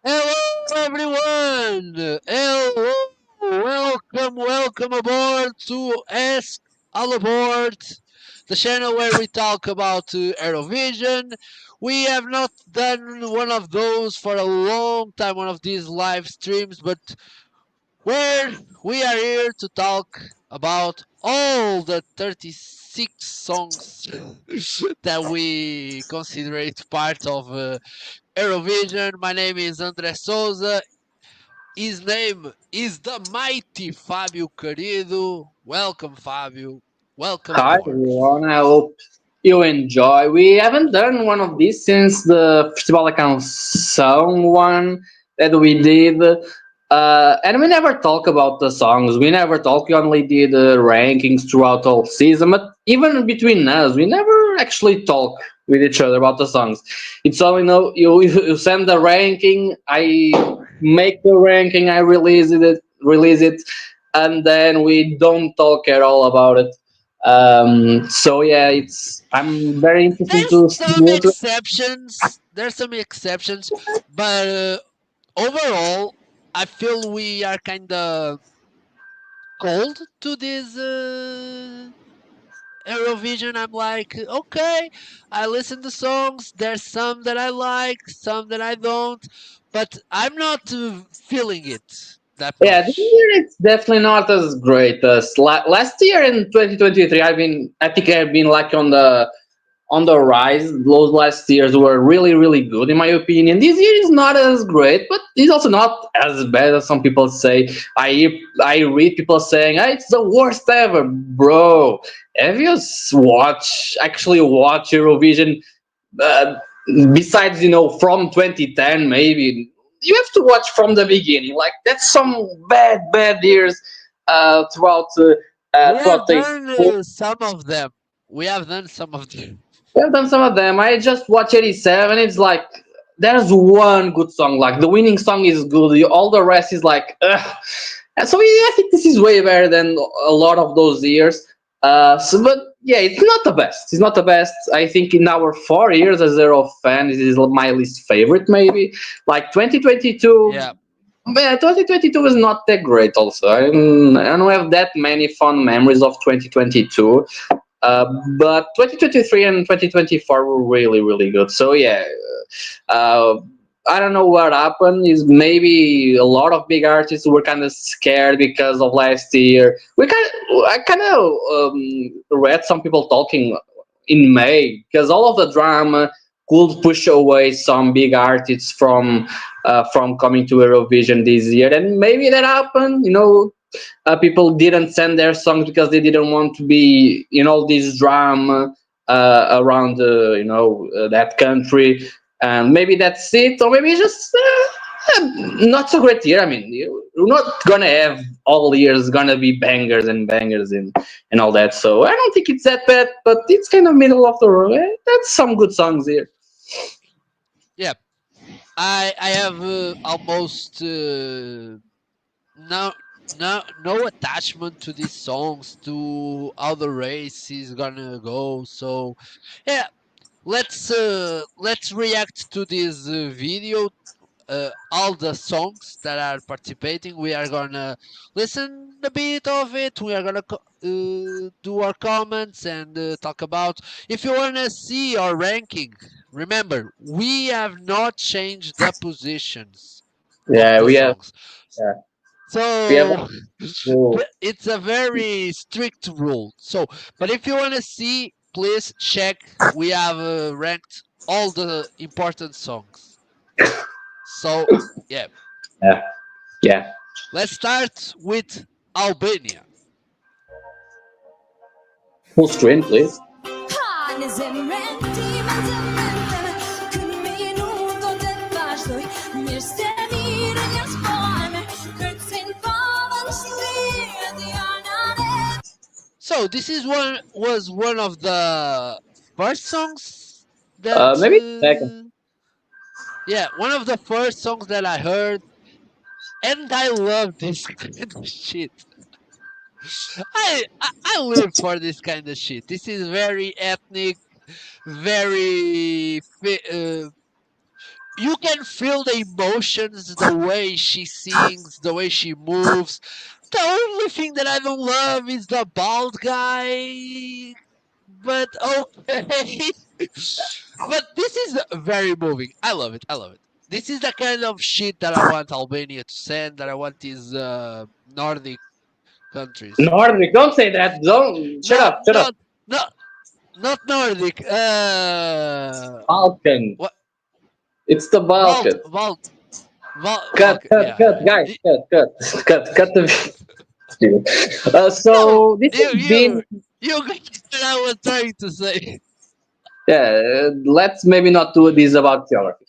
Hello, everyone! Hello! Welcome aboard to Ask Allaboard, the channel where we talk about Eurovision. We have not done one of those for a long time, one of these live streams, but where we are here to talk about all the 36 songs that we consider it part of Eurovision. My name is André Souza. His name is the mighty Fábio Querido. Welcome, Fábio. Welcome Hi aboard. everyone, I hope you enjoy. We haven't done one of these since the Festival da Canção one that we did. And we never talk about the songs. We never talk. We only did rankings throughout the whole season. But even between us, we never actually talk with each other about the songs. It's all you send the ranking, I make the ranking, I release it, and then we don't talk at all about it. So yeah, it's I'm very interested There's to see some what. exceptions. There's some exceptions, but overall, I feel we are kind of cold to this Eurovision. I'm like, okay, I listen to songs. There's some that I like, some that I don't, but I'm not feeling it that Yeah, this much. year it's definitely not as great as last year in 2023. I think I've been like on the rise. Those last years were really good in my opinion. This year is not as great, but it's also not as bad as some people say. I read people saying, "It's the worst ever, bro." Have you actually watch Eurovision? Uh, Besides, from 2010, maybe you have to watch from the beginning. Like that's some bad years throughout We have throughout the. done some of them. We have done some of them. I've done some of them. I just watched 87. It's like there's one good song. Like the winning song is good. All the rest is like, ugh. And so yeah, I think this is way better than a lot of those years. But yeah, it's not the best. It's not the best. I think in our 4 years as Zero fan, this is my least favorite. Maybe like 2022. Yeah. Yeah, 2022 is not that great. Also, I don't have that many fond memories of 2022. Uh, but 2023 and 2024 were really good. So yeah, uh, I don't know what happened. Is maybe a lot of big artists were kind of scared because of last year. I kind of read some people talking in May because all of the drama could push away some big artists from coming to Eurovision this year, and maybe that happened. People didn't send their songs because they didn't want to be this drama around that country, and maybe that's it, or maybe it's just not so great year. I mean, you're not gonna have all years gonna be bangers and bangers and all that, so I don't think it's that bad, but it's kind of middle of the road. That's some good songs here. Yeah. I have almost no no attachment to these songs, to how the race is gonna go. So yeah, let's react to this video. All the songs that are participating, we are gonna listen a bit of it. We are gonna do our comments and talk about. If you wanna see our ranking, remember we have not changed the positions of Yeah, the we have. songs, Yeah, we have. so it's a very strict rule. So, but if you wanna see, please check. We have ranked all the important songs. So, yeah, Yeah, yeah. let's start with Albania. Full screen, please. So this is one of the first songs that Maybe second. yeah, one of the first songs that I heard, and I love this kind of shit. I live for this kind of shit. This is very ethnic, very you can feel the emotions, the way she sings, the way she moves. The only thing that I don't love is the bald guy. But okay. But this is very moving. I love it. I love it. This is the kind of shit that I want Albania to send. That I want these Nordic countries. Nordic, don't say that. Don't. Shut No, up. Shut up. no, no, not Nordic. Balkan. What? It's the Vault, Balkan. vault, vault, Cut, Vulcan. cut, Yeah, cut, yeah. guys. Cut the video. No, So this you, has been. you, you got what I was trying to say. Yeah, let's maybe not do this about geography.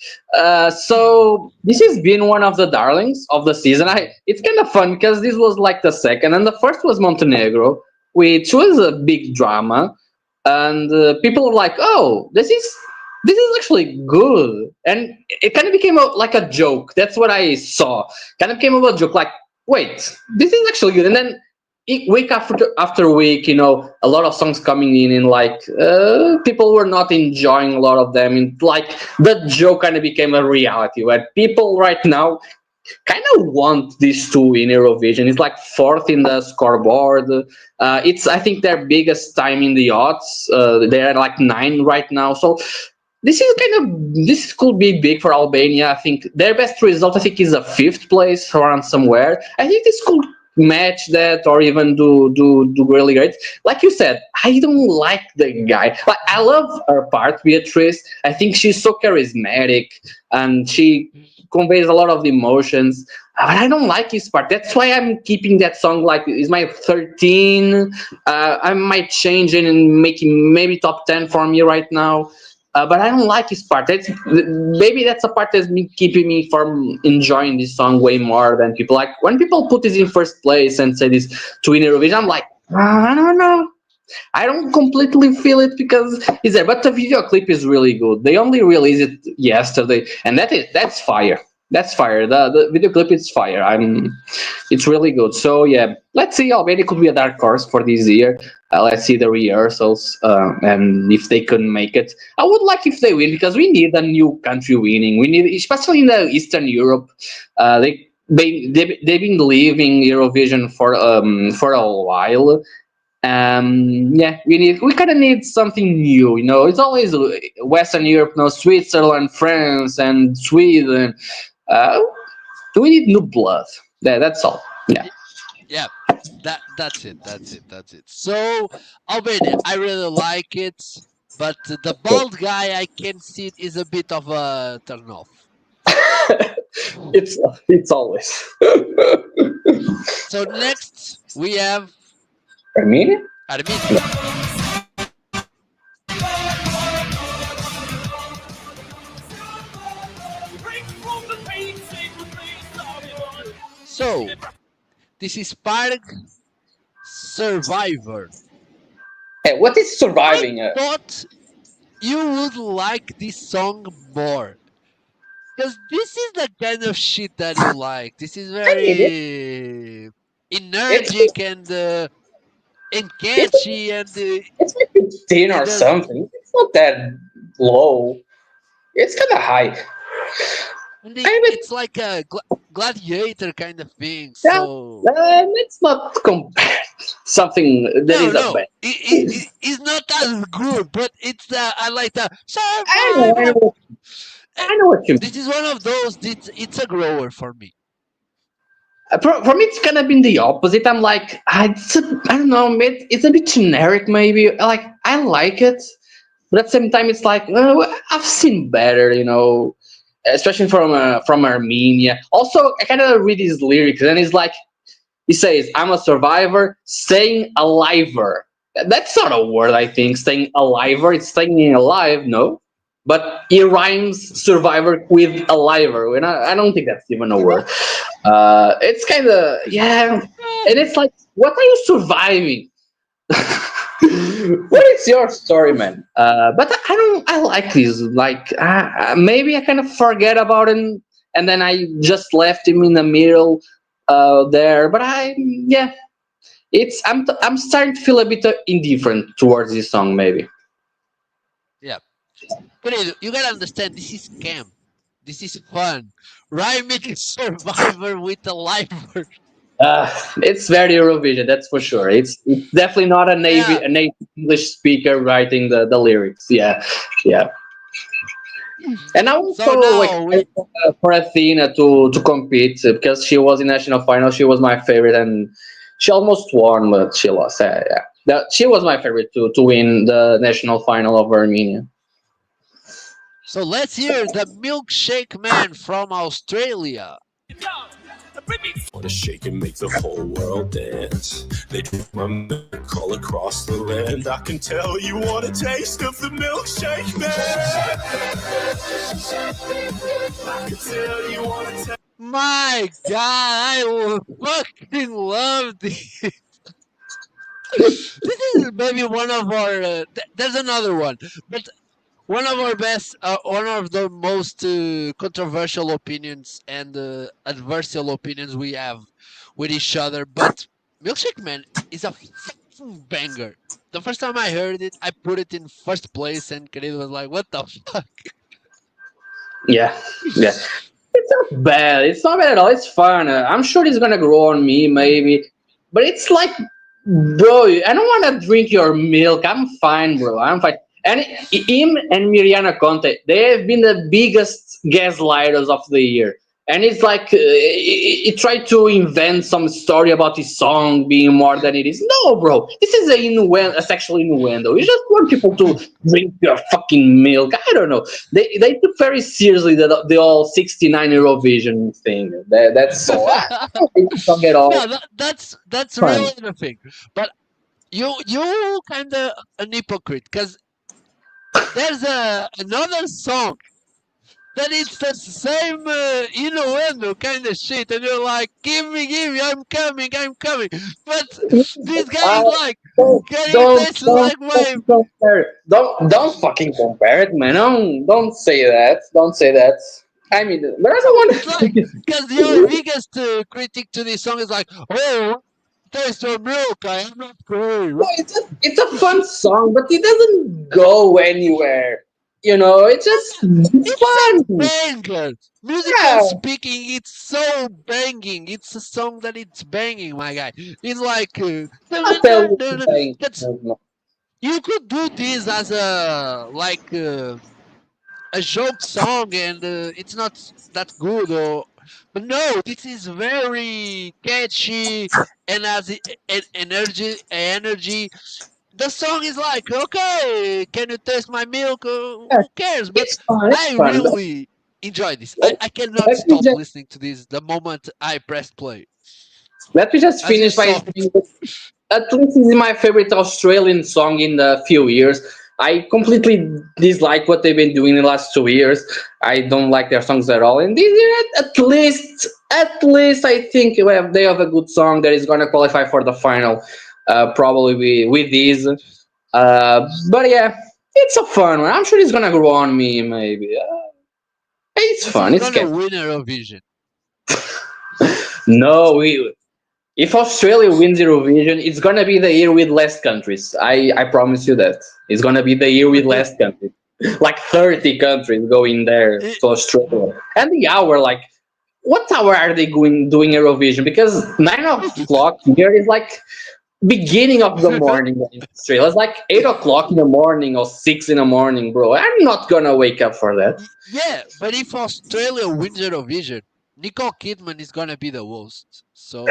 So this has been one of the darlings of the season. It's kind of fun because this was like the second, and the first was Montenegro, which was a big drama, and people were like, "Oh, this is actually good," and it kind of became like a joke. That's what I saw. Kind of became a joke, like, "Wait, this is actually good," and then week after week, a lot of songs coming in, and like people were not enjoying a lot of them, and like the joke kind of became a reality where people right now kind of want these two in Eurovision. It's like fourth in the scoreboard. It's, I think, their biggest time in the odds. They're like nine right now, so this could be big for Albania. I think their best result, I think, is a fifth place around somewhere. I think this could match that or even do really great. Like you said, I don't like the guy. Like, I love her part, Beatrice. I think she's so charismatic and she conveys a lot of emotions. But I don't like his part. That's why I'm keeping that song like is my 13. I might change it and make him maybe top 10 for me right now. But I don't like his part. Maybe that's a part that's been keeping me from enjoying this song way more than people like. When people put this in first place and say this to win Eurovision, I'm like, I don't know. I don't completely feel it because it's there. But the video clip is really good. They only released it yesterday, and that's fire. That's fire. The video clip is fire. It's really good. So yeah, let's see. Albania could be a dark horse for this year. Let's see the rehearsals and if they can make it. I would like if they win because we need a new country winning. We need, especially in the Eastern Europe. They've been leaving Eurovision for a while. Yeah, we kind of need something new. It's always Western Europe, Switzerland, France, and Sweden. Uh, we need new blood. That's all. Yeah. Yeah, that's it. That's it. That's it. So Albania, I really like it, but the bald guy, I can see it is a bit of a turn off. it's always. So next we have Armenia? Armenia. So this is Park Survivor. Hey, what is I surviving? thought you would like this song more. Because this is the kind of shit that you like. This is I need it. very It's energetic and it's catchy, and it's like 15 it or does. something. It's not that low. It's kind of high. And I mean, it's like a gladiator kind of thing. yeah, So let's not compare something that no, is a no, bad. it's not as good. But it's I like the I know, I survival. know, Uh, I know what you This mean. is one of those. It's a grower for me. For me, it's kind of been the opposite. I'm like, I don't know, it's a bit generic, maybe. Like, I like it, but at the same time, it's like I've seen better, especially from Armenia. Also, I kind of read his lyrics, and he's like, he says, "I'm a survivor, staying aliver." That's not a word, I think. Staying aliver, it's staying alive, no. But he rhymes survivor with aliver, and I don't think that's even a word. It's kind of, yeah, Eh, and it's like, what are you surviving? What is your story, man? But I don't. I like this. Like, maybe I kind of forget about him, and then I just left him in the middle there. But yeah, I'm starting to feel a bit indifferent towards this song. Maybe. yeah, but you gotta understand. This is camp. This is fun. Rhyming Survivor with a live version. It's very Eurovision, that's for sure. It's definitely not Yeah. a native English speaker writing the lyrics. Yeah, yeah. And I So also now we excited for Athena to compete because she was in national final. She was my favorite, and she almost won, but she lost. Yeah. She was my favorite to win the national final of Armenia. so let's hear the Milkshake Man from Australia. To shake and make the whole world dance. They drink my milk all across the land. I can tell you want a taste of the milkshake, man. I can tell you want a taste. My God, I fucking love this. This is maybe one of our. There's another one, but one of our best, one of the most controversial opinions and adversarial opinions we have with each other. But Milkshake Man is a fucking banger. The first time I heard it, I put it in first place, and Khalid was like, "What the fuck?" Yeah, yeah. It's not bad. It's not bad at all. It's fun. I'm sure it's gonna grow on me, maybe. But it's like, bro, I don't want to drink your milk. I'm fine, bro. I'm fine. And him and Miriana Conte, they have been the biggest gaslighters of the year. And it's like he tried to invent some story about his song being more than it is. No, bro, this is a sexual innuendo. You just want people to drink your fucking milk. I don't know. They took very seriously the whole 69 Eurovision thing. That's so. I don't get all No, that's fun. really the thing. But you kind of an hypocrite because there's another song that it's the same innuendo kind of shit, and you're like, give me, I'm coming. But this guy Uh, is like, don't can you don't taste don't like my? fucking compare it. Don't fucking compare it, man. Don't say that. Don't say that. I mean, there is It's like, because your biggest critic to this song is like, oh, taste your milk, I am not No, going. it's a fun song, but it doesn't go anywhere. You know, it's It's a fun. banger. Musical Yeah, speaking, it's so banging. It's a song that it's banging, my guy. It's like I'll tell you something. that's you could do this as a joke song, and it's not that good. Or but no, this is very catchy and has energy. The song is like, okay, can you taste my milk? Yeah, Who cares? But it's fun. It's I fun. really enjoy this. Let, I cannot let me stop just listening to this the moment I press play. let me just As you finish by saw, saying at least this is my favorite Australian song in the few years. I completely dislike what they've been doing in the last 2 years. I don't like their songs at all. And this year, at least, I think they have a good song that is going to qualify for the final. Probably with these. But yeah, it's a fun one. I'm sure it's going to grow on me, maybe. It's this fun. is It's gonna catchy. win Eurovision. No, if Australia wins Eurovision, it's gonna be the year with less countries. I promise you that. It's gonna be the year with less countries. Like 30 countries going there It- to Australia. And the hour, like what hour are they doing Eurovision? Because 9 o'clock here is like beginning of the morning in Australia. It's like 8 o'clock in the morning or 6 in the morning, bro. I'm not gonna wake up for that. yeah, but if Australia wins Eurovision, Nicole Kidman is gonna be the host. So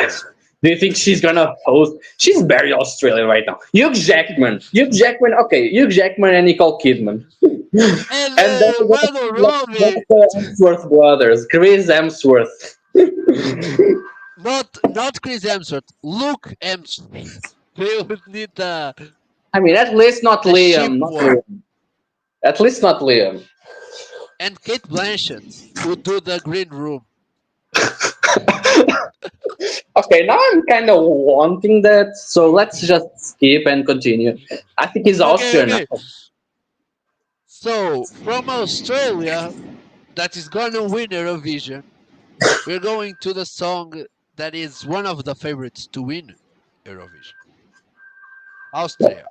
Do you think she's gonna host? She's very Australian right now. Hugh Jackman and Nicole Kidman, and and then Margot Robbie, the Hemsworth brothers, Chris Hemsworth. not Chris Hemsworth, Luke Hemsworth. They would need I mean, at least not a ship Liam, not war. Liam. At least not Liam. And Kate Blanchett would do the Green Room. Okay, now I'm kind of wanting that, so let's just skip and continue. I think he's Okay, Austrian. okay. So from Australia, that is gonna win Eurovision, we're going to the song that is one of the favorites to win Eurovision. Austria.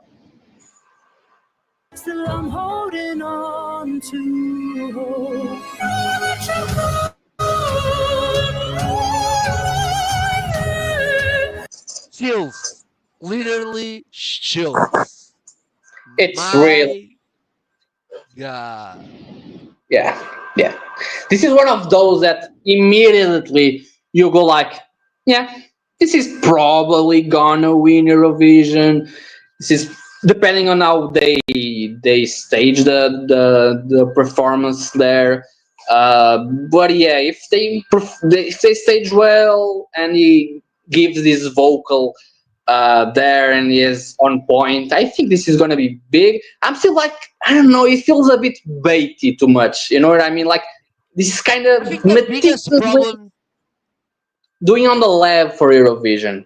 Still I'm holding on to hope. Chills, literally chills. It's real. My God. Yeah, yeah. This is one of those that immediately you go like, yeah, this is probably gonna win Eurovision. This is depending on how they stage the performance there. But yeah, if they stage well and he gives this vocal there and he is on point, I think this is gonna be big. I'm still like, I don't know, it feels a bit baity too much. You know what I mean? Like this is kind I of think the biggest meticulously problem, doing on the lab for Eurovision.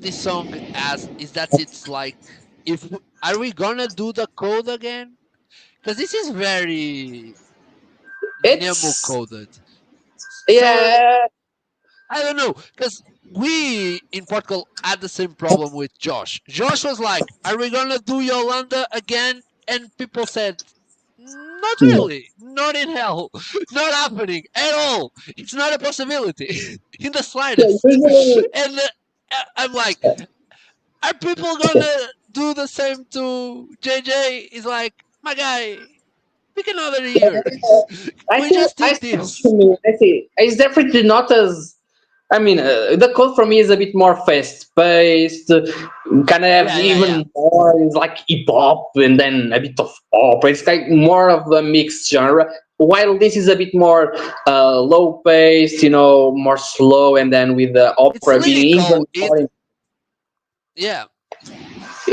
this song has is that it's like, if are we gonna do the code again? Because this is very Nemo It's coded. So yeah, I don't know, because we in Portugal had the same problem with Josh. Josh was like, "Are we gonna do Yolanda again?" And people said, "Not really, not in hell, not happening at all. It's not a possibility in the yeah, slightest." usually And I'm like, "Are people gonna do the same to JJ?" He's like, "My guy, pick another year. We just I did see what this." you mean. I see. It's definitely not as. I mean, the code for me is a bit more fast paced. Kind of have Yeah, yeah, yeah. even more it's like hip hop and then a bit of pop. It's like more of a mixed genre. While this is a bit more low paced, you know, more slow, and then with the It's opera being lyrical. even more. Yeah.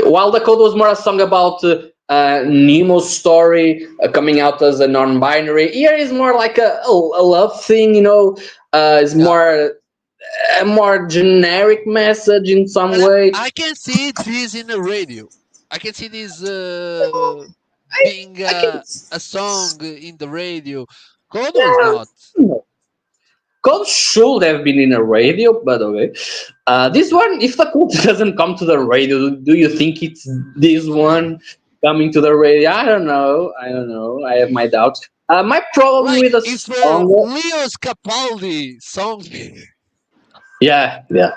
While the code was more a song about Nemo's story coming out as a non-binary, here is more like a love thing. You know, it's Yeah. more a more generic message in some But way. I can see this in the radio. I can see this I, being I can. a song in the radio. Code was Yeah, not. code should have been in a radio, but okay. This Yeah. one, if the code doesn't come to the radio, do you think it's this one coming to the radio? I don't know. I don't know. I have my doubts. My problem Like with the if song, Leo's Capaldi song. yeah, yeah.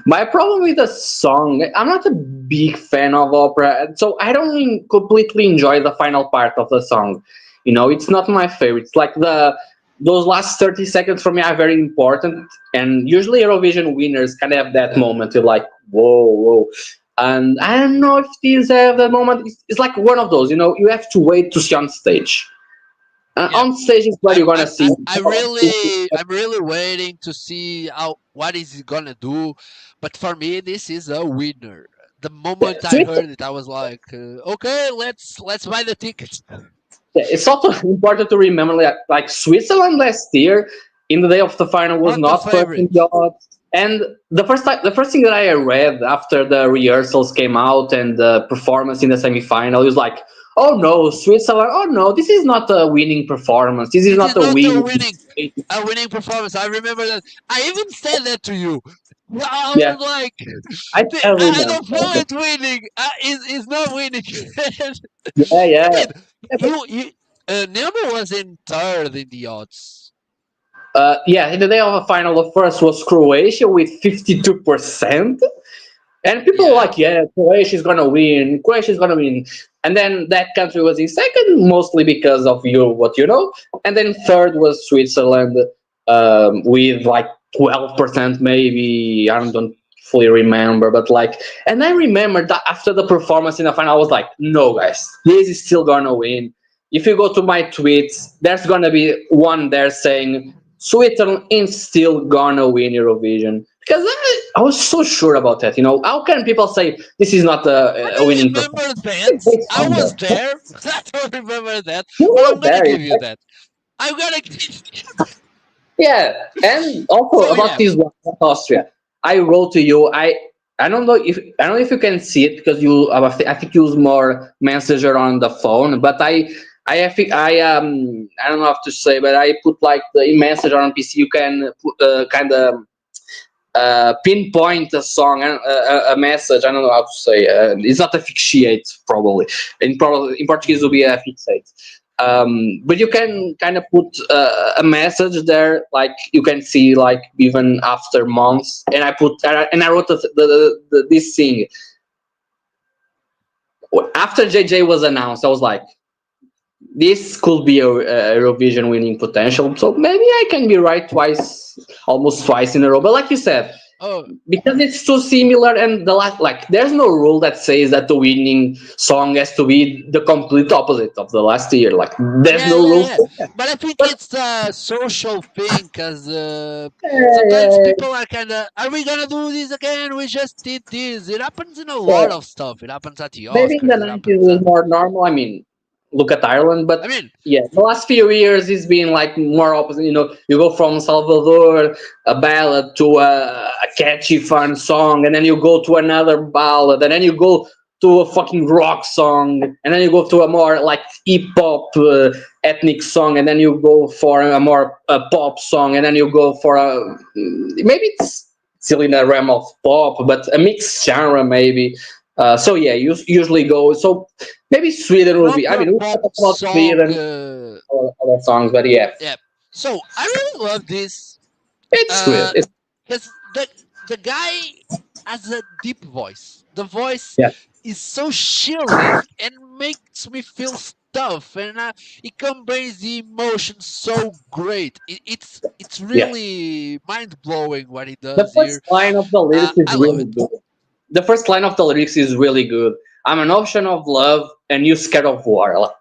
My problem with the song, I'm not a big fan of opera, so I don't completely enjoy the final part of the song. You know, it's not my favorite. It's like those last 30 seconds for me are very important, and usually Eurovision winners kind of have that moment. You're like, whoa, whoa. And I don't know if these have that moment. It's like one of those, you know, you have to wait to see on stage. Yeah. On stage is where you're gonna see. I'm really waiting to see how what is he gonna do. But for me, this is a winner. The moment I Swiss. heard it, I was like, okay, let's buy the tickets. Yeah, it's also important to remember like Switzerland last year in the day of the final was Not the not first in favorite. the odds. And the first thing that I read after the rehearsals came out and the performance in the semifinal was like, oh no, Switzerland, oh no, this is not a winning performance. This is This not is a not winning. a winning performance. I remember that. I even said that to you. I Yeah, was like, I I remember. don't feel it winning. It's not winning. Yeah, yeah. I mean, Yeah, but, you Nemo was in third in the odds. yeah, in the day of the final, the first was Croatia with 52%. And people were Yeah, like, yeah, Croatia's gonna win. Croatia's gonna win. And then that country was in second, mostly because of what you know. And then third was Switzerland with like 12%, maybe. I don't fully remember, but like, and I remember that after the performance in the final, I was like, no, guys, this is still gonna win. If you go to my tweets, there's gonna be one there saying Switzerland is still gonna win Eurovision because I was so sure about that. You know, how can people say this is not I a winning don't performance? remember that. It's I was somewhere. there. I don't remember that, You but were I'm gonna there. give you that. I'm gonna. Yeah, and also So about yeah, this one, about Austria, I wrote to you. I don't know if you can see it because you I think you use more Messenger on the phone, but I don't know how to say, but I put like the Messenger on PC. You can put kind of pinpoint a song and a message. I don't know how to say. It's not a fixate probably. In Portuguese, it would be a fixate. But you can kind of put a message there, like you can see, like even after months. And I wrote this thing after JJ was announced. I was like, this could be a Eurovision winning potential. So maybe I can be right twice, almost twice in a row. But like you said, Oh, because it's too similar, and the last, like, there's no rule that says that the winning song has to be the complete opposite of the last year. Like, there's yeah, no yeah, rule yeah. for that. But I think But it's a social thing because sometimes uh, people are kind of, are we gonna do this again? We just did this. It happens in a lot uh, of stuff. It happens at the maybe in the Oscars. It 90s it happens was at. more normal. I mean, look at Ireland. But I mean, yeah, the last few years it's been like more opposite. You know, you go from Salvador, a ballad, to a catchy fun song, and then you go to another ballad, and then you go to a fucking rock song, and then you go to a more like hip hop ethnic song, and then you go for a more pop song, and then you go for a, maybe it's still in the realm of pop, but a mixed genre maybe. So yeah, you usually go. So maybe Sweden will be. I proper mean, we pop talk about song. Sweden, other songs, but yeah, Yeah. So I really love this it's good. It's, because the guy has a deep voice. The voice yeah, is so chilling and makes me feel stuff, and it conveys the emotion so great. It's yeah. really mind blowing what he The does first here. line of the lyrics I is love really it. good. The first line of the lyrics is really good. I'm an ocean of love, and you scared of war. Like,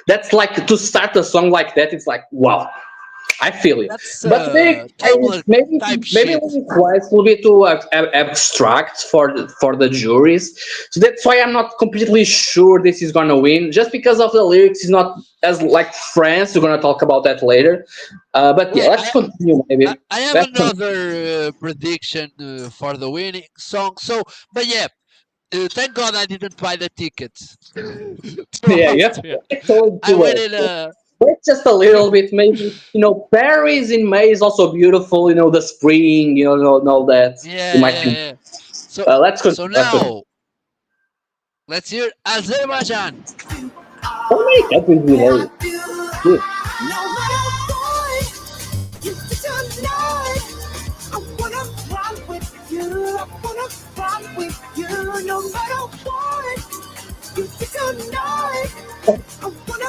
that's like to start a song like that. It's like, wow, I feel it. That's But Tumblr type maybe shit. it's twice will be too abstract for the juries. So that's why I'm not completely sure this is gonna win. Just because of the lyrics is not as like France. We're gonna talk about that later. But yeah, Wait, let's continue. Maybe I have let's another prediction for the winning song. So, but yeah, thank God I didn't buy the tickets to yeah, you have Austria. to wait I to went wait. in Wait just a little bit, maybe. You know, Paris in May is also beautiful. You know, the spring. You know, and all that. You yeah, might yeah, think. yeah. So, Let's so continue. Let's continue. now let's hear Azerbaijan. How many countries we know? Good.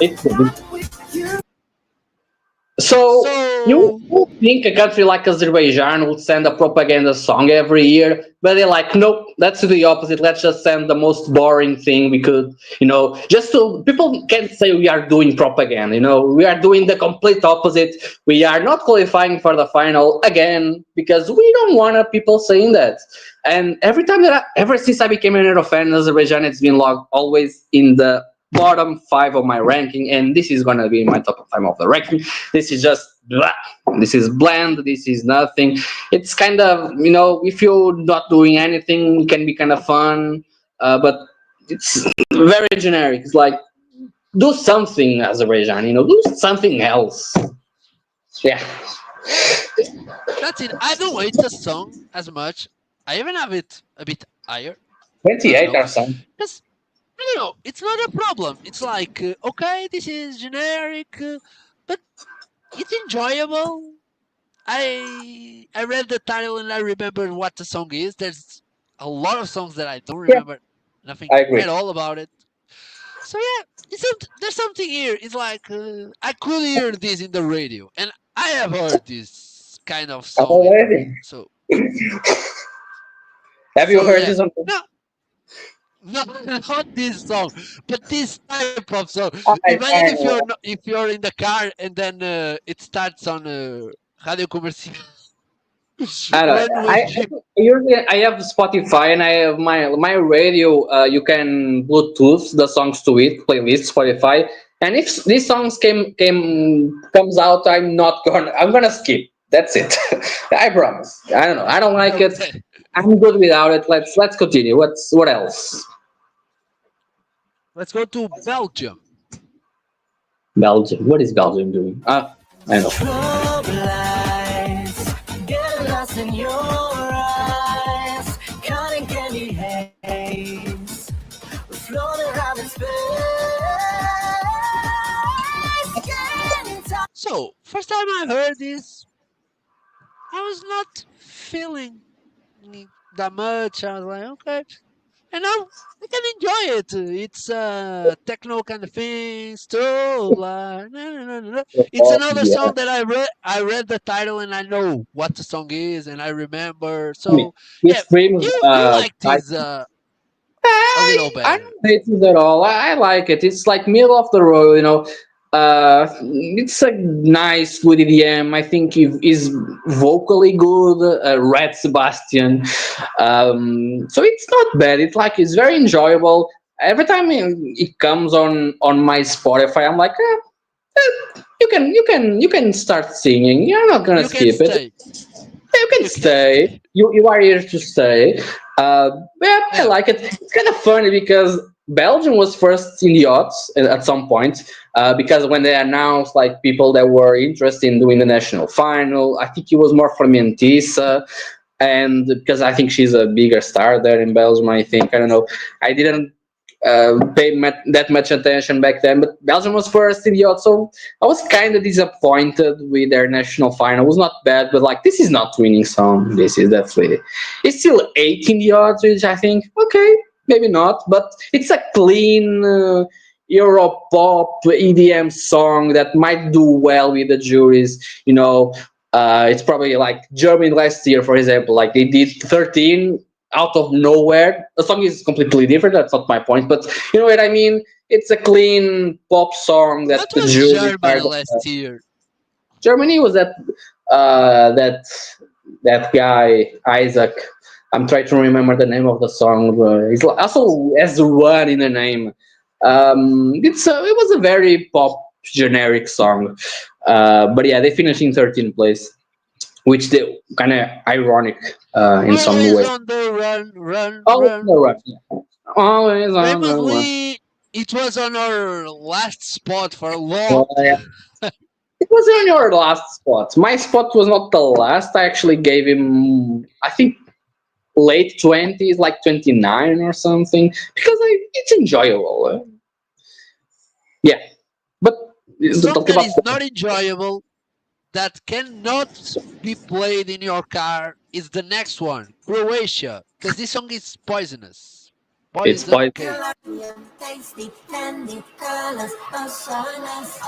It's good. So you So would think a country like Azerbaijan would send a propaganda song every year, but they're like, nope, let's do the opposite. Let's just send the most boring thing we could, you know, just so people can't say we are doing propaganda. You know, we are doing the complete opposite. We are not qualifying for the final again because we don't want people saying that. And every time ever since I became an Euro fan, Azerbaijan, it's been logged always in the bottom five of my ranking, and this is gonna be my top five of the ranking. This is just blah. This is bland. This is nothing. It's kind of, you know, if you're not doing anything, it can be kind of fun, but it's very generic. It's like, do something, Azerbaijan. You know, do something else. Yeah. yeah, that's it. I don't hate the song as much. I even have it a bit higher. I don't 28 know. or something. Because I don't know. It's not a problem. It's like okay, this is generic, but it's enjoyable. I read the title and I remember what the song is. There's a lot of songs that I don't Yeah, remember nothing I agree. at all about it. So yeah, there's something here. It's like I could hear this in the radio, and I have heard this kind of song in the radio. Already. Have you So heard yeah, this on? no, no, not this song, but this type of song. Imagine I if know. if you're in the car and then it starts on Radio Comercial. I know. Run with Jeep. Usually I have Spotify and I have my radio. You can Bluetooth the songs to it, playlist Spotify. And if these songs comes out, I'm gonna skip. That's it. I promise. I don't know. I don't like it. Okay. I'm good without it. Let's continue. What else? Let's go to Belgium. Belgium. What is Belgium doing? I know. Club lights, get lost in your eyes, cotton candy haze, floating around in space. first time I heard this, I was not feeling that much. I was like, okay, and now I can enjoy it. It's techno kind of thing, still. It's Oh, another yeah. song that I read the title and I know what the song is and I remember. I mean, So it yeah, screams. you like this a little I better. don't hate it at all. I like it. It's like middle of the road, you know. It's a nice good EDM. I think it is vocally good. Red Sebastian. So it's not bad. It's very enjoyable. Every time it comes on my Spotify, I'm like, you can start singing. You're not gonna You can skip it. stay. You can You can stay. stay. You are here to stay. Yeah, I Yeah. like it. It's kind of funny because Belgium was first in the odds at some point. Because when they announced like people that were interested in doing the national final, I think it was more from Mentissa, and because I think she's a bigger star there in Belgium. I don't know. I didn't pay that much attention back then, but Belgium was first in the odds, so I was kind of disappointed with their national final. It was not bad, but like this is not winning song. This is definitely it's still 8 in the odds, which I think okay, maybe not, but it's a clean Euro pop EDM song that might do well with the juries. You know, it's probably like Germany last year, for example, like they did 13 out of nowhere. The song is completely different. That's not my point, but you know what I mean. It's a clean pop song that What the was jury Germany are. last year? Germany was that uh, that that guy Isaac. I'm trying to remember the name of the song. It's also has one in the name. It was a very pop generic song, but yeah, they finished in 13th place, which they kind of ironic in some Always way. on the run, run, Always on the run. run. Yeah. Always on the run. Famously, it was on our last spot for a long Well, yeah. time. It was on your last spot. My spot was not the last. I actually gave him, I think, late 20s, like 29 or something, because it's enjoyable. Yeah, but A song talking that about is not enjoyable, that cannot be played in your car, is the next one, Croatia, because this song is poisonous. it's Poison quite. cake. Tasty, candy, colors, oceanus.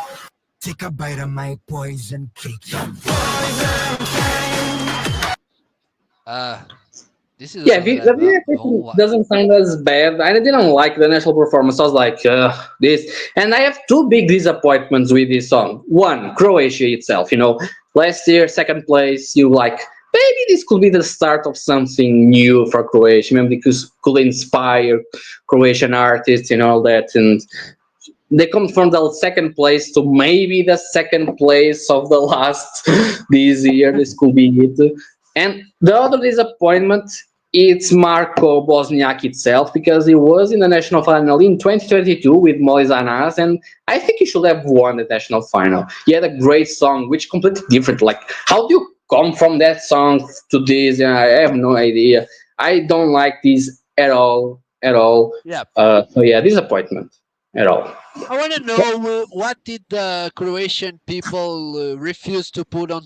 Take a bite of my poison cake. Uh, this is a Yeah, song that the I don't VFX like. doesn't sound as bad. I didn't like the national performance. I was like, this. And I have two big disappointments with this song. One, Croatia itself. You know, last year, second place, you like, maybe this could be the start of something new for Croatia. Maybe this could inspire Croatian artists and all that. And they come from the second place to maybe the second place of the last this year. This could be it. And the other disappointment, it's Marco Bosniak itself, because he was in the national final in 2022 with Molizanas, and I think he should have won the national final. He had a great song, which completely different. Like, how do you come from that song to this? And I have no idea. I don't like this at all, at all. Yeah. So yeah, disappointment at all. I want to know what did the Croatian people refuse to put on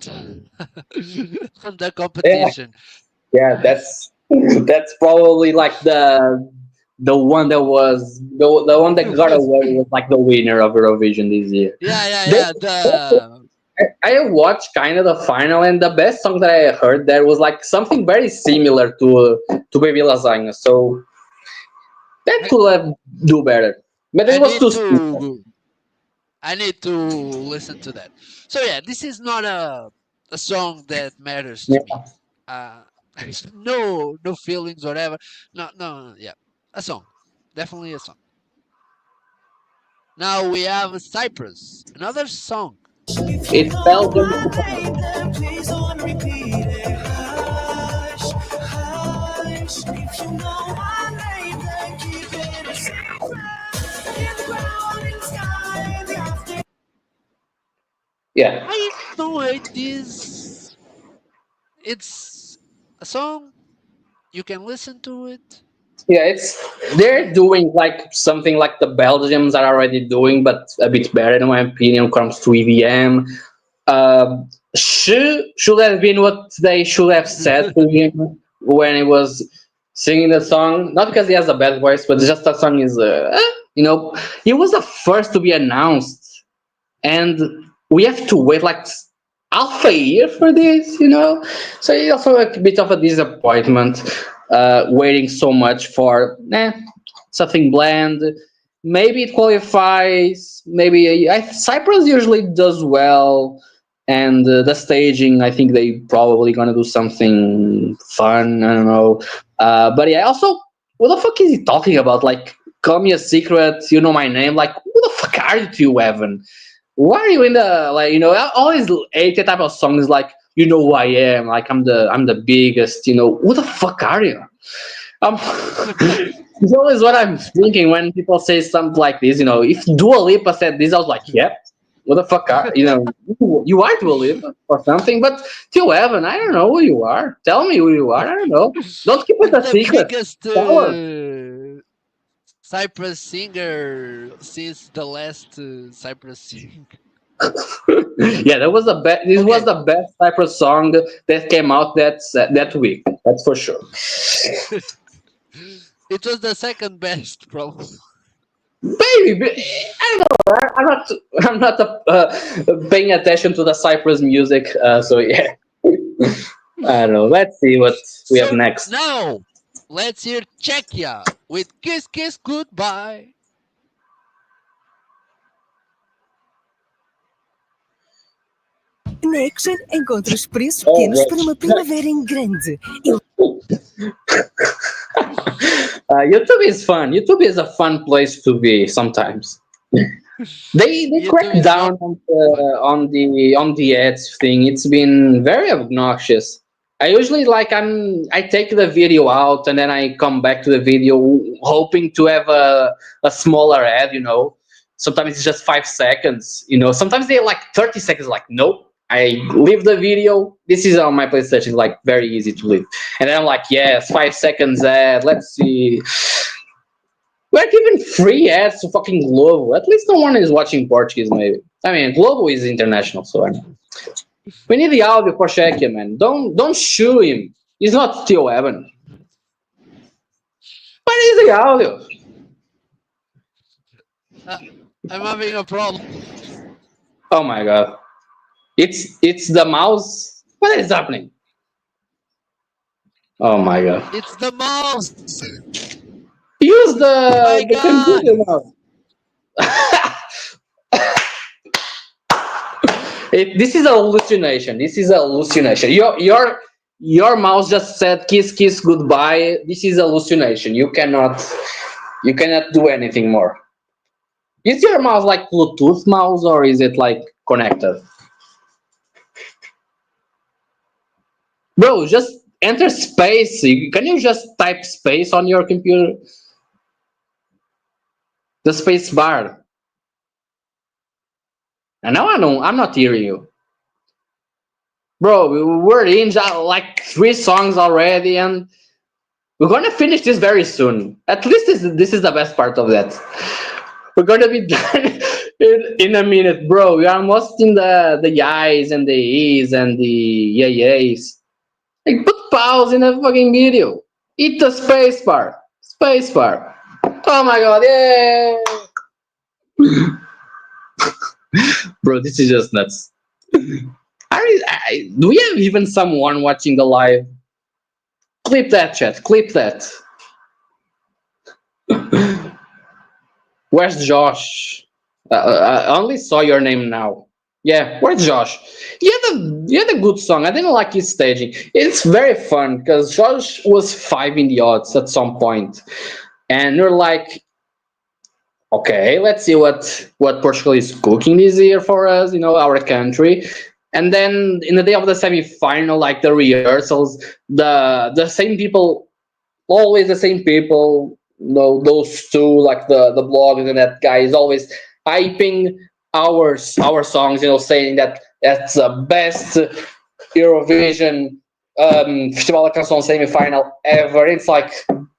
on the Yeah, competition. yeah, that's probably like the one that was the one that got away was like the winner of Eurovision this year. Yeah, yeah, They, yeah. The I watched kind of the final, and the best song that I heard there was like something very similar to Baby Lasagna. So that I, could have do better, but I it was need too similar. to I need to listen to that. So yeah, this is not a song that matters to me. Yeah. Uh, no feelings whatever. No, yeah, a song, definitely a song. Now we have Cyprus, another song. It's Belgium. Yeah. I don't hate this. It's a song. You can listen to it. Yeah, it's they're doing like something like the Belgians are already doing, but a bit better in my opinion when it comes to EVM. She should have been what they should have said to him when he was singing the song. Not because he has a bad voice, but just the song is, he was the first to be announced, and we have to wait like half a year for this. So it's also a bit of a disappointment, waiting so much for something bland. Maybe it qualifies. Maybe Cyprus usually does well, and the staging. I think they probably gonna do something fun. I don't know. But yeah, also, what the fuck is he talking about? Like, call me a secret. You know my name. Like, who the fuck are you, Evan? Why are you in the I always hate that type of songs like who I am, like I'm the biggest, who the fuck are you? Um it's always what I'm thinking when people say something like this, if Dua Lipa said this, I was like, yep, what the fuck are you are Dua Lipa or something, but to Evan, I don't know who you are. Tell me who you are. I don't know. Don't keep it a The secret. biggest Tell us. Cyprus singer since the last Cyprus singer. Yeah, this was the best Cyprus song that came out that week. That's for sure. It was the second best, probably. Baby, I don't know. I'm not paying attention to the Cyprus music. So yeah, I don't know. Let's see what we have So next. now, let's hear Czechia with Kiss Kiss Goodbye. Na Action encontra os preços pequenos para uma primavera em grande. YouTube is fun. YouTube is a fun place to be sometimes. They YouTube crack is down on the ads thing. It's been very obnoxious. I usually I take the video out and then I come back to the video hoping to have a smaller ad. Sometimes it's just 5 seconds. Sometimes they're like 30 seconds. Like, nope. I leave the video. This is on my PlayStation, like very easy to leave. And then I'm like, yes, 5 seconds ad. Let's see. We're giving free ads to fucking Globo. At least no one is watching Portuguese, maybe. I mean, Globo is international, so I know. We need the audio for Czechia, man. Don't shoot him. He's not Theo Evan. What is the audio? I'm having a problem. Oh my god. It's the mouse. What is happening? Oh my god. It's the mouse. Use My the God. computer mouse. This is a hallucination. This is a hallucination. Your mouse just said kiss kiss goodbye. This is a hallucination. You cannot do anything more. Is your mouse like Bluetooth mouse or is it like connected? Bro, just enter space. Can you just type space on your computer? The space bar. And now I'm not hearing you. Bro, we're in like 3 songs already and we're gonna finish this very soon. At least this is the best part of that. We're gonna be done in a minute, bro. We're almost in the y's and the e's and the yays. Like, put pause in a fucking video. Hit the space bar. Space bar. Oh my god, yeah! Bro, this is just nuts. Do we have even someone watching the live? Clip that, chat. Clip that. Where's Josh? I only saw your name now. Yeah, where's Josh? He had a good song. I didn't like his staging. It's very fun because Josh was 5 in the odds at some point, and you're like, okay, let's see what Portugal is cooking this year for us, our country. And then in the day of the semi-final, like the rehearsals, the same people, always the same people. Those two, like the bloggers and that guy is always hyping our songs, saying that that's the best Eurovision Festival da Canção semi-final ever. It's like,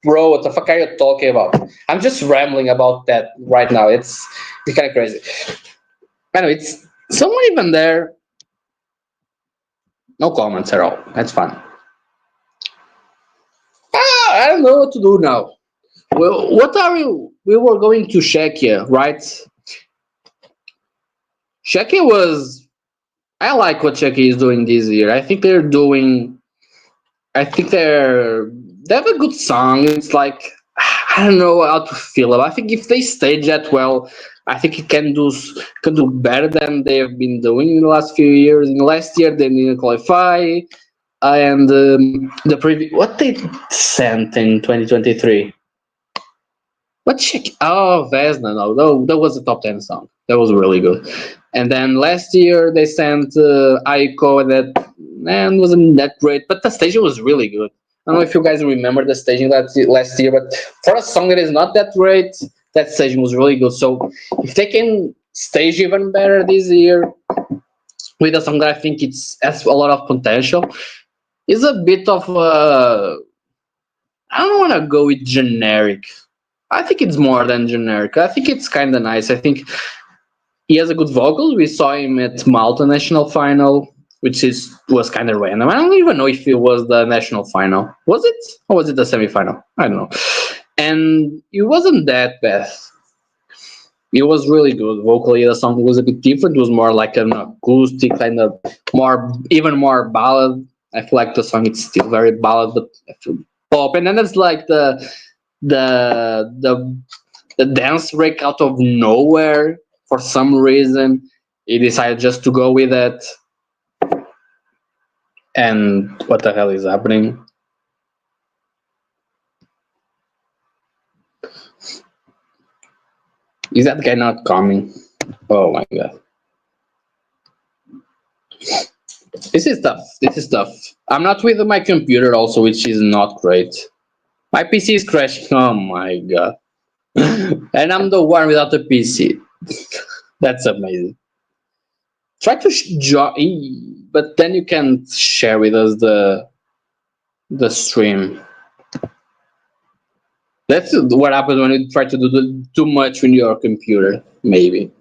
bro, what the fuck are you talking about? I'm just rambling about that right now. It's kind of crazy. Anyway, it's someone even there. No comments at all. That's fine. I don't know what to do now. Well, what are we? We were going to Czechia, right? Czechia was. I like what Czechia is doing this year. I think they're doing. I think they have a good song. It's like I don't know how to feel about. I think if they stage that well, I think it can do better than they have been doing in the last few years. In the last year, they didn't qualify, and the previous what they sent in 2023. What check? Oh, Vesna. No, that was a top 10 song. That was really good. And then last year they sent Aiko, and that man wasn't that great, but the staging was really good. I don't know if you guys remember the staging last year, but for a song that is not that great, that staging was really good. So if they can stage even better this year with a song that I think has a lot of potential, is a bit of I don't want to go with generic. I think it's more than generic. I think it's kind of nice. I think he has a good vocal. We saw him at Malta national final, which was kind of random. I don't even know if it was the national final. Was it? Or was it the semi-final? I don't know. And it wasn't that bad. It was really good. Vocally, the song was a bit different. It was more like an acoustic, kind of even more ballad. I feel like the song is still very ballad, but I feel pop. And then there's like the dance break out of nowhere. For some reason, he decided just to go with that. And what the hell is happening? Is that guy not coming? Oh my god. This is tough. This is tough. I'm not with my computer also, which is not great. My PC is crashing. Oh my god. And I'm the one without a PC. That's amazing. Try to join, but then you can share with us the stream. That's what happens when you try to do too much on your computer, maybe.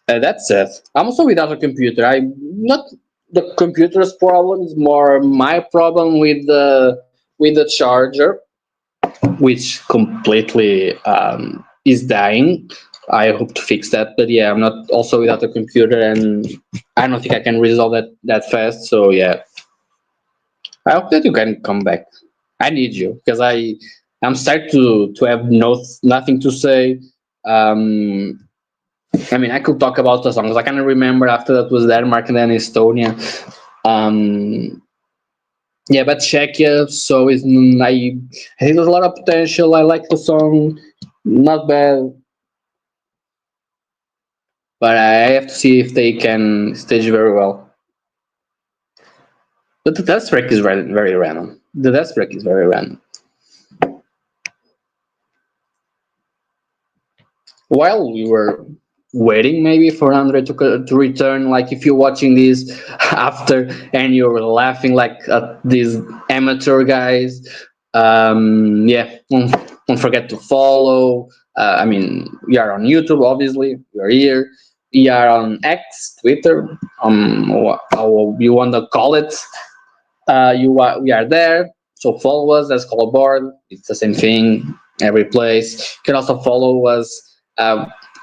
That's it. I'm also without a computer. I'm not the computer's problem. Is more my problem with the charger, which completely is dying. I hope to fix that, but yeah, I'm not also without a computer, and I don't think I can resolve that fast. So yeah, I hope that you can come back. I need you because I'm starting to have nothing to say. I mean, I could talk about the songs. I can't remember after that was Denmark and then Estonia. Yeah, but Czechia. So I think there's a lot of potential. I like the song, not bad. But I have to see if they can stage very well. But the test track is very random. The test track is very random. While we were waiting maybe for Andre to return, like if you're watching this after and you're laughing like at these amateur guys, yeah, don't forget to follow. I mean, we are on YouTube, obviously. We are here. We are on X, Twitter, how you want to call it. We are there. So follow us as Call Aboard. It's the same thing every place. You can also follow us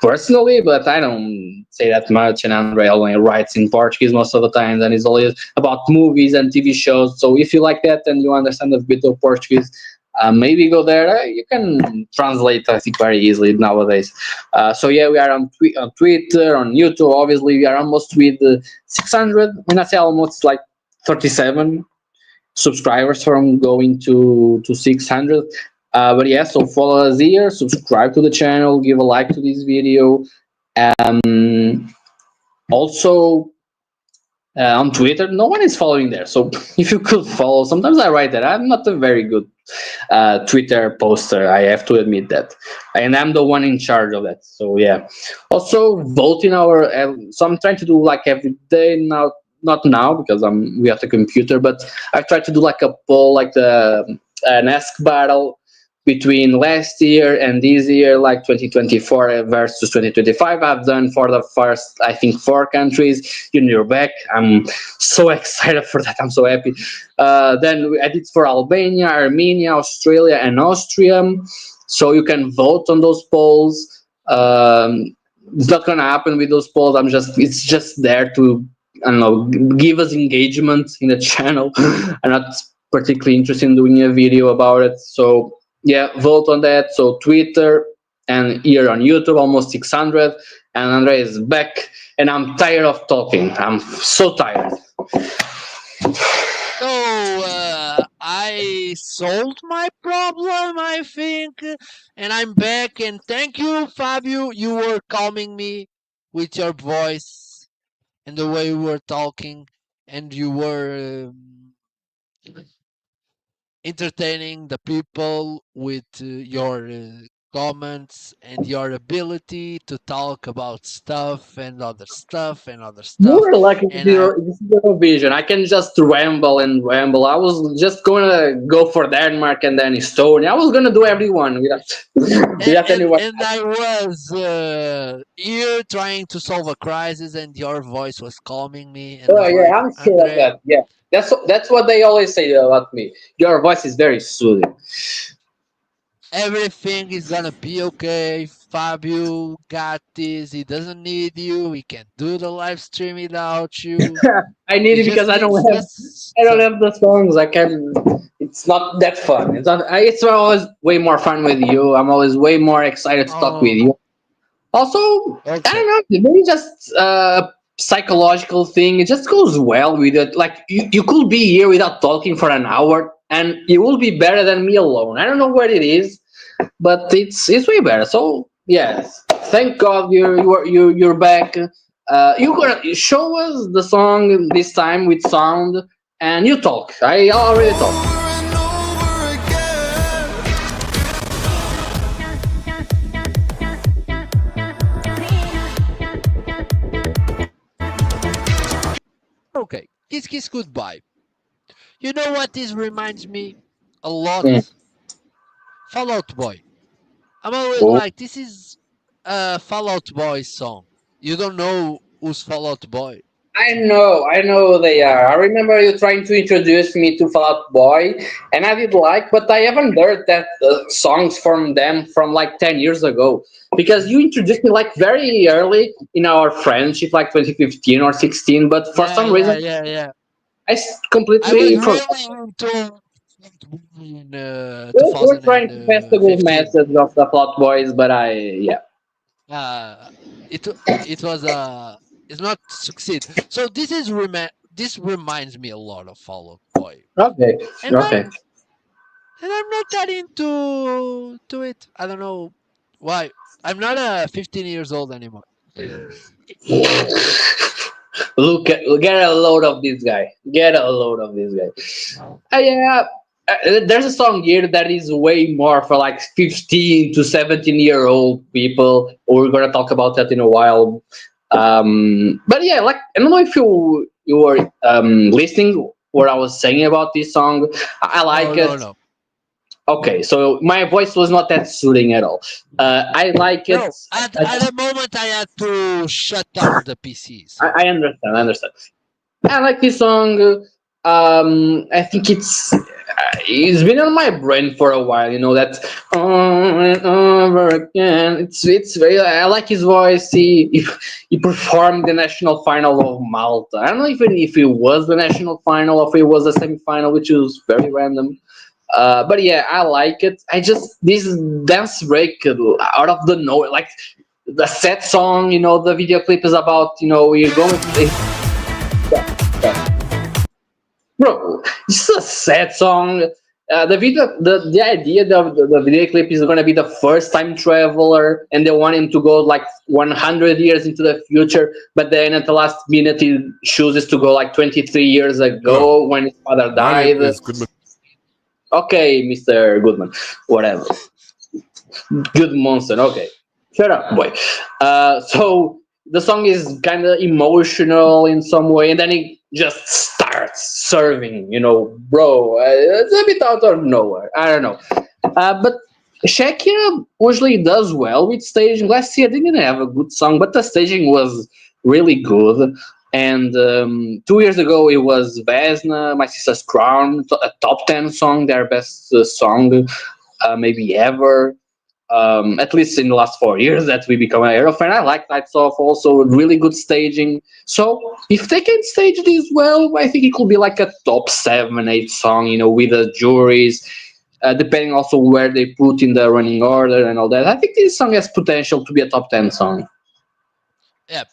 personally, but I don't say that much. And Andre only writes in Portuguese most of the time, and it's always about movies and TV shows. So if you like that and you understand a bit of Portuguese, maybe go there. You can translate, I think, very easily nowadays. So yeah, we are on Twitter, on YouTube. Obviously, we are almost with 600. When I say almost, it's like 37 subscribers from going to 600. But yeah, so follow us here, subscribe to the channel, give a like to this video. Also, on Twitter, no one is following there. So if you could follow, sometimes I write that. I'm not a very good Twitter poster, I have to admit that. And I'm the one in charge of that. So yeah. Also, vote in our, so I'm trying to do like every day now, not now because we have the computer, but I try to do like a poll, like an Ask battle. between last year and this year, like 2024 versus 2025. I've done for the first, I think, four countries. You're back. I'm so excited for that. I'm so happy. Then I did for Albania, Armenia, Australia, and Austria. So you can vote on those polls. It's not gonna happen with those polls. It's just there to, I don't know, give us engagement in the channel. I'm not particularly interested in doing a video about it. So yeah, vote on that. So Twitter and here on YouTube, almost 600. And Andre is back, and I'm tired of talking. I'm so tired. So I solved my problem, I think, and I'm back. And thank you, Fabio. You were calming me with your voice and the way we were talking, and you were entertaining the people with your comments and your ability to talk about stuff and other stuff and other stuff. You're lucky And I this is Eurovision. I can just ramble and ramble. I was just gonna go for Denmark and then Estonia. I was gonna do everyone without, without anyone. and I was here trying to solve a crisis, and your voice was calming me. And Oh was yeah, like, I'm sure of Andre, that. Yeah, that's what they always say about me. Your voice is very soothing. everything is gonna be okay. Fabio got this. He doesn't need you. He can do the live stream without you. I need He it because just needs this. I don't have the songs. I can. It's not that fun. It's not. It's always way more fun with you. I'm always way more excited to talk with Oh, you. Also, I okay. don't know. Maybe just psychological thing. It just goes well with it. Like you could be here without talking for an hour, and you will be better than me alone. I don't know what it is, but it's way better. So yes, thank God you're back. You're gonna show us the song this time with sound, and you talk. I already talked. Okay. Kiss goodbye. You know what this reminds me a lot? Mm. Fallout Boy. I'm always Oh. like, this is a Fallout Boy song. You don't know who's Fallout Boy. I know who they are. I remember you trying to introduce me to Fall Out Boy, and I did like, but I haven't heard that songs from them from like 10 years ago. Because you introduced me like very early in our friendship, like 2015 or 16, but for Yeah, some yeah, reason yeah, yeah. I was completely forgot. really into in We're trying to pass the good 2015. message of the Fall Out Boys, but yeah. Uh, it was it's not succeed. So this reminds me a lot of Fall Out Boy, Okay, and okay. I'm not that into it. I don't know why. I'm not 15 years old anymore. Get a load of this guy. Get a load of this guy. Yeah, there's a song here that is way more for like 15 to 17-year-old people. We're gonna talk about that in a while. But yeah, like I don't know if you were listening what I was saying about this song. I No, like no, it. no, Okay, so my voice was not that soothing at all. I like it. no. At the moment, I had to shut down the PC. So I understand. I understand. I like this song. I think it's been on my brain for a while. You know that over and over again. It's very. I like his voice. He performed the national final of Malta. I don't know even if it was the national final or if it was the semi-final, which was very random. But yeah, I like it. I just this dance break out of the nowhere, like the set song. You know, the video clip is about we're going to bro, it's a sad song. The idea the video clip is gonna be the first time traveler, and they want him to go like 100 years into the future. But then at the last minute, he chooses to go like 23 years ago when his father My name died. is Goodman. Okay, Mr. Goodman, whatever. Good monster. Okay, shut up, boy. So the song is kind of emotional in some way, and then it just starts serving. Bro, it's a bit out of nowhere. I don't know, but Shakira usually does well with staging. Last year didn't have a good song, but the staging was really good. And 2 years ago it was Vesna, My Sister's Crown, a top 10 song, their best song maybe ever. At least in the last 4 years that we become an Aero fan. I like that stuff also, really good staging. So if they can stage this well, I think it could be like a top 7, 8 song, with the juries, depending also where they put in the running order and all that. I think this song has potential to be a top 10 song. Yeah.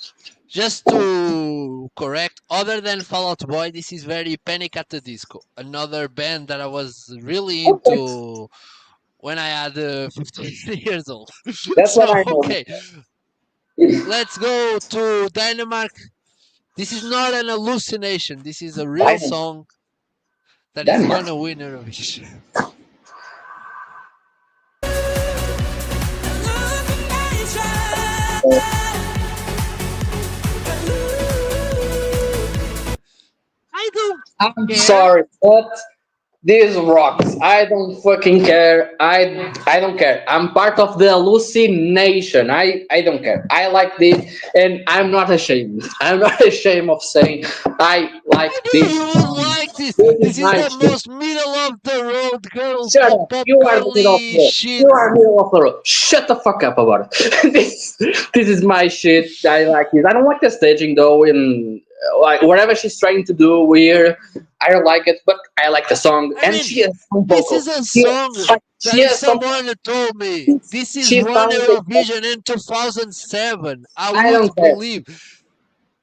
Just to correct, other than Fall Out Boy, this is very Panic at the Disco, another band that I was really into when I had 15 years old. That's what So, I know. okay, let's go to Denmark. This is not an hallucination. This is a real song that is Denmark. gonna win Eurovision. I don't I'm care. sorry, but this rocks. I don't fucking care. I don't care. I'm part of the hallucination. I don't care. I like this, and I'm not ashamed. I'm not ashamed of saying I like I knew this. you would like this. This is This is my the shit. most middle of the road girl Shut pop up. pop You are the middle of the girly road. shit. You are middle of the road. Shut the fuck up about it. This is my shit. I like it. I don't like the staging though. In like whatever she's trying to do here, I don't like it. But I like the song, I and mean, she has some this vocals. is a song that She if has some. someone had told me this is She one sounds like. Eurovision in 2007, I I would don't care. believe.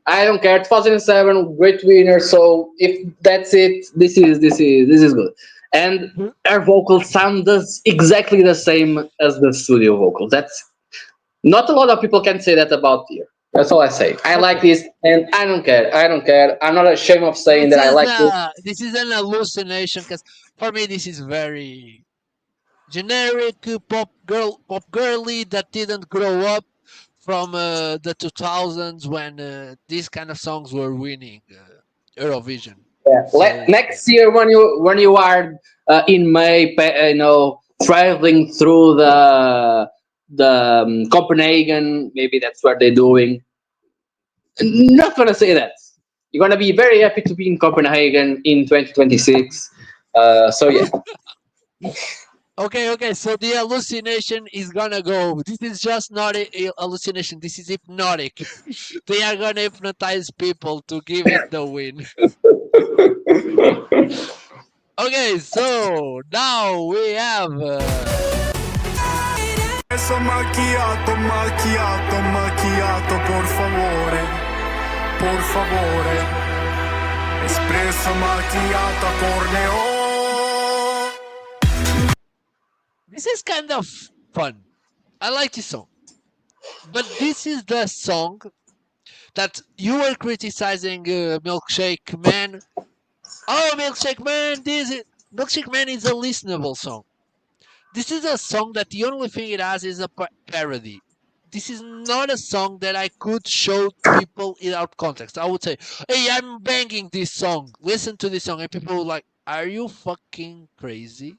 I don't care. 2007, great winner. So if that's it, this is good. And her vocal sounds exactly the same as the studio vocal. That's not a lot of people can say that about here. That's all I say. I like Okay. this, and I don't care. I don't care. I'm not ashamed of saying This that I is like this. this is an hallucination because for me this is very generic pop girly that didn't grow up from the 2000s when these kind of songs were winning Eurovision. Yeah. So Next year, when you are in May, traveling through the Copenhagen, maybe that's what they're doing. Not gonna say that. You're gonna be very happy to be in Copenhagen in 2026. So yeah, okay, so the hallucination is gonna go. This is just not a hallucination. This is hypnotic. They are gonna hypnotize people to give it the win. Okay, so now we have. Espresso macchiato, macchiato, macchiato, por favore, por favore. Espresso macchiato, corneo. This is kind of fun. I like this song. But this is the song that you were criticizing Milkshake Man. Oh, Milkshake Man, Milkshake Man is a listenable song. This is a song that the only thing it has is a parody. This is not a song that I could show people without context. I would say, hey, I'm banging this song. Listen to this song. And people would like, are you fucking crazy?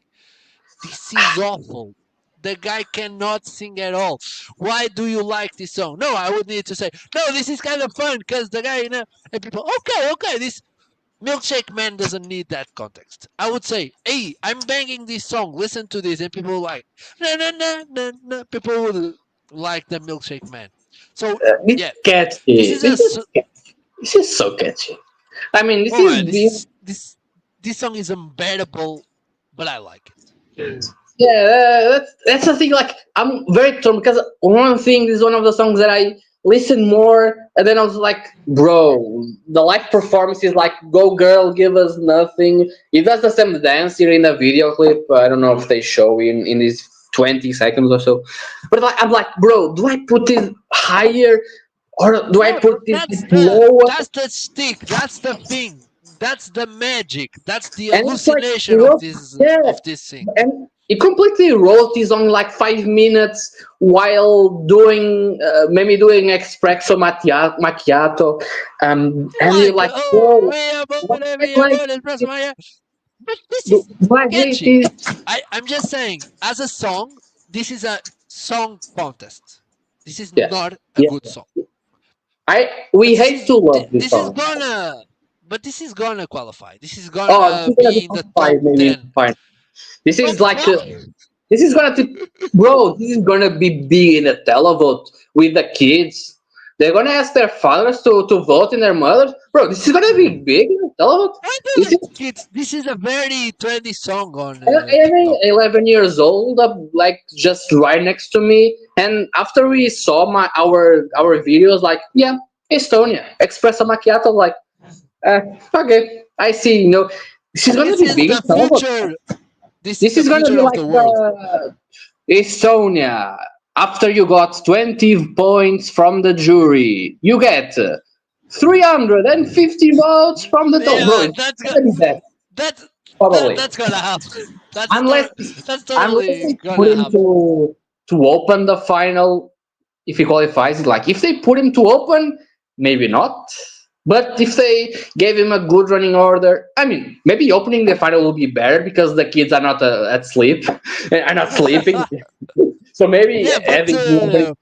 This is awful. The guy cannot sing at all. Why do you like this song? No, I would need to say, no, this is kind of fun because the guy, and people, okay, this Milkshake Man doesn't need that context. I would say, hey, I'm banging this song. Listen to this. And people like, no. People would like the Milkshake Man. So, it's yeah, catchy. this is a. This is so catchy. I mean, this Oh, is the this song is unbearable, but I like it. yeah. That's the thing. Like I'm very torn because one thing is one of the songs that I listen more, and then I was like, bro, the live performance is like, go girl, give us nothing. He does the same dance here in the video clip. I don't know if they show in these 20 seconds or so, but like I'm like, bro, do I put it higher or do I No, put it lower? that's the stick. That's the thing. That's the magic. That's the And it's like, hallucination of this thing. and he completely wrote this on like 5 minutes while doing maybe doing espresso macchiato, and you're Like, like, oh, whoa, what, like, press my. But this is why catchy. this? I'm just saying, as a song, this is a song contest. This is Yeah. not a Yeah. good song. We hate to love this This is song. gonna, but this is gonna qualify. This is Oh, this gonna is gonna be be in the top top five, maybe in 10. fine. This Top is like five. this is gonna bro. This is gonna be big in the televote with the kids. They're gonna ask their fathers to vote in their mothers. Bro, this is gonna be big in the televote. I This is think kids. This is a very trendy song on every TikTok. 11 years old, like just right next to me. And after we saw our videos, like yeah, Estonia, espresso macchiato, like okay, I see. This is gonna This be is big in the televote. future. This is This the is gonna future be of like the world. the Estonia. After you got 20 points from the jury, you get 350 votes from the top. Bro, Yeah, it's gonna be that, that's probably. that's gonna happen. Unless That's unless totally they put gonna him happen. to open the final, if he qualifies, like if they put him to open, maybe not. But if they gave him a good running order, I mean, maybe opening the final will be better because the kids are not at sleep, are not sleeping. So maybe Yeah, but having him opening.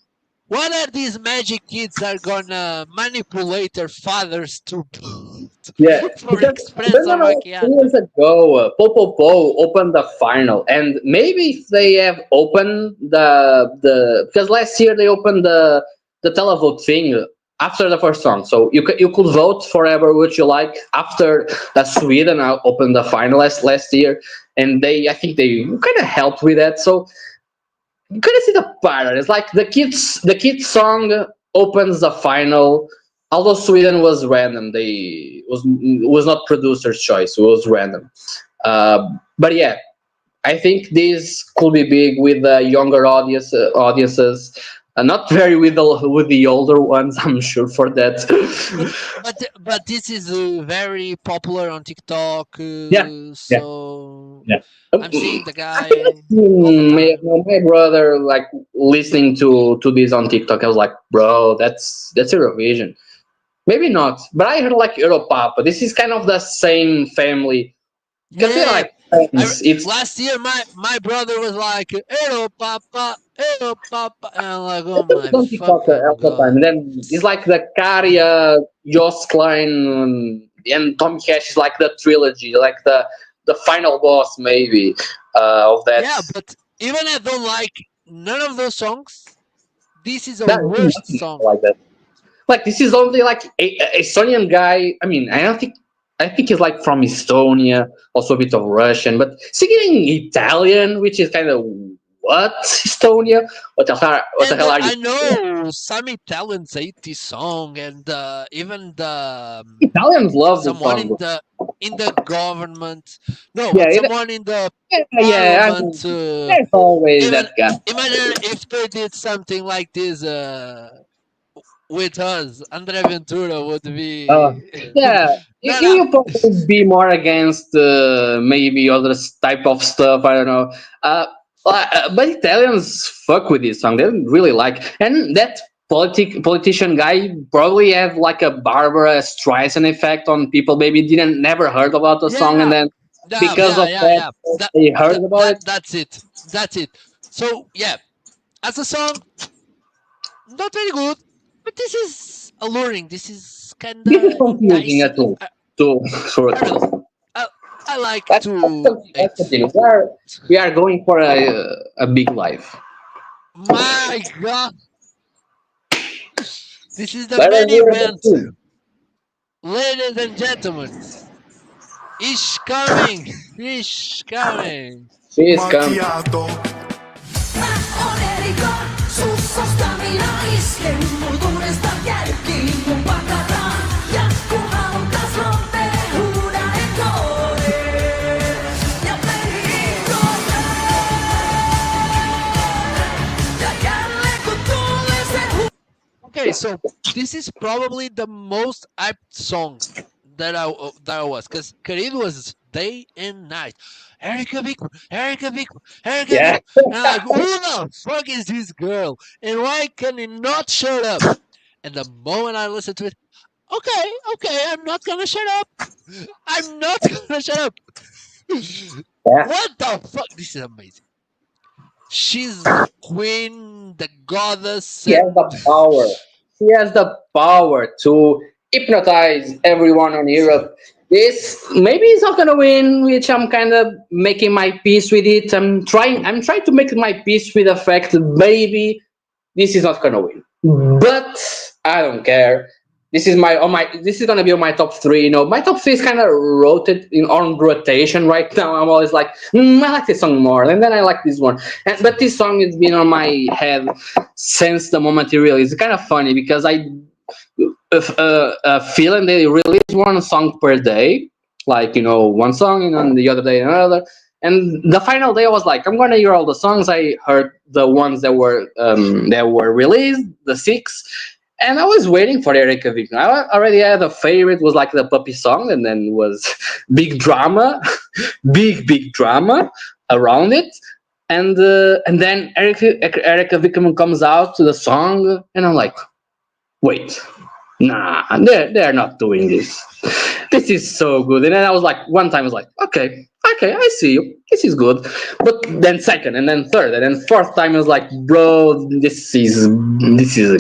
what are these magic kids are gonna manipulate their fathers to Yeah, for because espresso remember like macchiato? 2 years ago, Popo opened the final, and maybe if they have opened the because last year they opened the televote thing after the first song, so you could vote forever which you like after Sweden opened the final last year, and they I think they kind of helped with that, so you kind of see the pattern. It's like the kids song opens the final. Although Sweden was random, they was not producer's choice. It was random. But yeah, I think this could be big with the younger audiences. Not very with the older ones. I'm sure for that. But this is very popular on TikTok, Yeah, yeah, so yeah. I'm seeing the I think guy I've all the seen my, time. my brother like listening to this on TikTok. I was like, bro, that's Eurovision. Maybe not, but I heard like Europapa. This is kind of the same family because they're Yeah, like friends. It's last year my brother was like, "Ero papa," and I'm like, "Oh it's my on TikTok fucking all the time. god!" And then it's like the Karia, Joss Klein, and Tom Cash is like the trilogy, like the final boss maybe of that. Yeah, but even I don't like none of those songs. This is a That worst nothing song. like that. Like this is only like a Estonian guy. I mean, I think he's like from Estonia, also a bit of Russian, but singing Italian, which is kind of what Estonia? What the And hell are you? I know some Italians hate this song, and even the Italians love this someone song. in the government. No, Yeah, but someone in the yeah. I parliament. mean, there's always Even that guy. imagine if they did something like this with us. Andre Ventura would Uh, be yeah, no, no. you probably be more against maybe other type of stuff. I don't know. But Italians fuck with this song. They really like, and that politician guy probably have like a Barbara Streisand effect on people. Maybe didn't never heard about the song, and Yeah, then yeah, because yeah, of yeah, that yeah. That, they heard about it. that's it. That's it. So yeah, as a song, not very good, but this is alluring. This is kind This is of confusing at enticing. all. To I don't know. for I, I like to That's the thing. We are going for a big life. My God, this is the Let us main hear the event, tune. ladies and gentlemen. Ish coming, ish coming. She is coming. Macchiato. Mä oon erikoon, sussosta minä isken. Mul tunnesta kärkiin mun pakaraan. Ja kun hautas rompee, huuda ekoore. Ja peli ja jälleen kun tulee se Okay, so this is probably the most hyped song that I was, because Karid was day and night. Erica Bigman, Erica Bigman, Erica Yeah. Bigman. And I'm like, who the fuck is this girl? And why can it not shut up? And the moment I listened to it, okay, I'm not gonna shut up. I'm not gonna shut up. Yeah. What the fuck? This is amazing. She's the queen, the goddess, She has and the power. She has the power to hypnotize everyone on Europe. This maybe it's not gonna win, which I'm kind of making my peace with it. I'm trying to make my peace with the fact that maybe this is not gonna win. But I don't care. This is gonna be on my top three. You know, my top three is kind of rotated in on rotation right now. I'm always like, I like this song more, and then I like this one. But this song has been on my head since the moment it released. It's kind of funny because I feeling they release one song per day, like one song, and then the other day another. And the final day, I was like, I'm gonna hear all the songs. I heard the ones that were released, the six, and I was waiting for Erika Victor. I already had a favorite, was like the puppy song, and then was big drama, big drama around it. And then Erika Vickerman comes out to the song, and I'm like, wait, nah, they're not doing this. This is so good. And then I was like, one time I was like, okay, I see you. This is good. But then second, and then third, and then fourth time I was like, bro, this is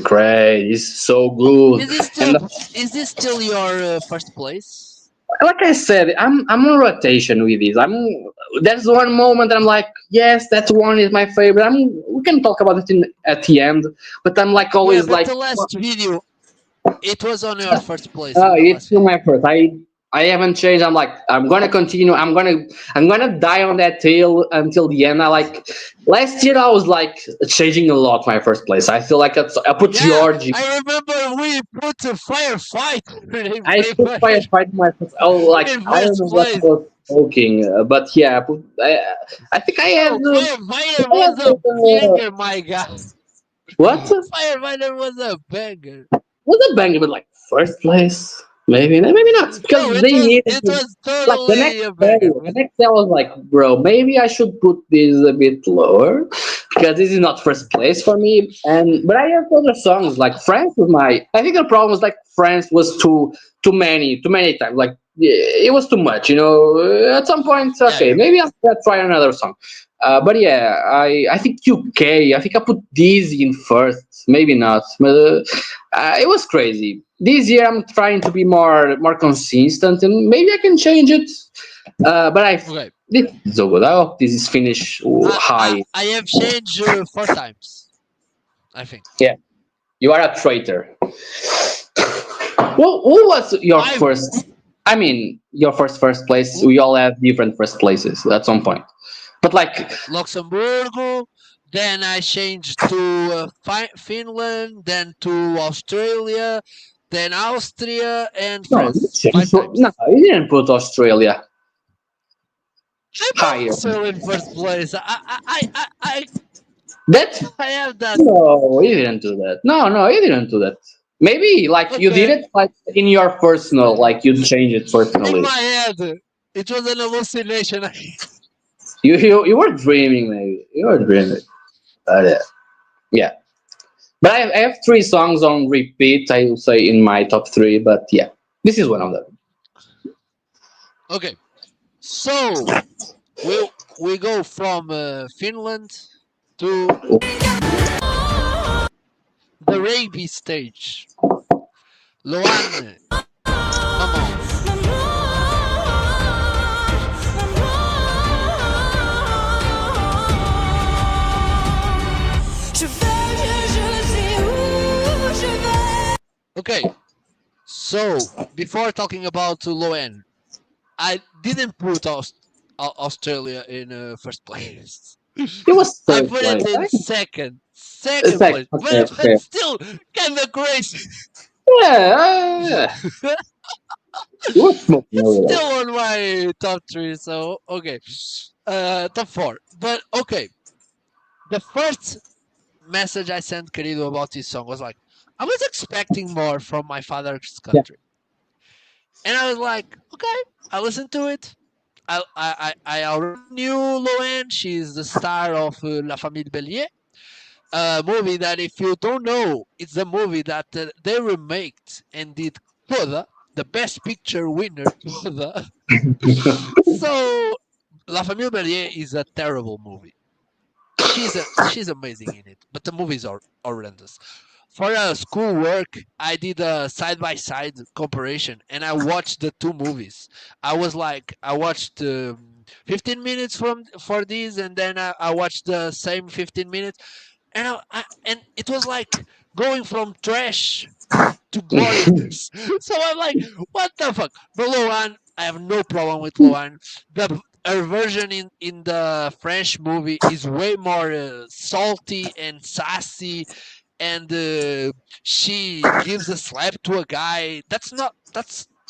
great. It's so good. is this still your first place? Like I said, I'm on rotation with this. There's one moment that I'm like, yes, that one is my favorite. We can talk about it at the end, but I'm like always but like the last video, it was on your first place. it's still my first. I haven't changed. I'm like, I'm gonna continue. I'm gonna die on that hill until the end. Last year I was like changing a lot my first place. I feel like I put Georgie. I remember we put a firefight. I put firefight my first. Oh, like in I don't first know what I place. was talking, but yeah, I think I had. Firefighter was a banger, my God. What? Firefighter was a banger. Was a banger, but like first place? Maybe not, because No, they needed it was like totally a banger. the next day I was like, bro, maybe I should put this a bit lower because this is not first place for me. But I have other songs like France was I think the problem was like France was too many times. Like it was too much, At some point, okay, maybe I'll try another song. But yeah, I think UK. I think I put these in first. Maybe not, but it was crazy. This year I'm trying to be more consistent, and maybe I can change it. But this is so good. I hope this is finished high. I have changed 4 times, I think. Yeah, you are a traitor. Well, who was your first? I mean, your first place. We all have different first places at some point, but like Luxembourg. Then I changed to Finland, then to Australia, then Austria, and France. No, you didn't put Australia. I'm also in first place. I have that. No, you didn't do that. No, you didn't do that. Maybe you did it like in your personal, like you changed it personally. In my head, it was an hallucination. You were dreaming, maybe. You were dreaming. Yeah. But I have 3 songs on repeat, I would say, in my top 3. But yeah, this is one of them. Okay. So, we go from Finland to the Raby stage. Louane, come on. Okay, so before talking about Louane, I didn't put Australia in first place. It was I third put place, it in right? second place, Okay. but still kind of crazy. Yeah. You were smoking a little. Still on my top 3, so okay, top 4. But okay, the first message I sent Querido about this song was like, I was expecting more from my father's country. And I was like, okay, I listened to it. I already knew Louane. She's the star of La Famille Bélier, a movie that, if you don't know, it's a movie that they remaked and did Toda, the Best Picture winner, Toda. So, La Famille Bélier is a terrible movie. she's amazing in it, but the movies are horrendous. For school work, I did a side by side comparison, and I watched the two movies. I watched 15 minutes for these, and then I watched the same 15 minutes, and and it was like going from trash to gloriousness. So I'm like, what the fuck? But Louane, I have no problem with Louane. The her version in the French movie is way more salty and sassy, and she gives a slap to a guy.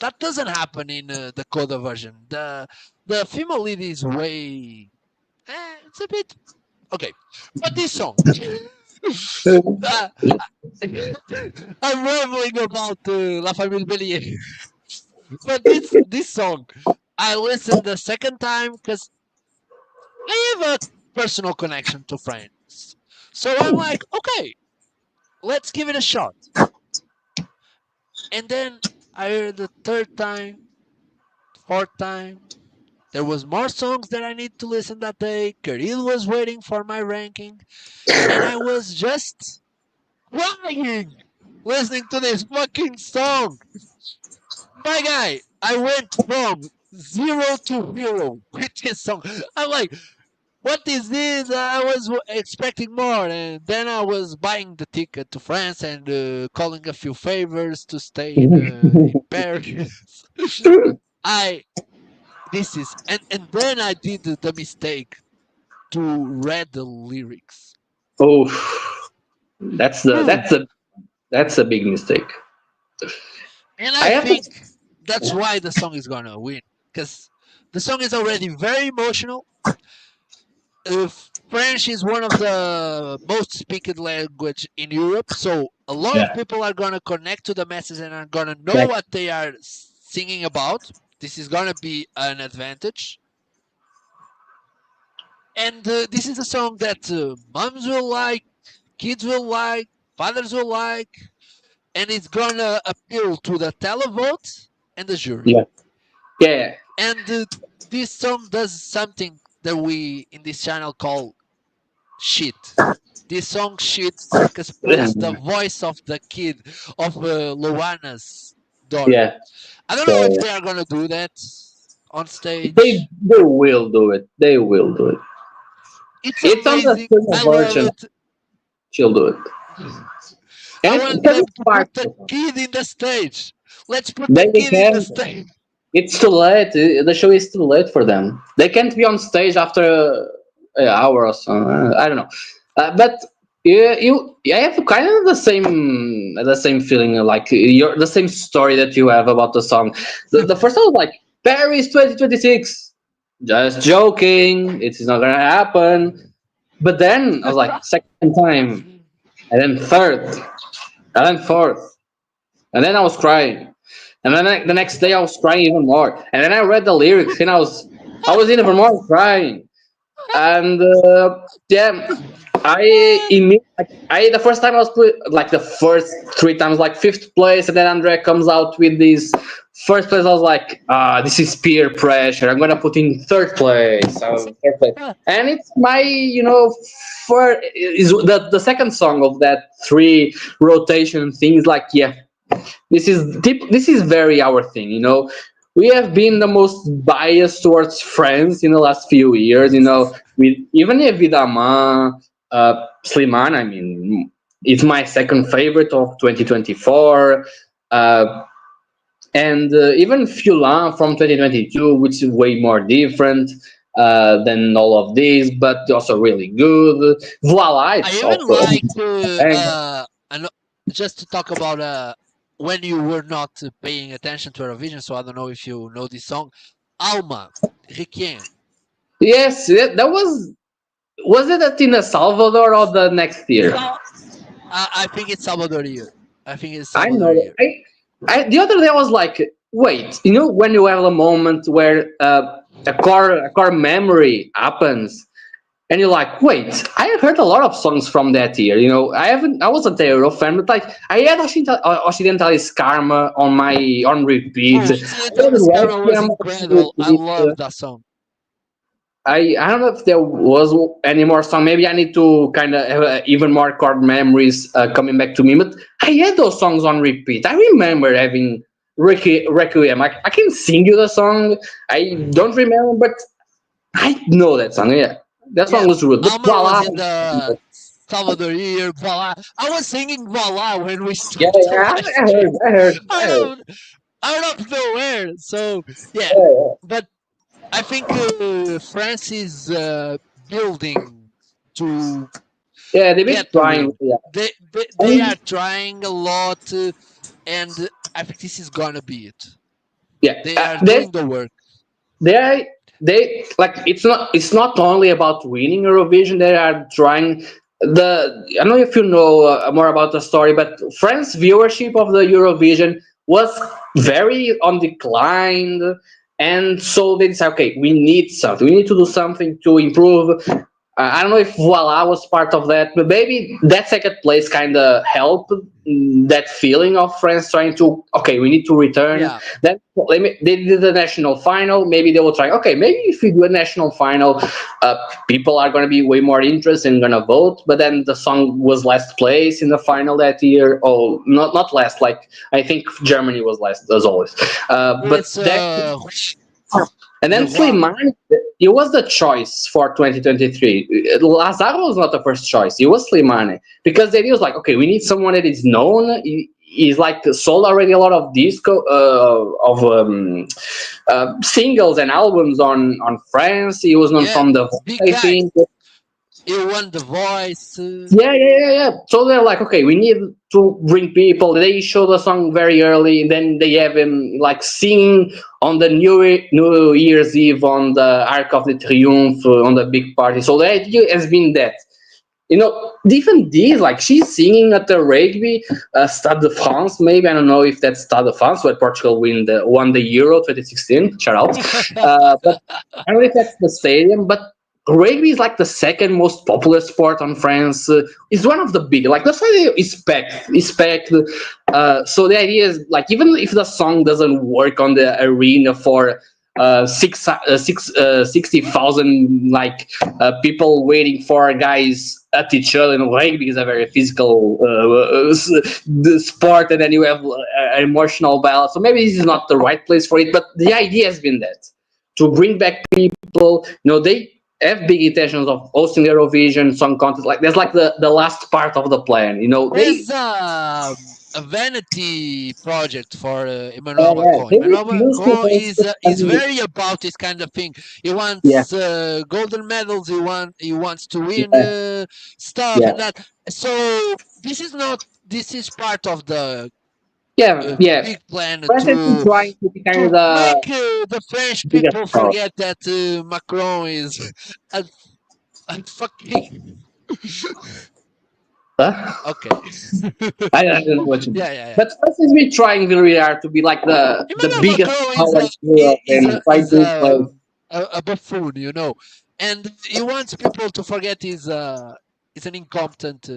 That doesn't happen in the Coda version. The female lead is way. It's a bit okay, but this song. uh, I'm rambling about La Famille Bélier. But this song, I listened the second time because I have a personal connection to France. So I'm like, okay, let's give it a shot. And then I heard the third time, fourth time. There was more songs that I need to listen that day. Kirill was waiting for my ranking, and I was just crying listening to this fucking song. My guy, I went from zero to hero with this song. I'm like, what is this? I was expecting more, and then I was buying the ticket to France and calling a few favors to stay in Paris. I this is and then I did the mistake to read the lyrics, Oh, that's the Hmm. that's a big mistake. and I I have to. think that's why the song is gonna win because the song is already very emotional. French is one of the most spoken language in Europe, so a lot of Yeah. people are gonna connect to the message and are gonna know Yeah. what they are singing about. This is gonna be an advantage, and this is a song that moms will like, kids will like, fathers will like, and it's gonna appeal to the televote and the jury. Yeah. Yeah. And this song does something that we in this channel call shit. This song shits because puts the voice of the kid of Luana's daughter. Yeah. I don't know if So they are gonna do that on stage. they will do it. They will do it. It's It's on the amazing. film I love version. it. She'll do it. I And want because them it's to part put the of it. kid in the stage. Let's put the They kid in the can. stage. It's too late. The show is too late for them. They can't be on stage after an hour or so. I don't know. But I have kind of the same feeling, like the same story that you have about the song. The first one was like Paris 2026. Just joking. It's not gonna happen. But then I was like, second time, and then third, and then fourth, and then I was crying. And then the next day I was crying even more. And then I read the lyrics and I was even more crying. And yeah, I the first time I was like the first three times like fifth place, and then Andre comes out with this first place. I was like, this is peer pressure. I'm gonna put in third place. Third place. And it's my for is the second song of that three rotation thing is like, yeah, this is deep. This is very our thing. We have been the most biased towards France in the last few years. With even Evidama, Slimane. I mean, it's my second favorite of 2024. And even Fulan from 2022, which is way more different than all of these, but also really good. Voila, I it's even also like bang. just to talk about when you were not paying attention to Eurovision. So I don't know if you know this song, Alma, Requiem. Yes, that was it at in El Salvador or the next year? I think it's Salvador year. I think it's I Salvador know. year. The other day I was like, wait, when you have a moment where a core memory happens, and you're like, wait, I have heard a lot of songs from that year. I wasn't a Euro fan, but like I had Occidentalis Karma on repeat. Oh, I Occidental had Mascara was Requiem on incredible. I repeat. love that song. I don't know if there was any more song. Maybe I need to kind of have even more chord memories coming back to me. But I had those songs on repeat. I remember having Requiem. I can sing you the song. I don't remember, but I know that song. Yeah, that Yeah, song was good. But Alma voila. was in the Salvador year. Voila! I was singing voila when we Yeah, started the yeah, live I heard, stream. I heard, I heard. Out of out of nowhere. So yeah, Yeah, yeah. but I think France is building to Yeah, they've been get the trying. win. Yeah, They and are trying a lot, and I think this is gonna be it. yeah, They are they doing the work. they like it's not only about winning Eurovision. They are trying. I don't know if you know more about the story, but France viewership of the Eurovision was very on decline, and so they decided, okay, we need something. We need to do something to improve. I don't know if Voila was part of that, but maybe that second place kind of helped that feeling of France trying to, okay, we need to return. Yeah, Then they did the national final. Maybe they will try, okay, maybe if we do a national final, people are going to be way more interested and going to vote. But then the song was last place in the final that year. Oh, not last, like I think Germany was last, as always. But it's that and the then one. Slimane, it was the choice for 2023. Lazaro was not the first choice. It was Slimane. Because the idea was like, okay, we need someone that is known. He's like sold already a lot of disco, singles and albums on France. He was known Yeah, from the big I guy. think. You won the voice. Yeah. So they're like, okay, we need to bring people. They show the song very early, and then they have him like singing on the New Year's Eve on the Arc of the Triomphe on the big party. So the idea has been that. Even these, like she's singing at the rugby Stade de France. Maybe I don't know if that's Stade de France where Portugal won the Euro 2016. Shout out. But I don't know if that's the stadium. But rugby is like the second most popular sport on France. It's one of the big. Like that's why they expect. So the idea is like even if the song doesn't work on the arena for 60,000 like people waiting for guys at each other. Rugby is a very physical the sport, and then you have an emotional balance. So maybe this is not the right place for it, but the idea has been that to bring back people. They have big intentions of hosting Eurovision Song Contest. Like that's like the last part of the plan. They There's a vanity project for Emmanuel yeah, Macron. they Emmanuel refuse to Macron host is very about this kind of thing. He yeah, wants golden medals. He wants to win yeah, stuff yeah. and that. So this is not. This is part of the Yeah, yeah. big plan France has been trying to be kind of to the make the French biggest people power. forget that Macron is a, a fucking Huh? okay. I don't know what you mean. Yeah. But France has been trying very hard to be like the Emmanuel biggest Macron power in Europe and try to play. a buffoon, and he wants people to forget he's an incompetent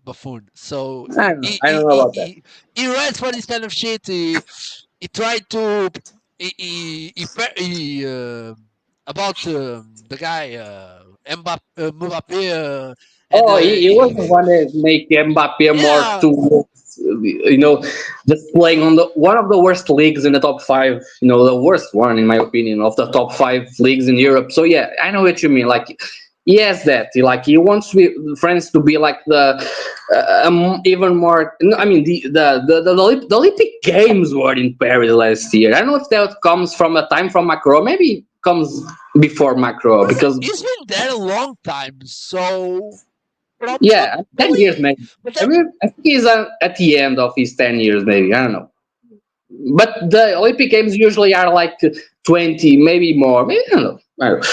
buffoon. So I don't know about that. he writes for this kind of shit. He tried to about the guy Mbappe. And Oh, he was the one that make Mbappe more yeah, to, just playing on the one of the worst leagues in the top five. The worst one in my opinion of the top five leagues in Europe. So yeah, I know what you mean. Like, he has that. He wants France to be like the even more. No, I mean the Olympic Games were in Paris last year. I don't know if that comes from a time from Macron. Maybe it comes before Macron because he's been there a long time. So yeah, 10 years probably, maybe. but I mean, I think he's at the end of his 10 years, maybe. I don't know. But the Olympic Games usually are like 20, maybe more. Maybe, I don't know. I don't know.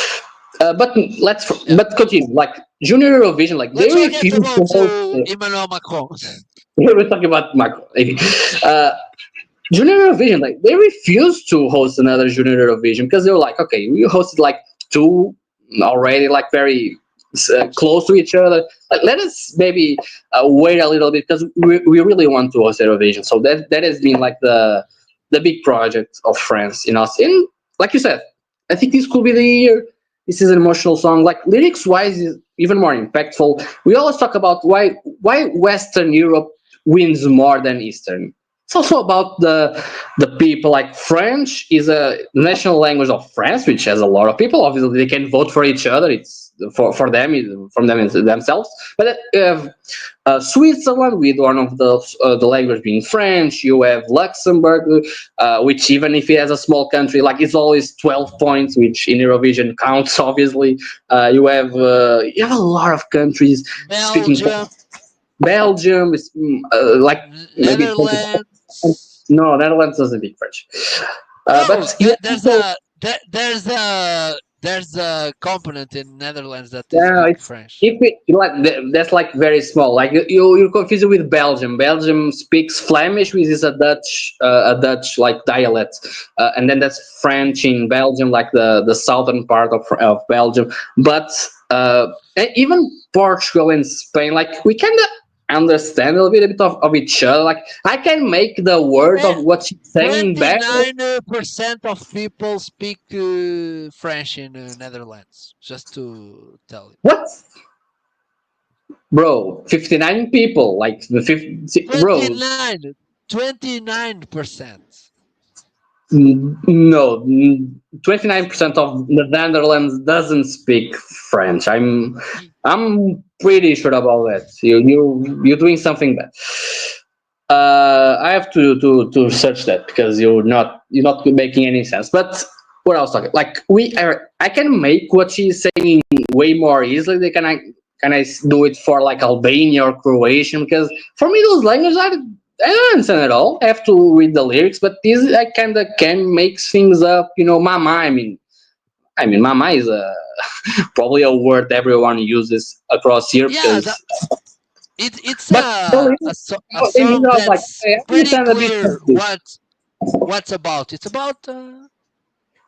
But yeah. but continue. Like Junior Eurovision, like they Let's forget refuse to about host. Emmanuel Macron. We're talking about Macron. Maybe. Junior Eurovision, like they refused to host another Junior Eurovision because they were like, okay, we hosted like two already, like very close to each other. Like, let us maybe wait a little bit because we really want to host Eurovision. So that has been like the big project of France in us. And like you said, I think this could be the year. This is an emotional song. Like lyrics wise, is even more impactful. We always talk about why Western Europe wins more than Eastern. It's also about the people. Like French is a national language of France, which has a lot of people. Obviously, they can vote for each other. It's for them, from them themselves. But you have Switzerland with one of the language being French. You have Luxembourg, which even if it has a small country, like it's always 12 points, which in Eurovision counts. Obviously, you have a lot of countries speaking. Belgium, Belgium is like maybe 20. Netherlands. No, Netherlands doesn't speak French. Oh, But you have to, there's a component in Netherlands that they yeah, speak it's French. if it like that's like very small. Like you're confused with Belgium. Belgium speaks Flemish, which is a Dutch like dialect, and then that's French in Belgium, like the southern part of Belgium. But even Portugal and Spain, like we kind of understand a little bit of each other. Like I can make the word of what she's saying back. 29% of people speak French in Netherlands. Just to tell you, What? Bro, 59 people, like the 50, bro, 29%. no, 29% of the Netherlands doesn't speak French. I'm pretty sure about that. You're doing something bad. I have to search that because you're not making any sense. But what I was talking, like I can make what she's saying way more easily. Can I do it for like Albania or Croatian? Because for me, those languages I don't understand at all. I have to read the lyrics, but this I kind of can make things up. Mama. I mean, mama is probably a word everyone uses across here Yeah, because. it's But the a lyrics, song I was like, that's I pretty understand a bit clear of this. what's about. It's about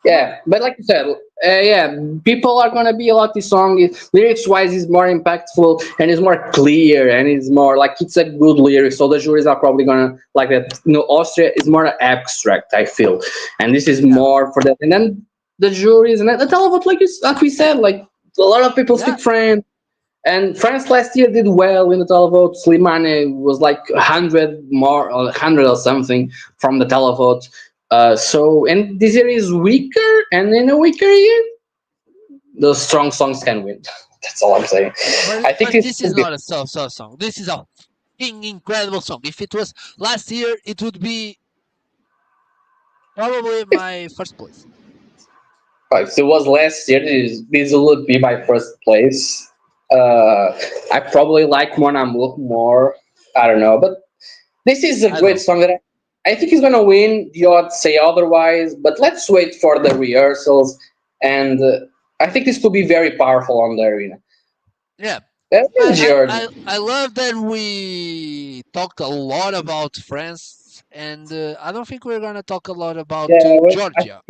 Yeah, but like you said, yeah, people are gonna be a lot. This song lyrics wise is more impactful and is more clear and it's more like it's a good lyric. So the juries are probably gonna like that. Austria is more abstract, I feel, and this is yeah, more for that. And then the juries and the televote, like we said, like a lot of people yeah. speak French. And France last year did well in the televote. Slimane was like 100 more, or 100 or something from the televote. And this year is weaker, and in a weaker year, the strong songs can win. That's all I'm saying. But I think but this this will is be not a so song. This is a fucking incredible song. If it was last year, it would be probably my first place. if it was last year, this would be my first place. I probably like Mon Amour more. I don't know, but this is a I great don't. song that I think he's gonna win. The odds say otherwise, but let's wait for the rehearsals. And I think this could be very powerful on the arena. Yeah. George. I love that we talked a lot about France, and I don't think we're gonna talk a lot about Yeah, Georgia.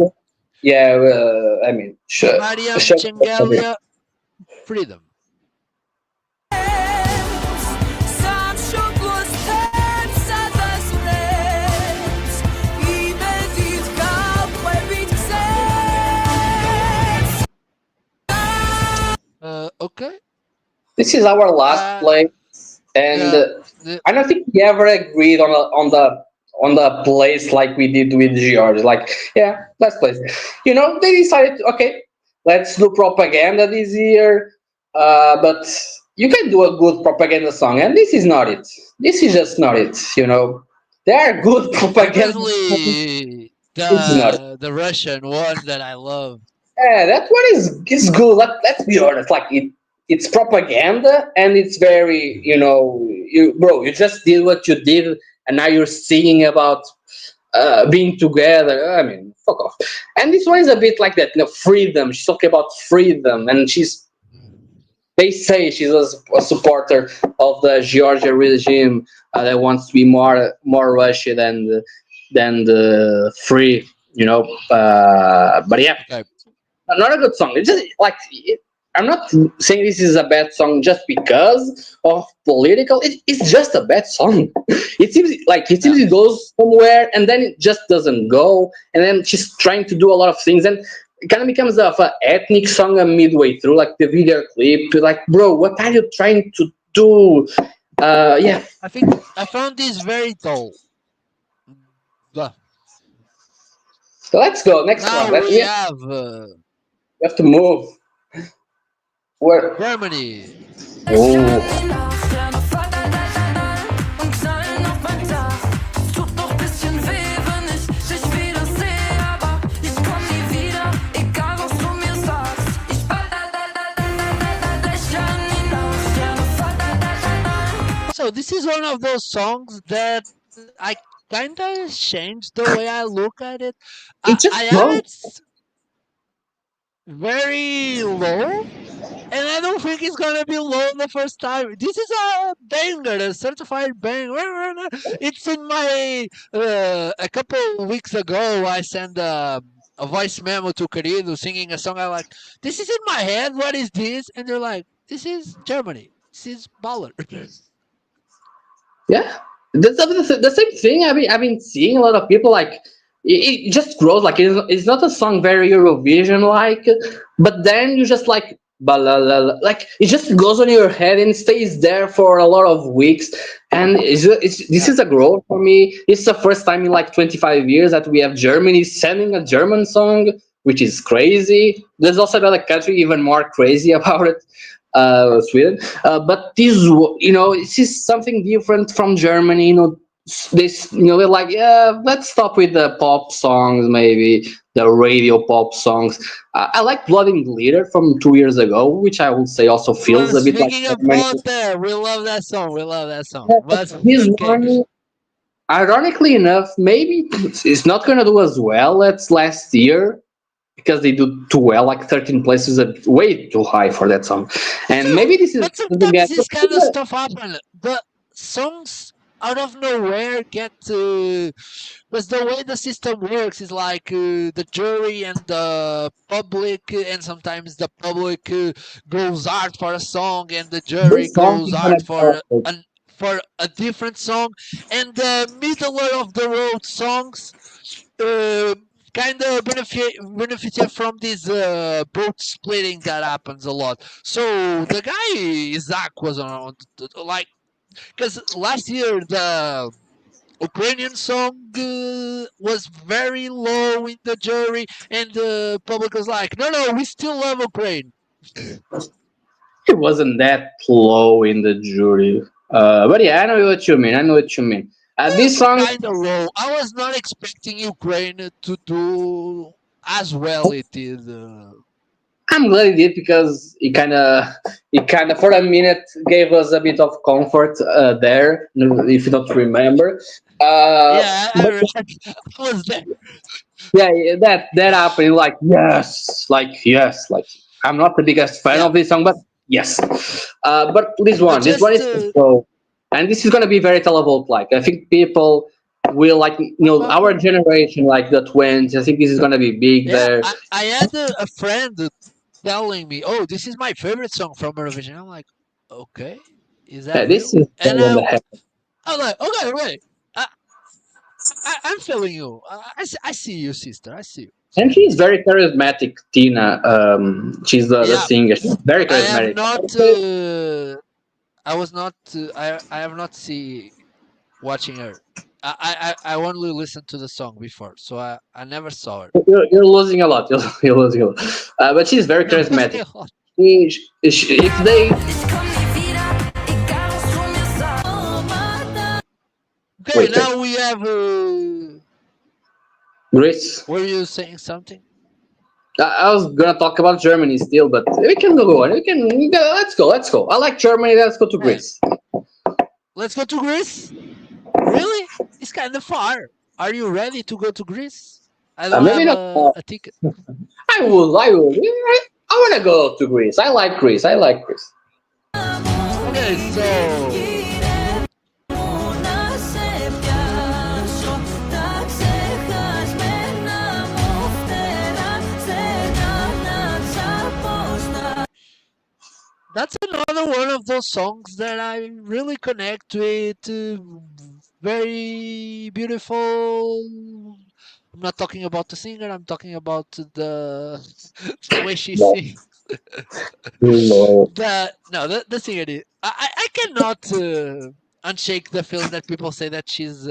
yeah. I mean, sure, Mariam sure. Chengelia, freedom. Okay. This is our last Uh, play, and yeah. The, I don't think we ever agreed on the place like we did with George. Like, yeah, let's play. They decided, okay, let's do propaganda this year, but you can do a good propaganda song, and this is not it. This is just not it. There are good propaganda songs. obviously, This is not it. the Russian one that I love. Yeah, that one is good. Let's be honest. Like it's propaganda, and it's very you just did what you did, and now you're singing about being together. I mean, fuck off. And this one is a bit like that. Freedom. She's talking about freedom, and they say she's a supporter of the Georgia regime that wants to be more Russia than the free. But yeah. Okay. Not a good song. It's just like I'm not saying this is a bad song just because of political. It's just a bad song. It seems it goes somewhere and then it just doesn't go. And then she's trying to do a lot of things. And it kind of becomes a ethnic song midway through, like the video clip. Like, bro, what are you trying to do? Yeah. I think I found this very dull. Blah. So let's go next one. Now Let we we have to move. Where? Germany. Oh. Und knallen auf mein Dach. Es tut noch bisschen weh, wenn ich dich wieder sehe, aber ich komm nie wieder, egal was du mir sagst. Ich lächeln hinaus, Sterne. So this is one of those songs that I kind of changed the way I look at it. It just I have flows. it very low, and I don't think it's gonna be low the first time. This is a banger, a certified banger. It's in my. A couple weeks ago, I sent a voice memo to Querido singing a song I like. This is in my head. What is this? And they're like, "This is Germany. This is Baller." Yeah, that's the same thing. I've been seeing a lot of people like it just grows. Like it's not a song very Eurovision like, but then you just like balalala, like it just goes on your head and stays there for a lot of weeks. And this is a growth for me. It's the first time in like 25 years that we have Germany sending a German song, which is crazy. There's also another country even more crazy about it, Sweden. But this is something different from Germany. They're like, yeah, let's stop with the pop songs, maybe the radio pop songs. I like Blood and Glitter from 2 years ago, which I would say also feels Well, a bit like speaking of Germany. blood, there, we love that song. We love that song. Yeah, but But this okay, one, ironically enough, maybe it's not gonna do as well as last year because they do too well. Like 13 places are way too high for that song, and maybe this is but again. sometimes this kind of stuff happen. The songs out of nowhere get to, because the way the system works is like the jury and the public, and sometimes the public goes hard for a song, and the jury This song goes is gonna hard be perfect. for a different song, and the middle of the road songs kind of benefited from this boat splitting that happens a lot. So the guy Zach was on like, because last year the Ukrainian song was very low in the jury, and the public was like, no, we still love Ukraine. It wasn't that low in the jury. But yeah, I know what you mean. I know what you mean. This song, Kind of low. I was not expecting Ukraine to do as well it did. I'm glad it did because it kind of for a minute gave us a bit of comfort there, if you don't remember. Yeah, But I was there. yeah, that happened. Like yes, like I'm not the biggest fan Yeah, of this song, but yes. But but this one just is so, and this is gonna be very televote like. I think people will like our generation, like the 20s. I think this is gonna be big yeah, there. I had a friend telling me, "Oh, this is my favorite song from Eurovision." I'm like, "Okay, is that Yeah, this real?" is And gonna happen. I'm like, "Okay, I, I'm feeling you. I see you, sister. I see you." And she's very charismatic, Tina. She's the Yeah, singer. She's very I have charismatic. not. I was not. I have not see watching her. I only listened to the song before, so I never saw her. You're losing a lot. You're losing a lot. But she's very No, charismatic. If they Ich komm nie wieder, egal was du mir sagst. okay, wait, now we have. Greece. Were you saying something? I was gonna talk about Germany still, but we can go on. Let's go. Let's go. I like Germany. Let's go to Hey, Greece. let's go to Greece. Really? It's kind of far. Are you ready to go to Greece? I don't Maybe have not. a ticket. I will. I will. I want to go to Greece. I like Greece. I like Greece. Okay, so Να σε πιάσω τα ξεχασμένα μου φτερά στενά να τσαπώστα. that's another one of those songs that I really connect with. Very beautiful I'm not talking about the singer. I'm talking about the the way she No, sings. no. The singer. I cannot unshake the feeling that people say that she's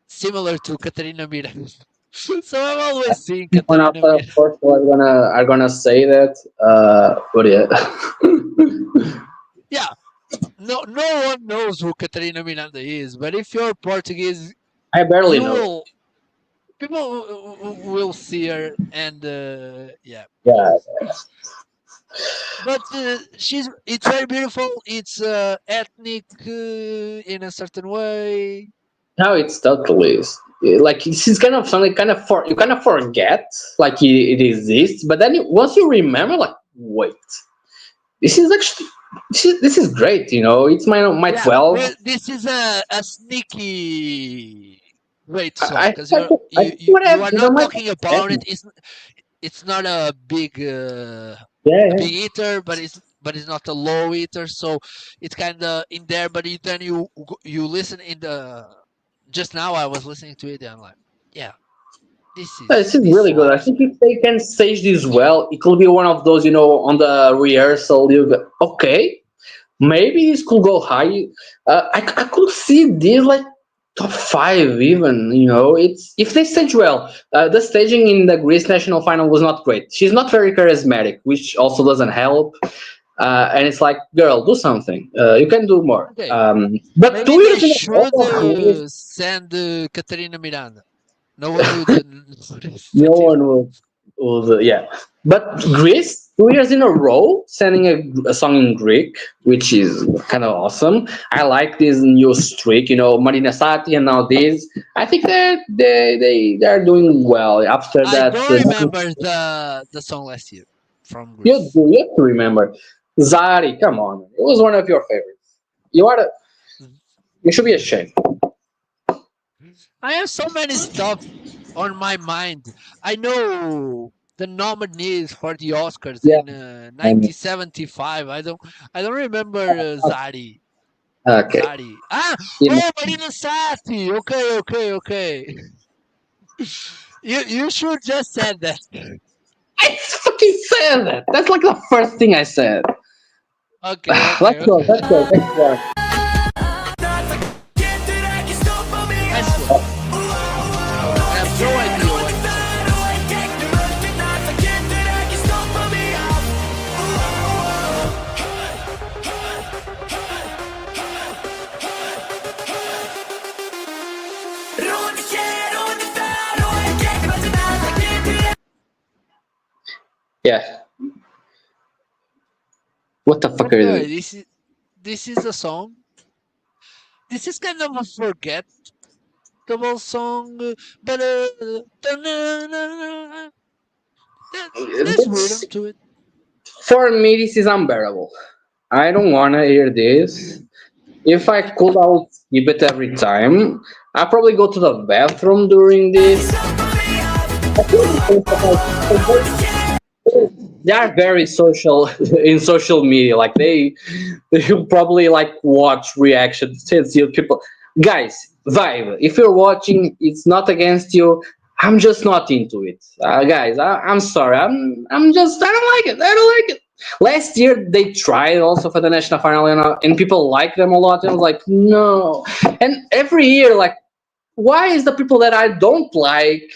similar to Katarina Miranda. So I'm always seeing One of Katarina the Miranda. first are gonna say that. But yeah. Yeah, no one knows who Katarina Miranda is, but if you're Portuguese, I barely you know. will people will see her and yeah. Yeah. But it's very beautiful. It's ethnic in a certain way. No, it's totally like it's kind of something you kind of forget like it exists, but then once you remember, like wait, this is actually this is great. It's my Yeah, 12. this is a sneaky great I song I, because I, I think what I you have are is on not my talking about it. 7. It's not a Yeah, yeah. big eater, but it's not a low eater. So it's kind of in there. But then you listen in the just now I was listening to it and I'm like, yeah, This is this really good. I slaps. think if they can stage this well, it could be one of those, on the rehearsal, you go, okay, maybe this could go high. I could see this like top five even. It's if they stage well. The staging in the Greece national final was not great. She's not very charismatic, which also doesn't help. And it's like, girl, do something. You can do more. Okay, But maybe 2 years they in a should row, send Caterina Miranda. No one would notice no that she's. one will, yeah. But Greece, 2 years in a row, sending a song in Greek, which is kind of awesome. I like this new streak, Marina Sati and now this. I think they're doing well after I that. don't remember the song last year from You Greece. do you have to remember, Zari. Come on, it was one of your favorites. You are you should be ashamed. I have so many stuff on my mind. I know the nominees for the Oscars Yeah, in I mean, 1975. I don't remember Zari. okay. Zari. Ah, You know, oh, Marina Sati. Okay. You should just said that. I fucking said that. That's like the first thing I said. Let's go. Let's Okay. go. Next one. Nice one. I have no idea what this song is. Yeah. What the fuck are Okay, you? this is a song. This is kind of a forgettable song, but there's rhythm It's, to it. for me, this is unbearable. I don't want to hear this. If I could, I would skip it every time. I probably go to the bathroom during this. I think they are very social in social media. Like they probably like watch reactions and see people. Guys, vibe. If you're watching, it's not against you. I'm just not into it, guys. I'm sorry. I don't like it. I don't like it. Last year they tried also for the national final, and people like them a lot. And I was like, no. And every year, like, why is the people that I don't like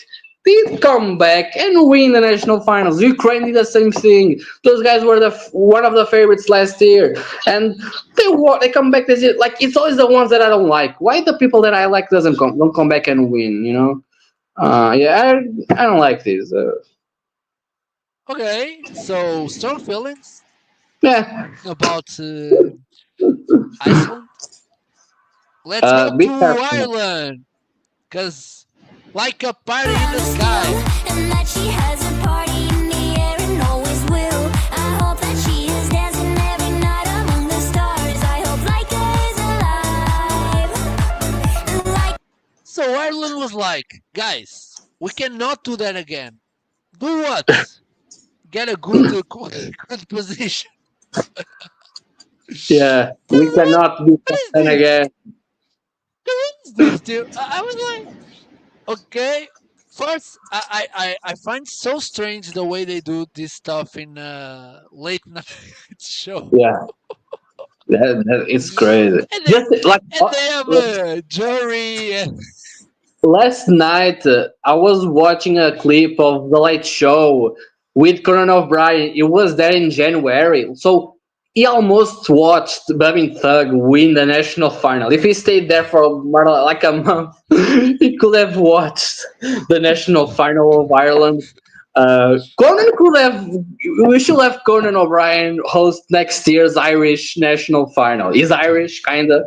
did come back and win the national finals? Ukraine did the same thing. Those guys were one of the favorites last year, and they come back this year. Like it's always the ones that I don't like. Why the people that I like don't come back and win? Yeah, I don't like this. Okay, so strong feelings Yeah, about Iceland. Let's go be to careful. Ireland, cause like a party in the sky. And that she has a party in the air and always will. I hope that she is dancing every night among the stars. I hope Laika is alive. Like So Ireland was like, guys, we cannot do that again. Do what? Get a good position. Yeah, we cannot be What is then this? again. What is this, dude? I was like, okay. First, I find so strange the way they do this stuff in late night show, Yeah, it's crazy. and they Just like and they have a jury. And last night, I was watching a clip of the Late Show with Conan O'Brien. It was there in January, so he almost watched Babin Thug win the national final. If he stayed there for more like a month, he could have watched the national final of Ireland. Conan could have. We should have Conan O'Brien host next year's Irish national final. He's Irish, kinda.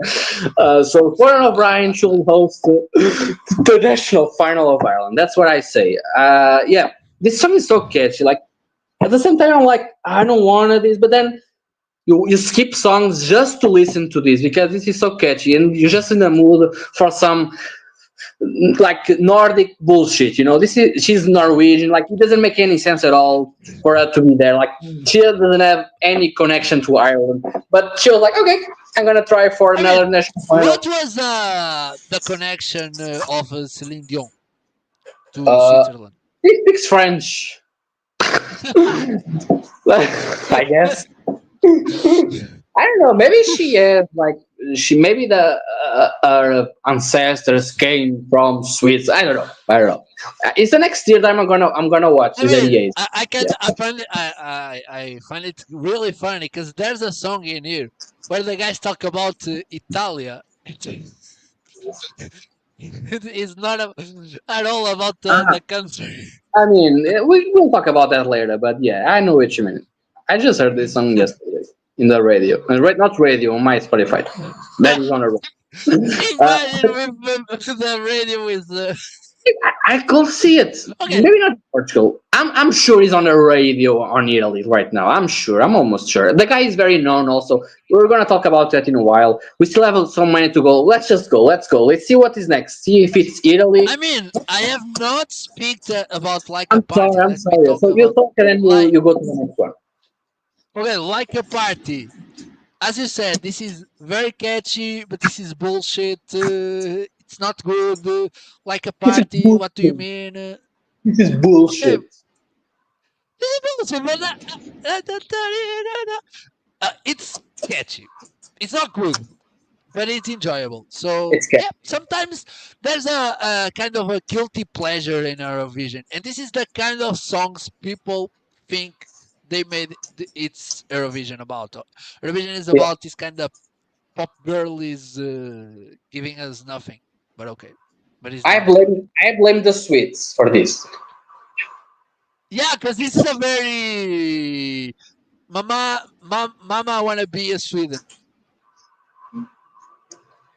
So Conan O'Brien should host the national final of Ireland. That's what I say. Yeah, this song is so catchy. Like at the same time, I'm like, I don't want this, but then you skip songs just to listen to this because this is so catchy, and you're just in the mood for some like Nordic bullshit. This is she's Norwegian. Like it doesn't make any sense at all for her to be there. Like she doesn't have any connection to Ireland, but she was like, okay, I'm gonna try for I another mean, national final. what was the connection of Celine Dion to Uh, Switzerland? he speaks French. I guess. I don't know. Maybe she has like maybe the her ancestors came from Swiss. I don't know. It's the next year that I'm gonna watch. I Is mean, 88. I can't. I find it really funny because there's a song in here where the guys talk about Italia. It's not at all about the country. I mean, we'll talk about that later. But yeah, I know what you mean. I just heard this song yesterday in the radio, and not radio on my Spotify. That is on the road. Imagine if the radio is. I could see it. Okay. Maybe not in Portugal. I'm sure he's on the radio on Italy right now. I'm sure. I'm almost sure. The guy is very known also. We're gonna talk about that in a while. We still have so many to go. Let's just go. Let's go. Let's see what is next. See if it's Italy. I mean, I have not speak about like I'm a party. sorry. I'm Let me sorry. talk So you about talk and then like you go to the next one. okay, like a party. As you said, this is very catchy, but this is bullshit. It's not good. Like a This is party. What do you bullshit. mean? This is Okay, bullshit. this is bullshit, but it's catchy. It's not good, but it's enjoyable. So It's catchy. yeah, sometimes there's a kind of a guilty pleasure in Eurovision, and this is the kind of songs people think they made it's Eurovision about. Eurovision is Yeah. about this kind of pop girl is giving us nothing, but okay, but it's I not. blame the Swedes for this. Yeah, because this is a very mama wanna be a Sweden.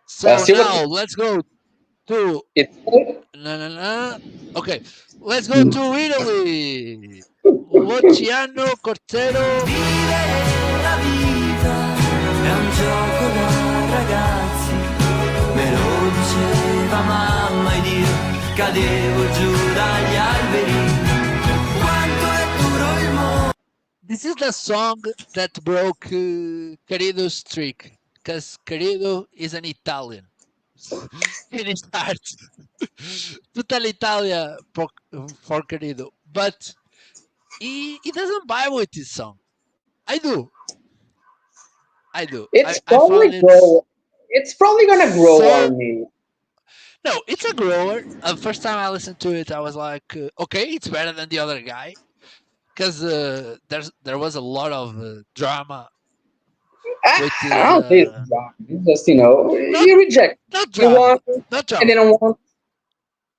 So See what now let's go to it's. okay, let's go to Italy. Luciano Cortero. Vivere la vita è un gioco da ragazzi, me lo diceva mamma ed io cadevo giù dagli alberi. Quanto è duro il mondo. This is the song that broke Querido's streak, because Querido is an Italian. And it starts Tutta l'Italia for Querido, but he doesn't vibe with this song. I do. It's I probably found it grow. It's probably gonna grow so. on me. No, it's a grower. The first time I listened to it, I was like, okay, it's better than the other guy, because there was a lot of drama with I don't think his it's wrong. It's just you reject. not You drama, want, not and then drama. I want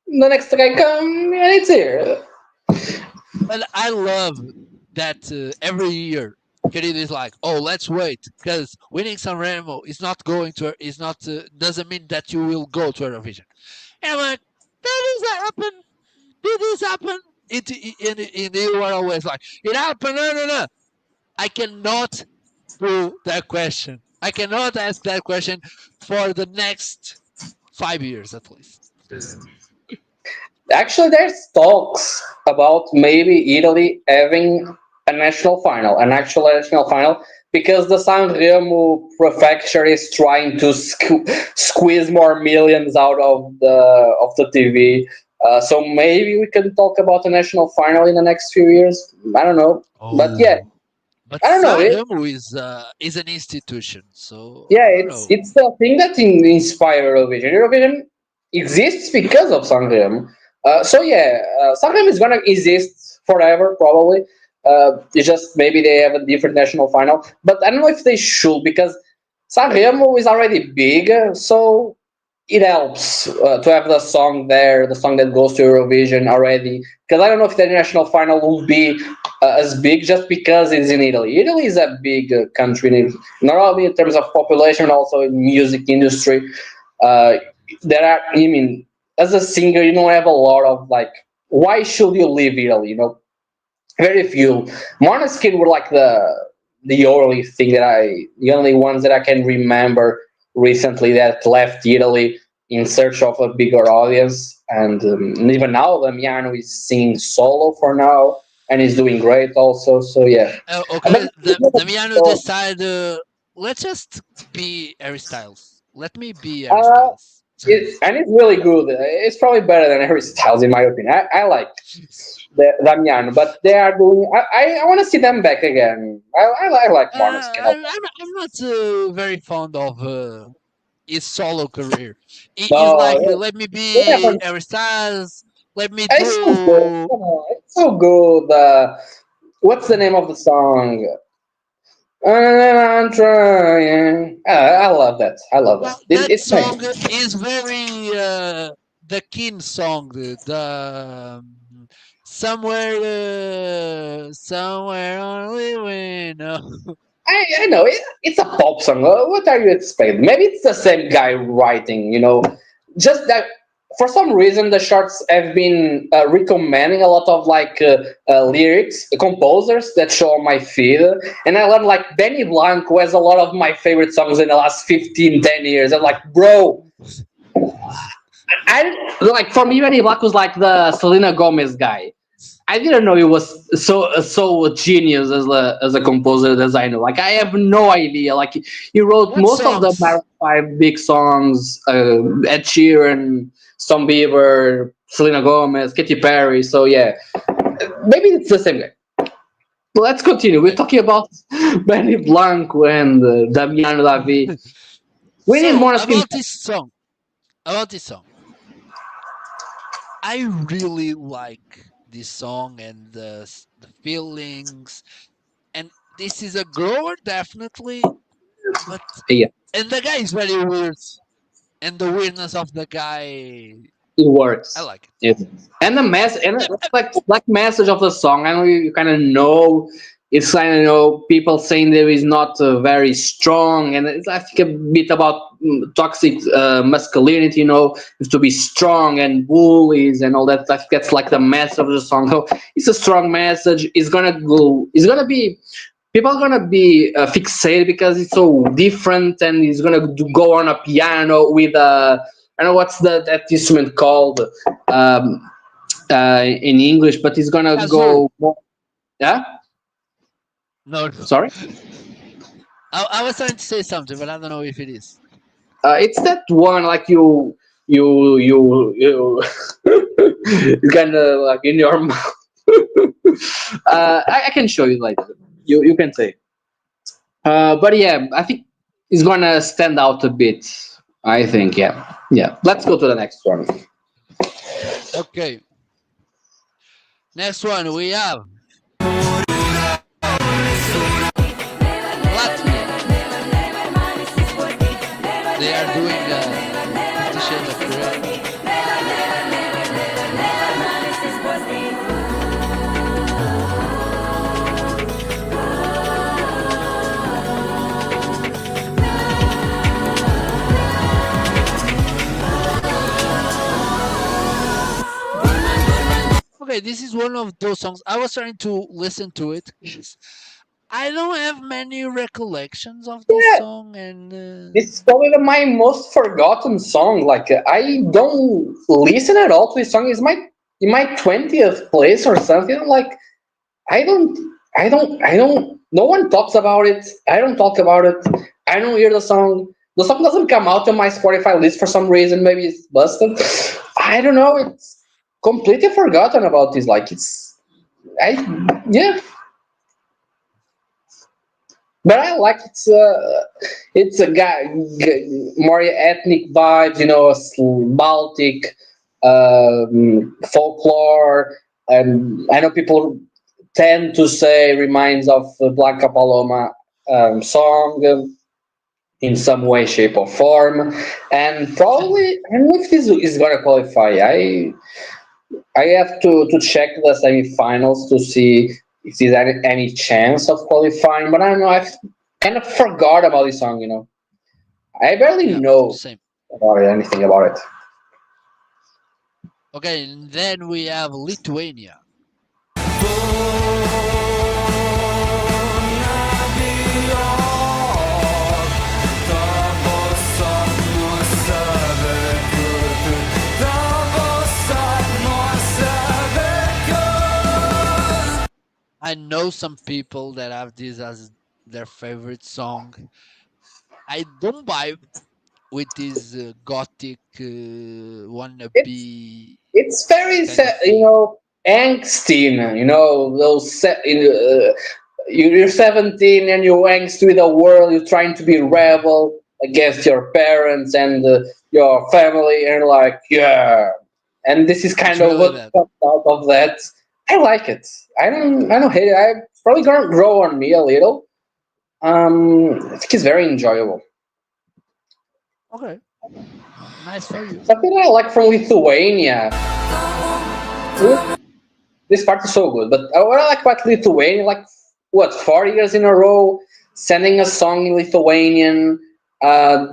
the next guy come, and it's here. But I love that every year Querido is like, oh, let's wait, because winning Sanremo is not going to is not doesn't mean that you will go to Eurovision. And I'm like, that is happen. Did this happen? And you were always like, it happened. No. I cannot do that question. I cannot ask that question for the next 5 years at least. Actually, there's talks about maybe Italy having an actual national final, because the Sanremo prefecture is trying to squeeze more millions out of the TV. So maybe we can talk about the national final in the next few years. I don't know, but yeah, Oh, but I don't know. Sanremo is an institution, so Yeah, I don't it's know. it's the thing that inspired Eurovision. Eurovision exists because of Sanremo. So yeah, Sanremo is gonna exist forever probably. It's just maybe they have a different national final, but I don't know if they should because Sanremo is already big, so it helps to have the song there, the song that goes to Eurovision already. Because I don't know if the national final will be as big just because it's in Italy. Italy is a big country, not only in terms of population, also in music industry. Uh, there are, I mean, as a singer, you don't have a lot of like. Why should you leave Italy? Very few. Måneskin were like the only thing the only ones that I can remember recently that left Italy in search of a bigger audience. And even now, Damiano is singing solo for now, and he's doing great also. So yeah, but Okay, the Miano so, decided, let's just be Harry Styles. Let me be Harry uh, Styles. and it's really good. It's probably better than Harry Styles in my opinion. I like Damiano, but they are doing. I want to see them back again. I like Måneskin. I'm not very fond of his solo career. He's like, No, let me they be haven't. Harry Styles. Let me It's so good. do. Come on, it's so good. What's the name of the song? I'm trying. I love that. I love that. Well, that It's nice. song is very the King song, the somewhere only we know. I know it's a pop song. What are you expecting? Maybe it's the same guy writing. Just that for some reason the shorts have been recommending a lot of like lyrics composers that show on my feed, and I learned like Benny Blanco has a lot of my favorite songs in the last 15, 10 years. I'm like, bro, I like for me Benny Blanco was like the Selena Gomez guy. I didn't know he was so genius as a composer as I know. Like I have no idea. Like he wrote What most of the songs? Maroon 5 big songs, Ed Sheeran, Tom Bieber, Selena Gomez, Katy Perry. So yeah, maybe it's the same guy. But let's continue. We're Okay. talking about Benny Blanco and Damiano Davi. We need So more skin. about this song, I really like this song and the feelings, and this is a grower definitely, but Yeah, and the guy is very weird, and the weirdness of the guy, it I works. like it. Yeah. And the like message of the song. I know you kind of know it's kind of people saying there is not very strong, and it's I think a bit about toxic masculinity. Is to be strong and bullies and all that. I think that's like the message of the song. So it's a strong message. It's gonna go. It's gonna be. People are gonna be fixated because it's so different, and it's gonna go on a piano with a. I don't know what's that instrument called in English, but it's gonna Kazoo. go. Yeah, No, no. sorry. I was trying to say something, but I don't know if it is. It's that one like you it's kind of like in your mouth. I can show you later. You can say. But yeah, I think it's gonna stand out a bit. I think yeah. Let's go to the next one. Okay. Next one we have Latvia. They are doing 50 Shades of Grey. Okay, this is one of those songs. I was trying to listen to it. I don't have many recollections of this Yeah, song, and it's probably my most forgotten song. Like I don't listen at all to this song. It's my in my 20th place or something. Like I don't, I don't. No one talks about it. I don't talk about it. I don't hear the song. The song doesn't come out on my Spotify list for some reason. Maybe it's busted. I don't know. completely forgotten about this. Like I yeah, but I like it's a more ethnic vibes, Baltic folklore, and I know people tend to say reminds of the Blanca Paloma song in some way, shape, or form, and probably I don't know if this is gonna qualify. I have to check the semifinals to see if there's any chance of qualifying. But I don't know. I've kind of forgot about this song. I barely Yeah, know same. about it, anything about it. Okay, and then we have Lithuania. I know some people that have this as their favorite song. I don't vibe with this gothic It's wannabe it's very kind of you thing. know angsty. Those you're 17 and you're angst with the world. You're trying to be rebel against your parents and your family, and like yeah. And this is It's kind of really what that. comes out of that. I like it. I don't hate it. I probably gonna grow on me a little. I think it's very enjoyable. Okay, nice for you. Something I like from Lithuania. This part is so good. But what I like about Lithuania, like what 4 years in a row, sending a song in Lithuanian,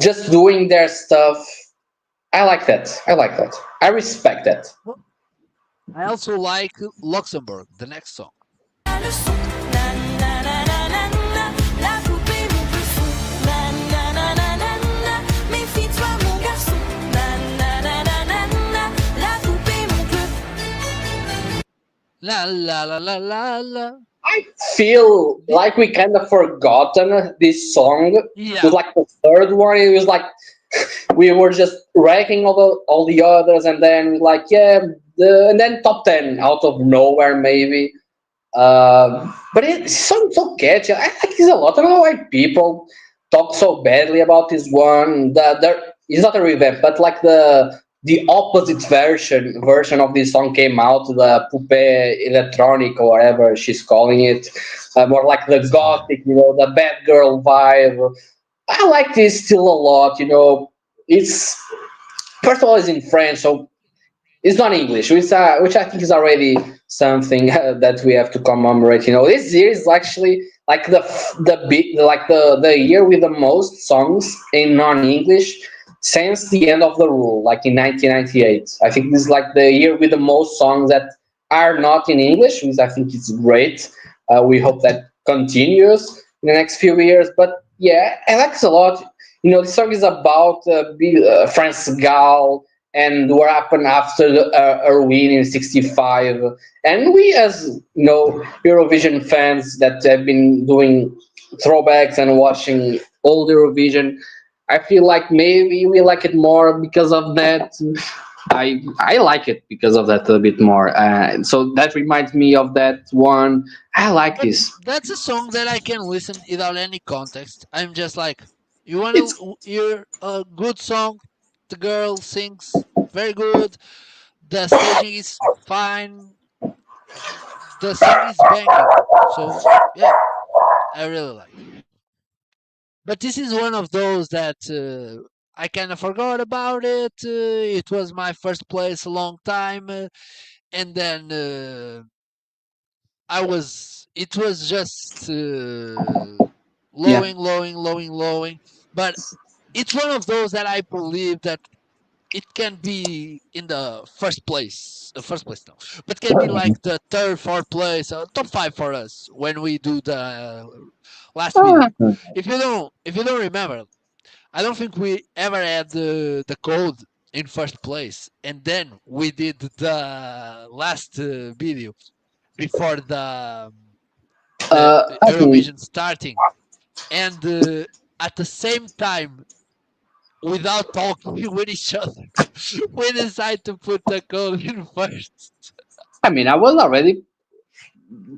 just doing their stuff. I like that. I like that. I respect that. Well, I also like Luxembourg, the next song. Le son, na na na na na na, la poupée mon plus fou, na na na na na na, méfie-toi mon garçon, na na na na na na, la poupée mon plus. La la la la la la. I feel like we kind of forgotten this song. It was Yeah, like the third one. It was like we were just ranking all the others, and then like yeah, and then top 10 out of nowhere maybe. But it's so catchy. I like this a lot. I don't know why people talk so badly about this one. It's not a revamp, but like the opposite version of this song came out, the Poupée Electronic or whatever she's calling it, more like the gothic, the bad girl vibe. I like this still a lot. It's first of all it's in French, so it's not English, which I think is already something that we have to commemorate. This year is actually like the year with the most songs in non-English since the end of the rule, like in 1998. I think this is like the year with the most songs that are not in English, which I think is great. We hope that continues in the next few years. But yeah, I like this a lot. This song is about France Gall and what happened after her win in '65. And we, as Eurovision fans that have been doing throwbacks and watching old Eurovision, I feel like maybe we like it more because of that. I like it because of that a bit more. So that reminds me of that one. I like but this. that's a song that I can listen without any context. I'm just like, you want It's to hear a good song? The girl sings very good. The staging is fine. The song is banging. So yeah, I really like. But this is one of those that I kind of forgot about it. It was my first place a long time, and then I was. It was just yeah. lowing, lowing, lowing, lowing. But it's one of those that I believe that it can be in the first place. First place, no, but can be like the third, fourth place, top five for us when we do the last video. If you don't remember, I don't think we ever had the code in first place, and then we did the last video before the I think Eurovision starting, and at the same time without talking with each other, we decide to put the code in first. I mean, I was not ready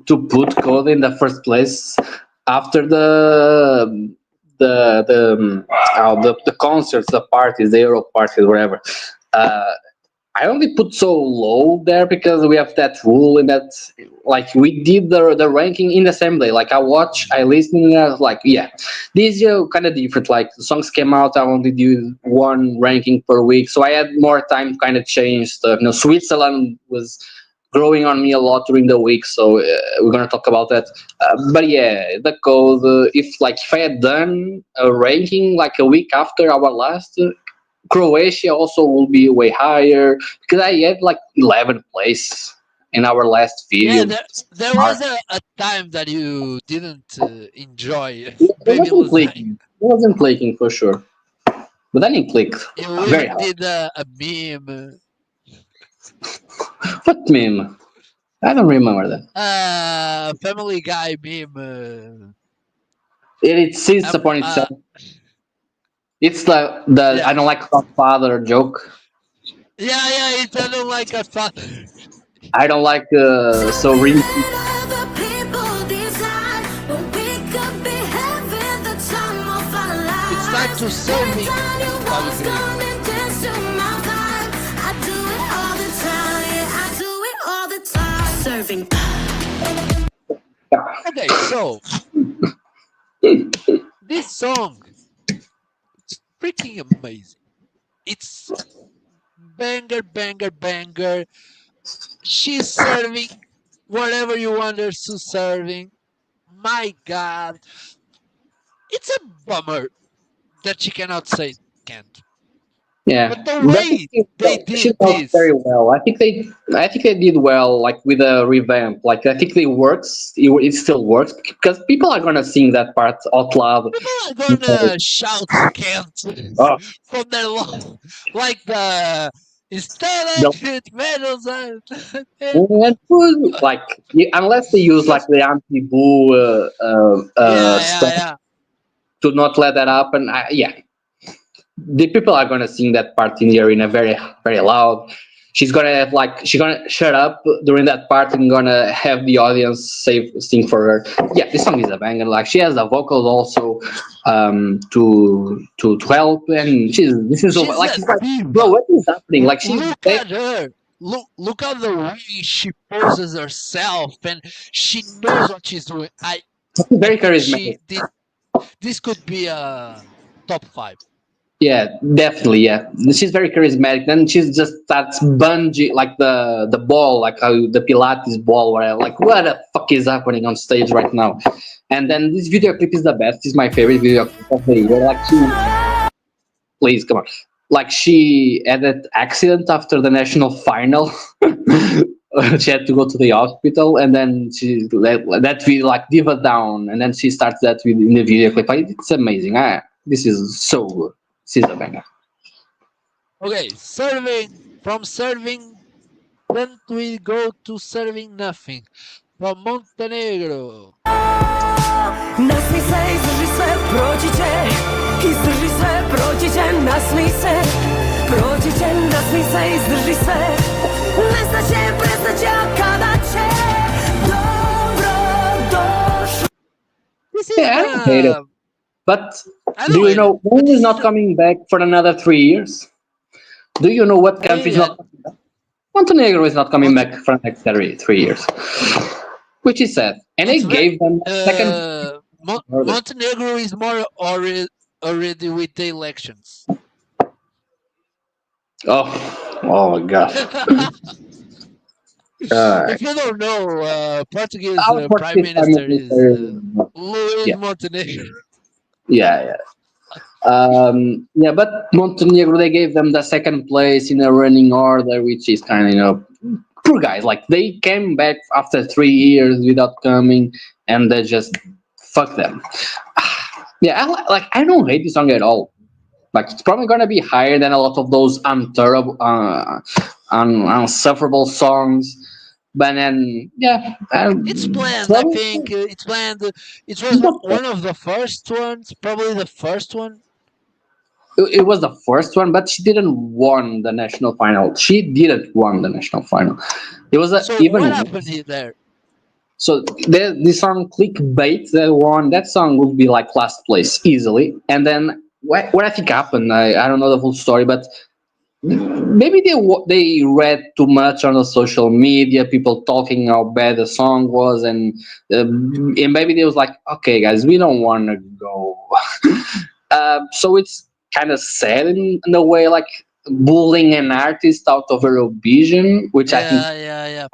to put code in the first place after the concerts, the parties, the Euro parties, whatever. Uh, I only put so low there because we have that rule in that, like, we did the ranking in the same day. Like, I watch, I listen, and I was like, yeah, this year kind of different. Like, the songs came out, I only do one ranking per week, so I had more time to kind of change stuff. Switzerland was growing on me a lot during the week, so we're gonna talk about that. But yeah, the code. If I had done a ranking like a week after our last. Croatia also will be way higher because I had like 11th place in our last Yeah, video. there was a time that you didn't enjoy It Baby wasn't Lasagna. clicking. It wasn't clicking for sure. But then it clicked You very even hard. did a meme. What meme? I don't remember that. Family Guy meme. It insists upon itself. It's the Yeah. I don't like Godfather joke. Yeah, it sounded like a fun. I don't like so really. It's time to serving. Serving. Okay, so this song is freaking amazing. It's banger, banger, banger. She's serving whatever you want her to serving. My God, it's a bummer that she cannot say can't. Yeah, But the but way they she did does this, very well. I think they did well, like with a revamp. Like I think it still works because people are gonna sing that part out loud. people are gonna shout can't Oh, from their lungs, like the instead the, of it medals. and like unless they use like the anti-boo stuff Yeah. to not let that happen. Yeah, the people are gonna sing that part in the arena very very loud. She's gonna have like she's gonna shut up during that part and gonna have the audience sing for her. Yeah, this song is a banger. Like she has the vocals also to help, and this is so She's like a she's like, bro, diva. what is happening? Like she's Look at her. Look at the way she poses herself, and she knows what she's doing. I very think charismatic. this could be a top 5. Yeah, definitely. Yeah, she's very charismatic. Then she's just starts bungee like the ball, like how the Pilates ball. Where like, what the fuck is happening on stage right now? And then this video clip is the best. It's my favorite video clip of the year. Like, please come on. Like she had that accident after the national final. She had to go to the hospital, and then she that video like diva down, and then she starts that in the video clip. Like, it's amazing. This is so good. This is a banger. Okay, from serving, then we go to serving nothing. From Montenegro. Nasmi se, izdrži sve, proći će. Izdrži sve, proći će, nasmi se. Proći će, nasmi se, izdrži sve. Nestaće, prestaće, a kada će. Dobro došlo. This is Yeah, I don't hate it. But do you know when is not coming back for another 3 years? Do you know what country is not coming back? Montenegro is not coming back for the next 3 years, which is sad. And they gave them second. Montenegro is more already with the elections. Oh my god. If you don't know, Portuguese Prime Minister is Louane Montenegro. Yeah. But Montenegro, they gave them the second place in a running order, which is kind of, poor guys. Like they came back after 3 years without coming, and they just fuck them. Yeah, I don't hate this song at all. Like it's probably gonna be higher than a lot of those unterrible, unsufferable songs. But then, yeah, it's planned. I think it's planned. It was one of the first ones, probably the first one. it was the first one, but she didn't won the national final. She didn't won the national final. It was So what even happened here there? so the song Clickbait that won, that song would be like last place easily. And then what I think happened, I don't know the full story, but maybe they read too much on the social media, people talking how bad the song was, and maybe they was like, okay, guys, we don't want to go. So it's kind of sad in a way, like bullying an artist out of Eurovision, which I think, Yeah, yeah, yeah.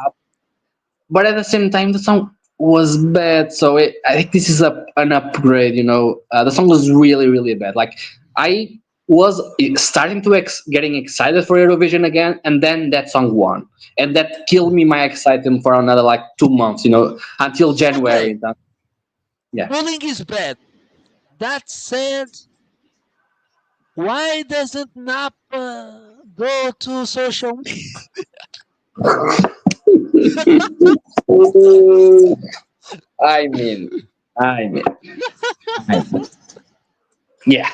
but at the same time, the song was bad. So I think this is an upgrade. The song was really, really bad. Like I was starting to getting excited for Eurovision again, and then that song won, and that killed me my excitement for another like 2 months. Until Okay, January. Yeah. bullying is bad. That said, why doesn't Napa go to social media? I mean, I mean, I mean. Yeah.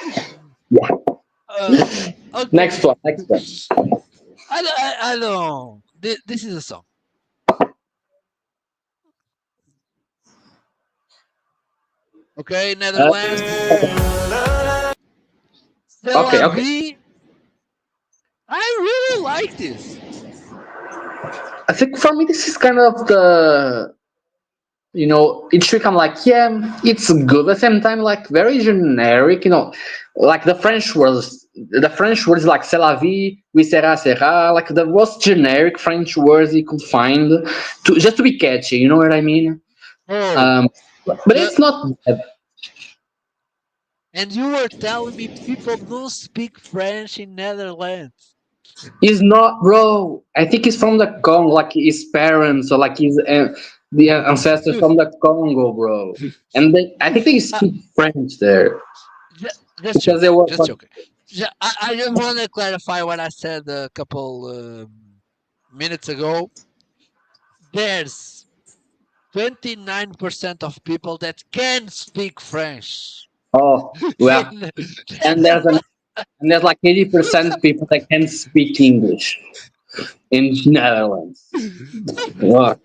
Yeah. Okay. Next one. Next one. I don't. This is a song. Okay, Netherlands. C'est la Okay. Okay. vie. I really like this. I think for me this is kind of the each week I'm like, yeah, it's good. At the same time, like very generic. Like the French words like c'est la vie, oui sera, like the most generic French words you could find to be catchy. You know what I mean? Oh, Um, but the it's not bad. and you were telling me people don't speak French in Netherlands. He's not, bro. I think he's from the Congo, like his parents or like his the ancestors from the Congo, bro. And I think they Uh, speak French there just because they joking. were. Just joking. I just want to clarify what I said a couple minutes ago. There's 29% of people that can speak French. Oh well, In- and there's like 80% people that can speak English in Netherlands. What?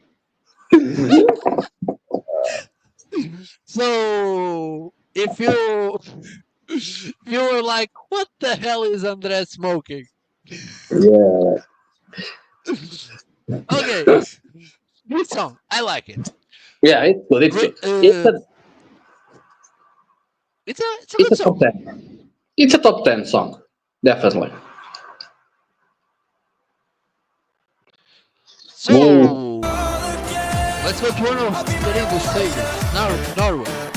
so if you were like, what the hell is Andre smoking? Yeah. Okay, this song, I like it. Yeah, it's good. It's Re- good. It's uh, a it's a it's good a top song. 10. It's a top 10 song, definitely. Whoa. So let's go to one of Federico's favorites, Norway.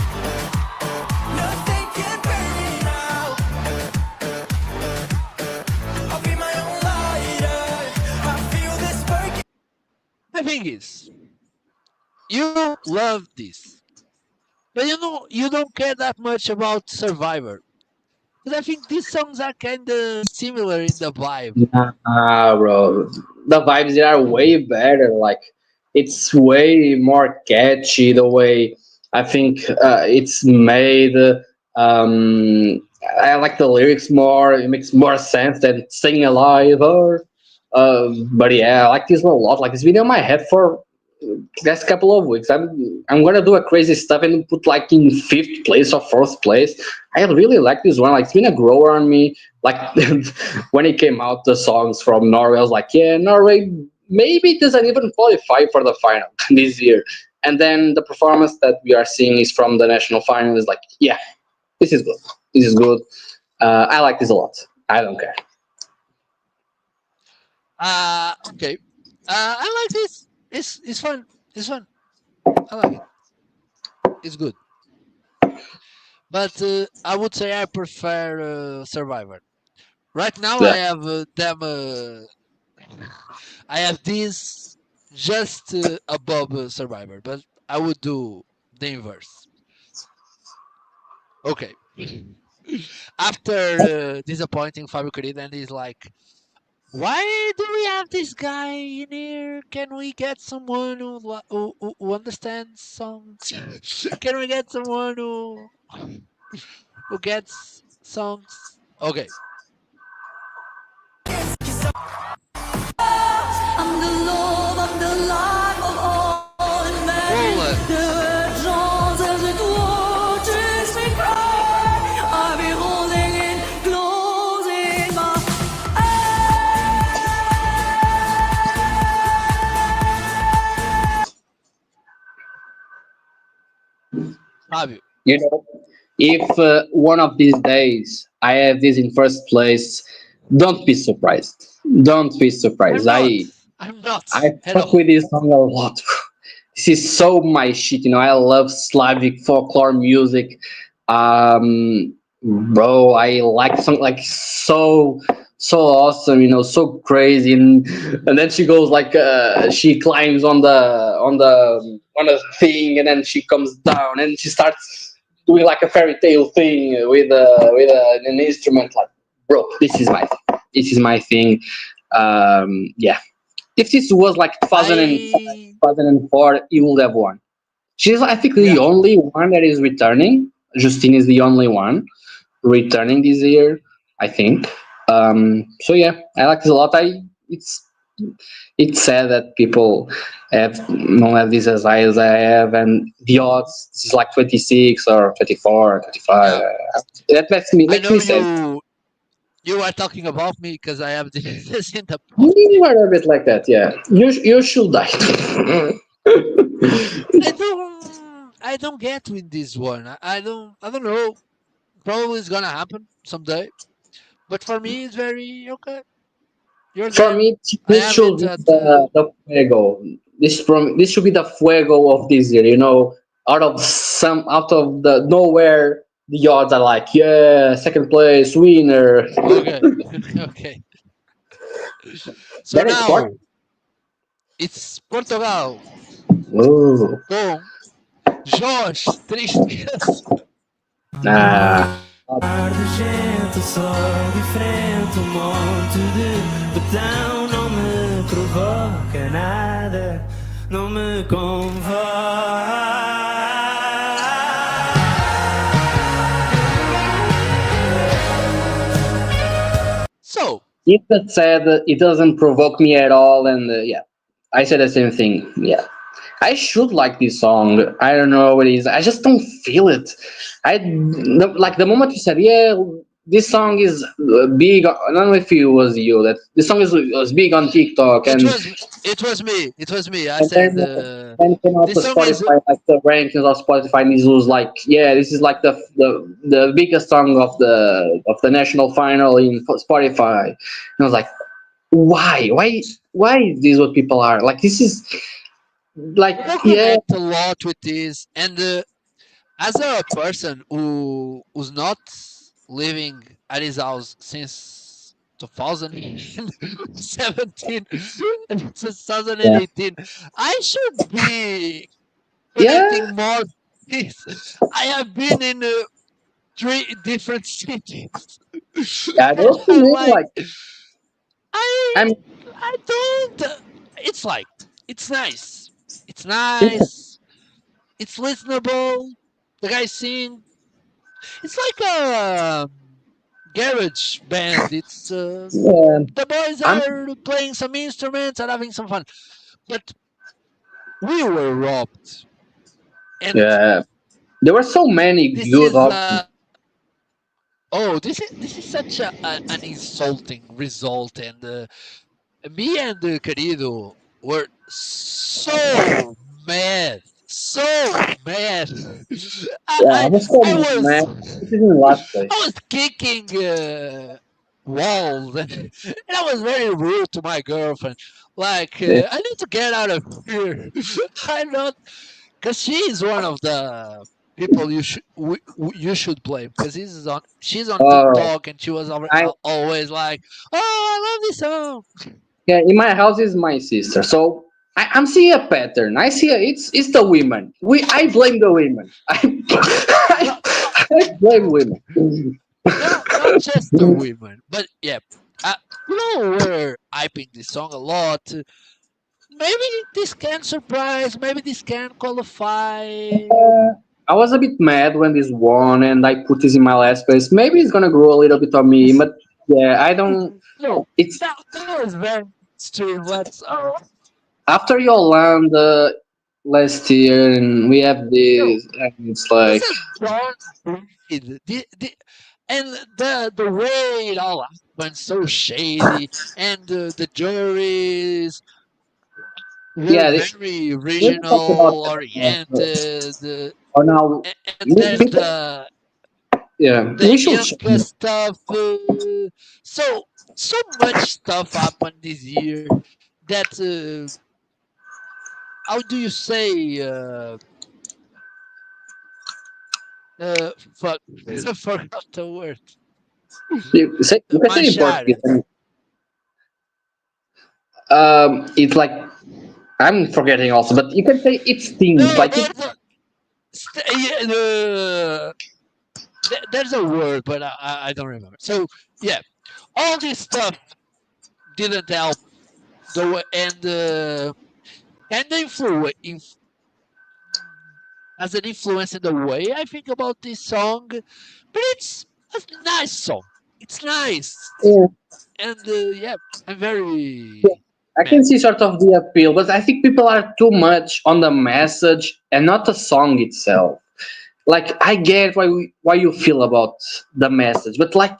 The thing is, you love this, but you don't care that much about Survivor. Because I think these songs are kind of similar in the vibe. Nah, bro. The vibes there are way better. Like, it's way more catchy the way I think it's made. Um, I like the lyrics more. It makes more sense than "Staying Alive." But yeah, I like this one a lot. Like, it's been in my head for last couple of weeks. I'm gonna do a crazy stuff and put like in fifth place or fourth place. I really like this one. Like it's been a grower on me. Like when it came out, the songs from Norway, I was like, yeah, Norway maybe doesn't even qualify for the final this year. And then the performance that we are seeing is from the national final. Is like, yeah, this is good. This is good. I like this a lot. I don't care. Okay. I like this. It's fun. It's fun. I like it. It's good. But I would say I prefer Survivor. Right now, Yeah. I have them. I have these just above Survivor, but I would do the inverse. Okay. After disappointing Fabio Corrida, and he's like, why do we have this guy in here? Can we get someone who understands songs? Can we get someone who gets songs Okay. I'm the love, I'm the life of all in me. Poland. The chance as it watches me cry. I'll be holding it, closing my Fabio. You know, if one of these days I have this in first place, don't be surprised. Don't be I'm surprised. not. I'm not I at fuck all. with this song a lot. This is so my shit. I love Slavic folklore music. Bro, I like song like so awesome. So crazy, and then she goes like she climbs on the thing, and then she comes down, and she starts doing like a fairy tale thing with an instrument. Like, bro, this is my thing. Yeah, if this was like 2005, I 2004, you would have won. She's, I think, the yeah. only one that is returning. Justine is the only one returning this year, I think. So yeah, I like this a lot. It's sad that people don't have this as high as I have, and the odds this is like 26 or 24 or 25. Yeah. That makes me I makes know me sad. you are talking about me because I have this in the pod. You are a bit like that, yeah. You should die. I don't get with this one. I don't know. Probably it's gonna happen someday. But for me it's very okay. You're For there. me, I this have should it be at the fuego. This should be the fuego of this year. Out of the nowhere, the odds are like, yeah, second place winner. okay. Okay. So Then it's sport. now it's Portugal Ooh. com Jorge Tristes. Nah. Ar de gente, só diferente, um monte de betão não me provoca nada, não me convoca. So It said it doesn't provoke me at all, and yeah, I said the same thing. Yeah, I should like this song. I don't know what it is. I just don't feel it. Like the moment you said, yeah, this song is big. I don't know if it was you that this song was big on TikTok, it and was it was me. It was me. I and said then came out this to song is Spotify, like the rankings of Spotify, and it was like, yeah, this is like the biggest song of the national final in Spotify. And I was like, why is this what people are like? This is like, I don't yeah, connect a lot with this, and as a person who's not living at his house since 2017 and yeah, 2018, I should be yeah. connecting more with this. I have been in 3 different cities. Yeah, And those to I'm me, like, like, I I'm I don't. It's like it's nice. It's it's, nice. It's listenable. The guy sing. It's like a garage band. It's yeah, the boys I'm are playing some instruments and having some fun. But we were robbed, and yeah. There were so many this good is options. this is such an insulting result. And me and Querido were so mad, so mad. I Yeah, I I, was so I mad. was This is in last place. I was kicking walls, and I was very rude to my girlfriend. Like Yeah. I need to get out of here. I'm not, because she is one of the people you should blame, because she's on Oh, TikTok, and she was I always like, "Oh, I love this song." yeah. In my house is my sister, so I'm seeing a pattern. I see it's the women. I blame the women. No, no, I blame women. not just the women, but yeah, uh, we're hyping this song a lot. Maybe this can surprise. Maybe this can qualify. I was a bit mad when this won, and I put this in my last place. Maybe it's gonna grow a little bit on me, but yeah, I don't. No, It's that was very extreme. Let's after Yolanda last year, and we have no. this, and it's This like, is John Reed. And the way it all went so shady, and the juries were yeah, very we can talk about regional that. oriented, Oh, now, and there's people, yeah, the we should. Inca stuff. So so much stuff happened this year that how do you say fuck I forgot the word. You can say in Manchada. Portuguese. It's like I'm forgetting also, but you can say it stings. No, Like it, there's a there's a word, but I don't remember. So yeah, all this stuff didn't help the way, and the as an influence in the way I think about this song, but it's a nice song. It's nice, yeah, and yeah, I'm very I mad. can see sort of the appeal, but I think people are too much on the message and not the song itself. Like I get why you feel about the message, but like,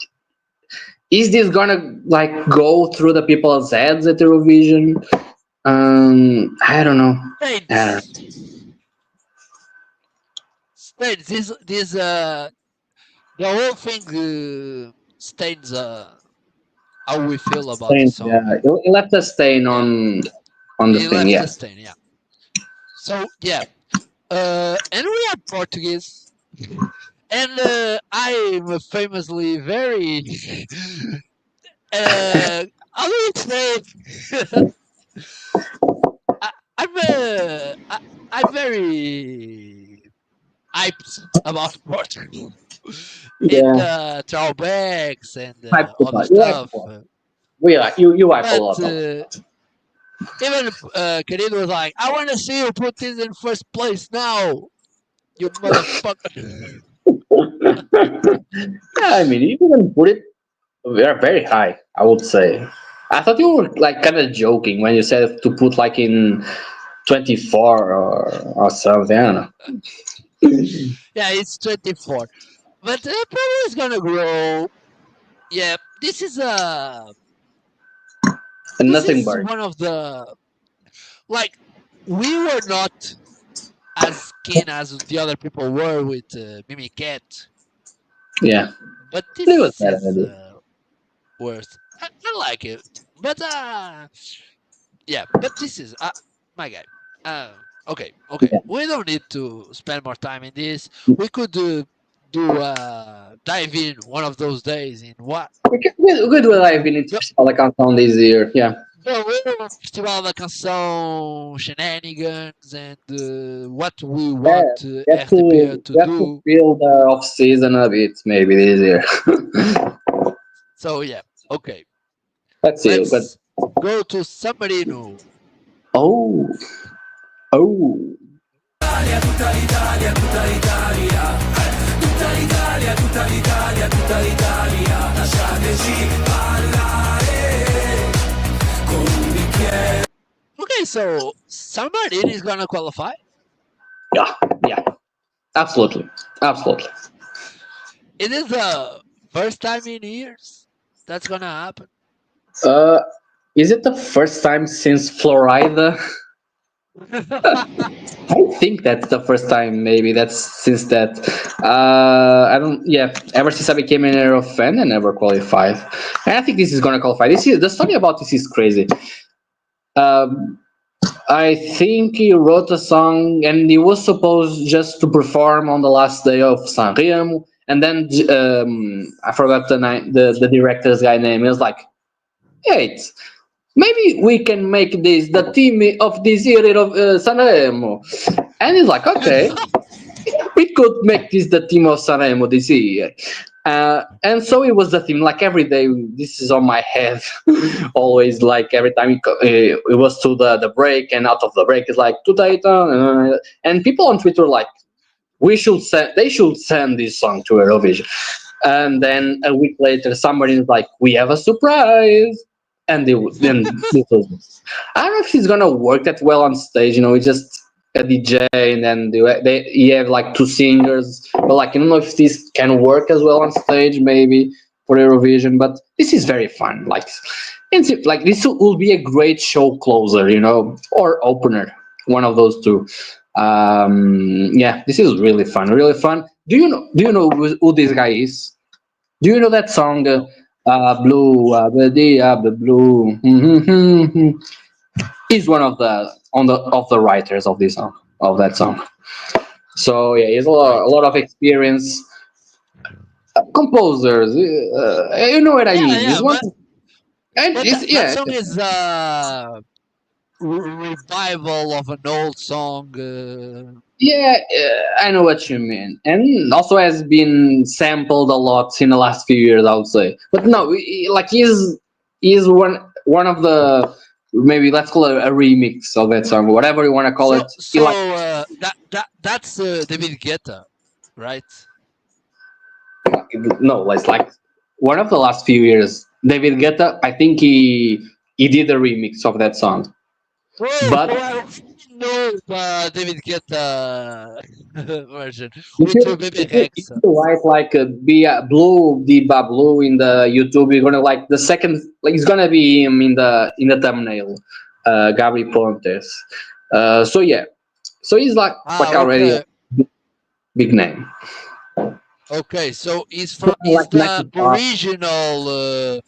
is this gonna like go through the people's heads at Eurovision? I don't know. Uh, States, states. This the whole thing stains how we feel about the stain, song. yeah, it left a stain Yeah, on the it thing. left Yeah, a stain. Yeah. So yeah, and we are Portuguese, and I'm famously very how do you say it? I'm I'm very hyped about Portugal in yeah. the drawbacks and Hype a other lot. You like a stuff. lot. We like you hype a But lot. even Querido was like, I want to see you put this in first place now, you motherfucker. Yeah, I mean, you can put it. We are very high, I would say. I thought you were like kind of joking when you said to put like in 24 or something. I don't know. Yeah, it's 24. But probably it's going to grow. Yeah, And this nothing is but one of the, like, we were not as keen as the other people were with Mimi Cat, yeah. but It was this better is than worth. I like it, but yeah, but this is my guy. Okay, okay. Yeah. We don't need to spend more time in this. We could do dive in one of those days in what We do live in the Festival da Canção this year. Yeah. the Festival da Canção shenanigans and what we Yeah. want RTP to We have to do. feel the off season a bit maybe this year. So yeah, okay. Let's see. But Let's go to San Marino. oh, oh. Okay, so San Marino is gonna qualify. Yeah, yeah. Absolutely. Absolutely. It is the first time in years that's gonna happen. Uh, is it the first time since Florida? I think that's the first time. Maybe that's since that. I don't. Yeah, ever since I became an Aero fan, I never qualified, and I think this is gonna qualify. This is the story about this is crazy. Um, I think he wrote a song, and he was supposed just to perform on the last day of Sanremo, and then I forgot the director's guy name. He was like, "Hey, maybe we can make this the team of this year of Sanremo," and he's like, "Okay, we could make this the team of Sanremo this year." And so it was the theme. Like every day, this is on my head. Always, like every time it was to the break and out of the break, it's like today, and people on Twitter like, we should send they should send this song to Eurovision. And then a week later, somebody is like, "We have a surprise," and then this was. I don't know if he's gonna work that well on stage. It's just a DJ, and then you have like two singers. But like, I don't know if this can work as well on stage, maybe for Eurovision. But this is very fun. Like this will be a great show closer, or opener, one of those two. Yeah, this is really fun, really fun. Do you know who this guy is? Do you know that song, blue, the blue? He's one of the writers of this song, of that song. So yeah, he's a lot of experience. Composers, you know what I Yeah, mean. yeah, He's one, and but it's, that yeah. song is revival of an old song. Yeah, I know what you mean, and also has been sampled a lot in the last few years, I would say. But no, like he's one of the, maybe let's call it a remix of that song, whatever you want to call So it. so that's David Guetta, right? No, it's like one of the last few years. David Guetta, I think he did a remix of that song, Oh, so but I don't know the David Guetta version If with you Baby if Rex. you write like blue Diba blue in the YouTube, you're gonna like the second, like it's gonna be him in the thumbnail, Gabri Pontes. So yeah, so he's like already a Okay, big name. okay. So Like is the Mexico. original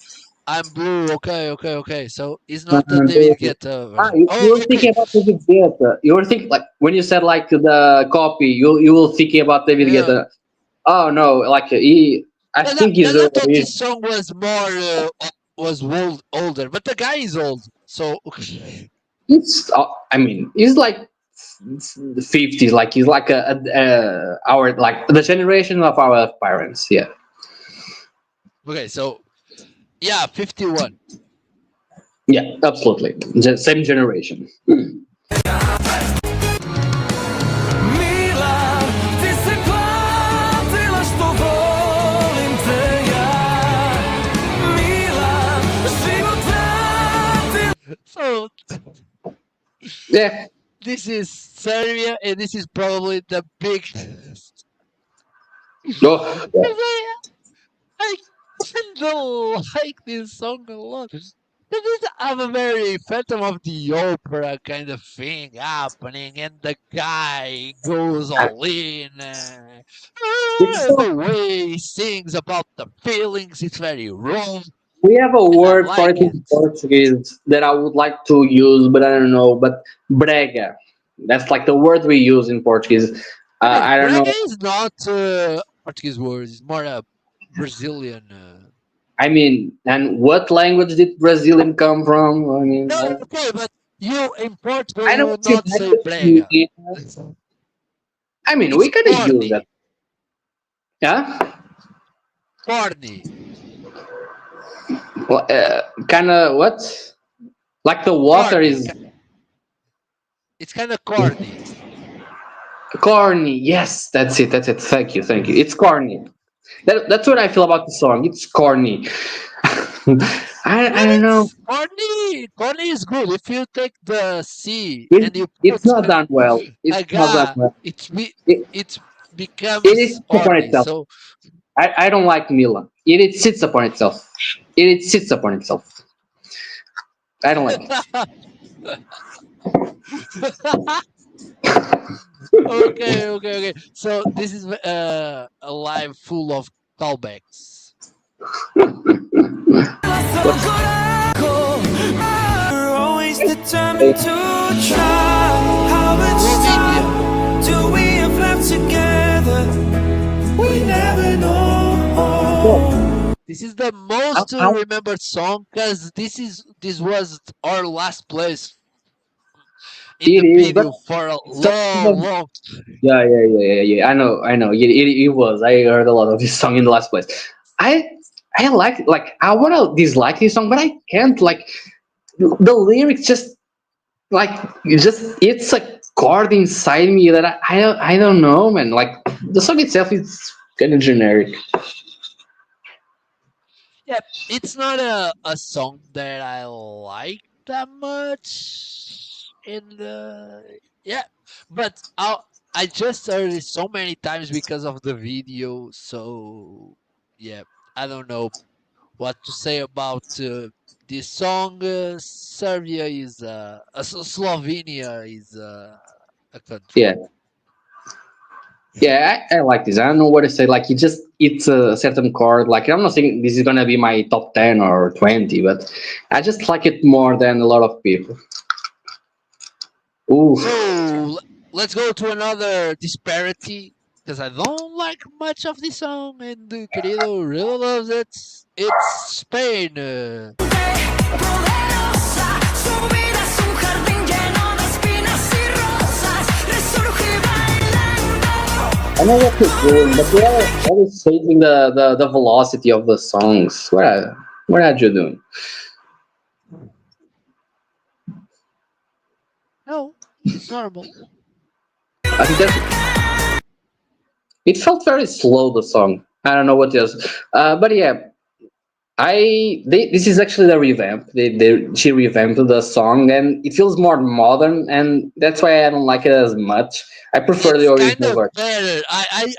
I'm Blue. Okay, okay, okay. So it's not the David Guetta version. You Oh, were okay. thinking about David Guetta. You were thinking like when you said like the copy, you were thinking about David Yeah. Guetta. Oh no, like I And think he's I thought he's this song was more older, but the guy is old. So it's I mean he's like 50s, like he's like our, like the generation of our parents. Yeah, okay, so yeah, 51. yeah, absolutely. Same generation. Mila, ti si platila što volim te ja. Mila, život vratila. So Yeah, this is Serbia, and this is probably the biggest. no, yeah. I don't like this song a lot. This is a very Phantom of the Opera kind of thing happening, and the guy goes all in. It's so, The way he sings about the feelings, it's very raw, we have a and I word for like it in it. Portuguese that I would like to use, but I don't know. But brega, that's like the word we use in Portuguese. I don't Brega know. is not Portuguese word, it's more a Brazilian. I mean, and what language did Brazilian come from? I mean, No, okay, but you in Portugal, I you know would what you not say meant. brega. I mean, It's we can use that. corny. Yeah. Corny. Well, kind of what? Like the water Corny. is It's kind of corny. corny. Yes, that's it. That's it. Thank you. Thank you. It's corny. That's what I feel about the song. It's corny. I don't know. What? Corny. Corny is good. If you take the C It, and you it's put not done well. It's a not done ga, well. It, it it is becomes upon corny. itself. So I don't like Mila. It sits upon itself. It sits upon itself. I don't like it. okay, okay, okay. So this is a live full of callbacks. We're always determined to try. How much Romania. time do we have left together? We never know. This is the most I- remembered song because this was our last place in It the is, but video for a some long, of long. yeah. I know. It was. I heard a lot of this song in the last place. I I like I want to dislike this song, but I can't. Like the lyrics, just like it's a chord inside me that I don't know, man. Like the song itself is kind of generic. Yeah, it's not a song that I like that much. In the yeah, but I just heard it so many times because of the video. So yeah, I don't know what to say about this song. Serbia is Slovenia is a country. Yeah, yeah, I like this. I don't know what to say. Like, it's a certain chord. Like, I'm not saying this is gonna be my top 10 or 20, but I just like it more than a lot of people. Ooh, So let's go to another disparity because I don't like much of this song and Querido really loves it. It's Spain. Poderosa, subida a su jardín lleno de espinas y rosas, resurge bailando. I know what you're doing, but you're always changing the velocity of the songs. What are you doing? No, it's normal. I think that it felt very slow, the song. I don't know what it is, but yeah, this is actually the revamp. She revamped the song, and it feels more modern, and that's why I don't like it as much. I prefer the It's kind original of version. better. I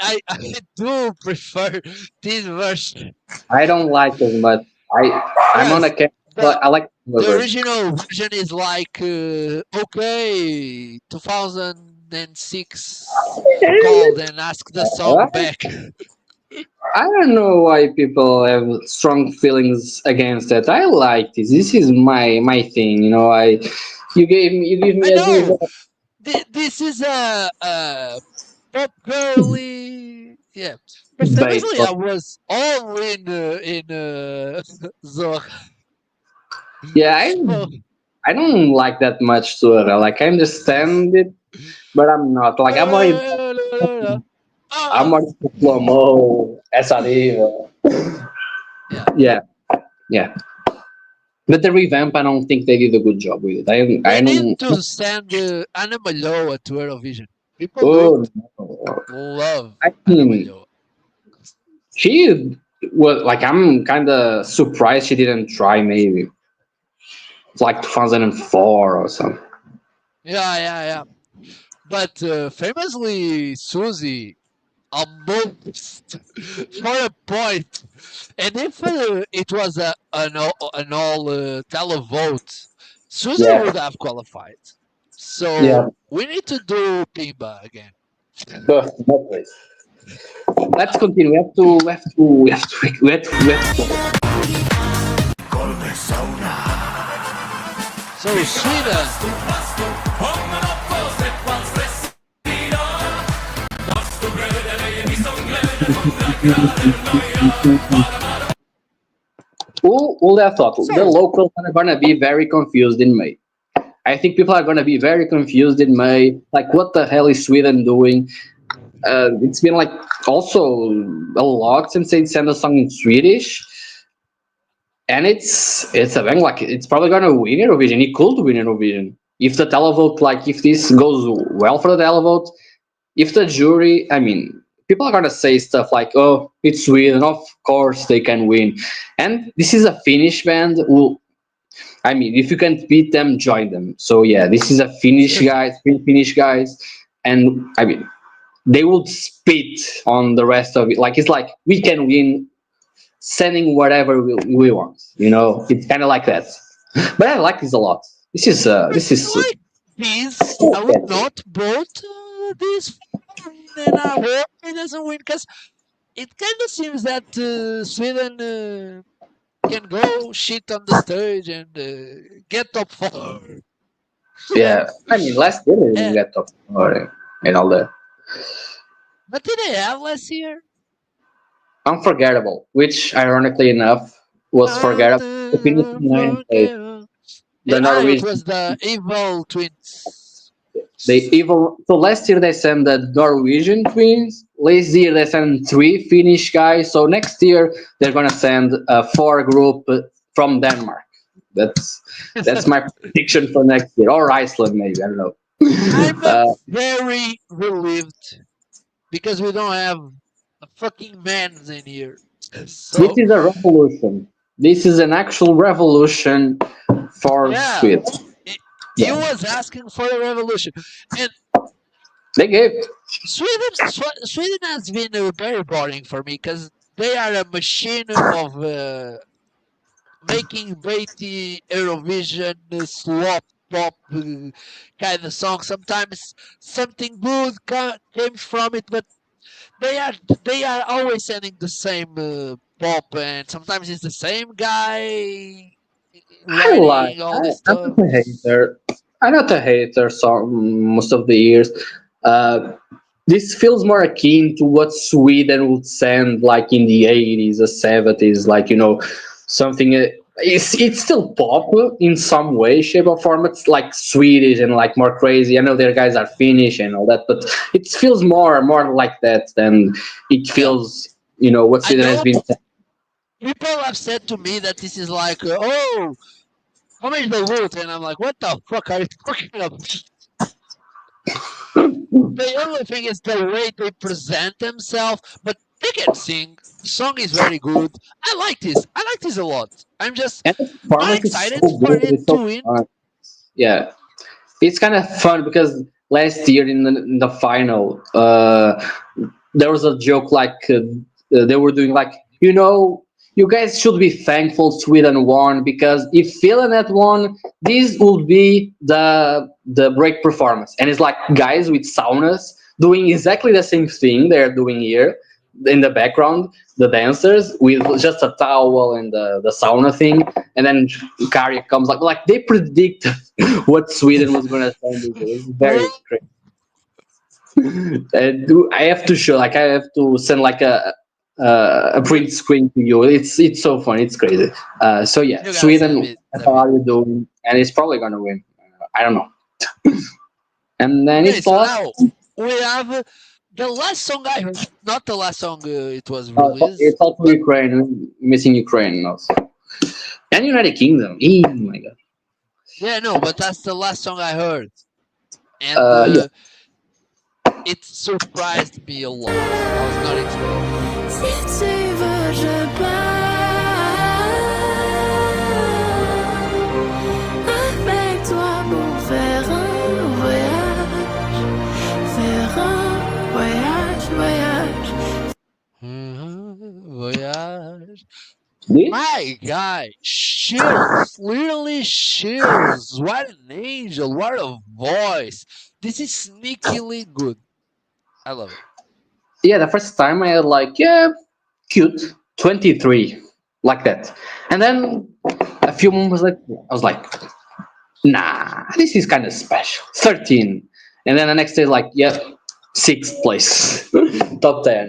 do prefer this version. I don't like as much. I'm on a Yes, camp, the but I like the the version. original version is like okay, 2006 called and ask the song back. I don't know why people have strong feelings against that. I like this. This is my thing. You give I me a know diva this is a pop girly. Yeah, but bait. famously I was all in Zorra. Yeah, So I don't like that much to her. Like, I understand it, but I'm not. Like, I'm more into slow mo, essa diva. yeah. Yeah, yeah. But the revamp, I don't think they did a good job with it. We I need don't. to send Ana Malhoa to Eurovision. People do Oh no. love I Ana mean, Malhoa. she was like, I'm kind of surprised she didn't try. Maybe it's like 2004 or something. Yeah, yeah, yeah. But famously, Susie almost for a point. And if it was an all televote, Susie Yeah, would have qualified. yeah. So we need to do Pimba again. No place. Let's continue. We have to. So Sweden, Who would have thought the so locals are gonna be very confused in May? I think people are gonna be very confused in May. Like, what the hell is Sweden doing? It's been like also a lot since they sent a song in Swedish, and it's a bang. Like, it's probably gonna win Eurovision. It could win Eurovision if the televote, like, if this goes well for the televote. If the jury, I mean, people are gonna say stuff like, "Oh, it's Sweden, of course they can win," and this is a Finnish band. Who, I mean, if you can't beat them, join them. So yeah, this is a Finnish guys, and I mean, they would spit on the rest of it. Like, it's like, we can win, sending whatever we want. It's kind of like that. But I like this a lot. This is like this, I would not vote this, and I hope it doesn't win because it kind of seems that Sweden can go shit on the stage and get top four. yeah. I mean, last year they didn't Eh, get top four and all that. but did they have last year? Unforgettable, which ironically enough was forgettable. To finish in ninth place. Unforgettable. The It Norwegian, was the evil twins. they even so last year they sent the Norwegian twins. Last year they sent three Finnish guys. So next year they're gonna send a four group from Denmark. That's my prediction for next year, or Iceland maybe. I don't know. I'm Uh, very relieved because we don't have a fucking man's in here. This So is a revolution. This is an actual revolution for yeah, Sweden. he Yeah, was asking for a revolution, and they gave. Sweden has been very boring for me because they are a machine of making Brady Eurovision slop pop kind of song. Sometimes something good came from it, but they are they are always sending the same pop, and sometimes it's the same guy I like. writing all this I'm stuff. not a hater. I'm not a hater. So most of the years, uh, this feels more akin to what Sweden would send like in the 80s or 70s, like something. It's still pop in some way, shape, or form. It's like Swedish and like more crazy. I know their guys are Finnish and all that, but it feels more like that than it Yeah, feels. What I Sweden has know been. people have said to me that this is like, oh, how much the root, and I'm like, what the fuck are you talking about? The only thing is the way they present themselves, but they can sing. The song is very good. I like this. I like this a lot. I'm just And the not performance is so excited for good. it It's so to win. fun. Yeah, it's kind of fun because last year in the final, there was a joke like they were doing like you guys should be thankful Sweden won because if Finland had won, this would be the break performance. And it's like guys with saunas doing exactly the same thing they're doing here in the background, the dancers with just a towel and the sauna thing, and then Kari comes like they predict what Sweden was gonna send. It's very crazy. I have to show, like, I have to send like a print screen to you. It's so fun. It's crazy. So yeah, You gotta send Sweden. me. That's Send how me. are you doing? And it's probably gonna win. I don't know. And then Okay, it's the so last. now we have the last song I heard. Not the last song it was released, It's also but Ukraine. Missing Ukraine also. And United Kingdom. Oh my god. yeah, no, but that's the last song I heard, and Yeah. it surprised me a lot. I was not expecting it. Si tu veux, je pars avec toi pour faire un voyage, voyage. Voyage. This? My guy, chills, literally chills. What an angel, what a voice. This is sneakily good. I love it. Yeah, the first time I had like, yeah, cute, 23, like that. And then a few moments later, I was like, nah, this is kind of special. 13. And then the next day, like, yeah, sixth place, top 10.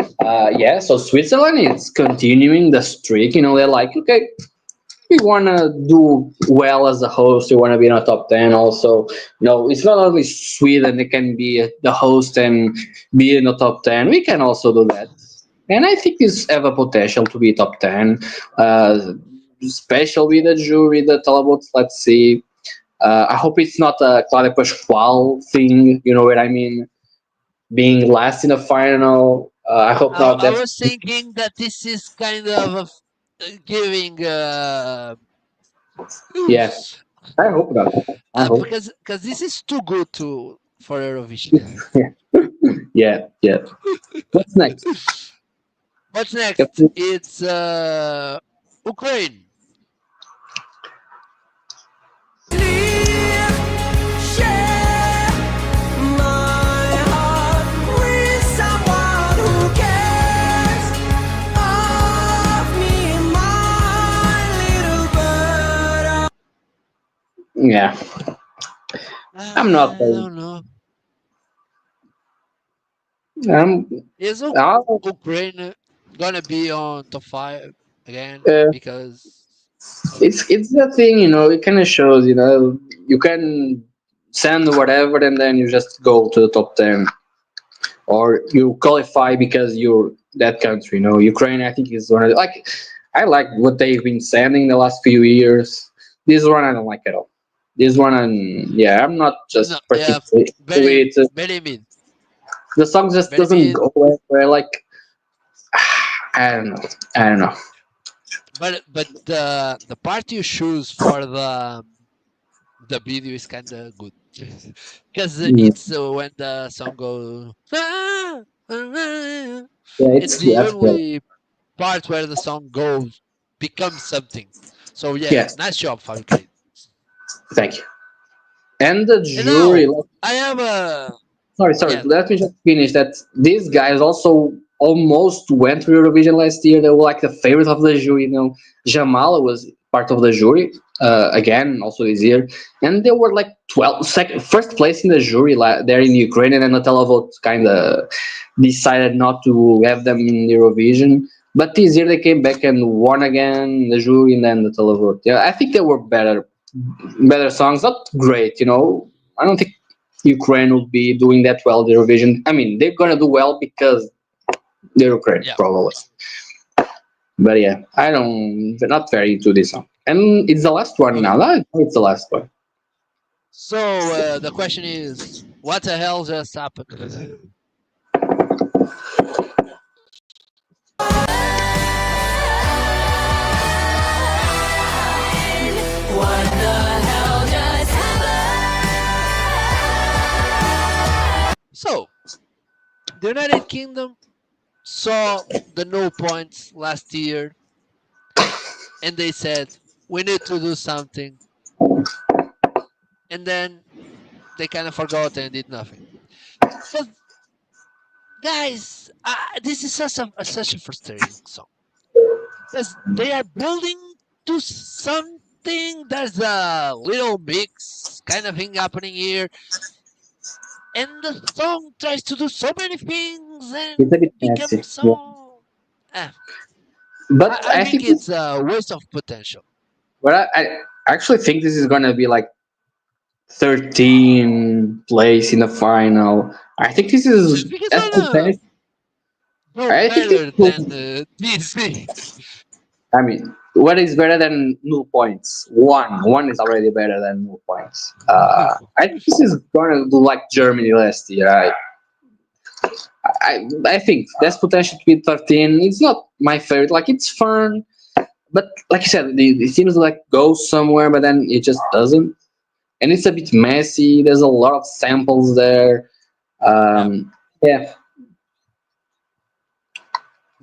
Yeah, so Switzerland is continuing the streak. They're like, okay, we want to do well as a host. We want to be in a top 10 also. It's not only Sweden that can be the host and be in the top 10. We can also do that. And I think this have a potential to be top 10. Especially the jury, the Talabots. Let's see. I hope it's not a Claudia Pascual thing. You know what I mean? Being last in the final. I hope not. I That's was thinking that this is kind of giving yeah. I hope not. I hope. because this is too good to for Eurovision. Yeah, yeah. What's next? What's Yep. next? It's Ukraine. Share my heart with someone who cares of me, my little bird. Yeah, I'm not. I don't know. Um, Is I'll, Ukraine gonna be on top 5 again? uh, Because it's the thing, it kind of shows, you can send whatever and then you just go to the top 10, or you qualify because you're that country. Ukraine, I think, is one of like, I like what they've been sending the last few years. This one I don't like at all. This one, yeah, I'm not no, just yeah, particularly very into it. very mid. The song just doesn't Maybe, go anywhere. Like I don't know. I don't know. but the part you choose for the video is kind of good because Mm, it's when the song goes. yeah, It's it's the that's good. only part where the song goes becomes something. So yeah, Yes, nice job, Fabricate. thank you. And the And jury. now Like, I have a sorry. yeah. Let me just finish that. These guys also almost went to Eurovision last year. They were like the favorite of the jury. Jamal was part of the jury again, also this year, and they were like first place in the jury there in Ukraine, and then the televote kind of decided not to have them in Eurovision. But this year they came back and won again the jury and then the televote. Yeah, I think they were better songs, not great. I don't think Ukraine would be doing that well in Eurovision. I mean, they're gonna do well because they're Ukraine, Yeah. probably. But yeah, I don't. They're not very into this song, and it's the last one Okay. now. I know it's the last one. So the question is, what the hell just happened? What the hell just happened? So the United Kingdom saw the no points last year, and they said we need to do something, and then they kind of forgot and did nothing. But guys, this is such a frustrating song because they are building to something. There's a little mix kind of thing happening here, and the song tries to do so many things It's a and bit messy, becomes yeah. so. Eh, But I I think think this. it's a waste of potential. But I actually think this is gonna be like 13 place in the final. I think this So I is think it's as gonna potential. go I think better it than will. DC. I mean, what is better than null points? One is already better than null points. I think this is gonna do like Germany last year. I think there's potential to be 13. It's not my favorite. Like it's fun, but like you said, it seems like goes somewhere, but then it just doesn't. And it's a bit messy. There's a lot of samples there. Yeah, Yeah,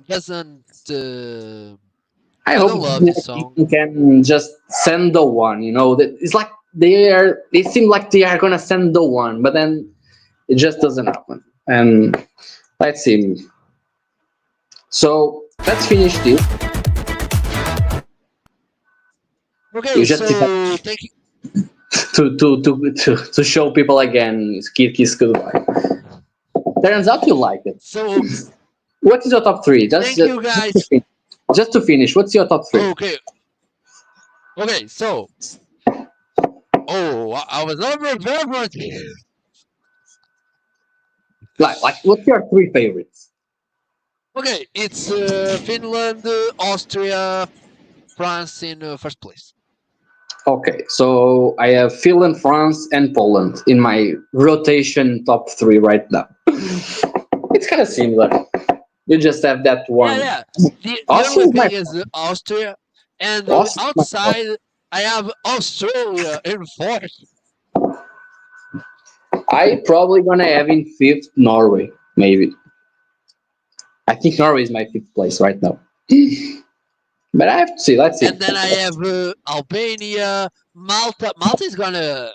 doesn't. I I hope don't love this song. you can just send the one. That it's like they seem like they are gonna send the one, but then it just doesn't happen. And let's see. So let's finish this. Okay, You just so thank you. to show people again. Skid Kiss Goodbye. Turns out you like it. So What is your top three? thank you guys. Just to finish. What's your top three? Okay, okay. So I was over there. Like what's your three favorites? Okay, it's Finland, Austria, France in first place. Okay, so I have Finland, France, and Poland in my rotation top three right now. It's kind of similar. You just have that one. Yeah. The Austria only is my thing is Austria, and Austria is my outside I have Australia in fourth. I probably gonna have in fifth Norway, maybe. I think Norway is my fifth place right now. But I have to see. Let's see. And then I have Albania, Malta. Malta is gonna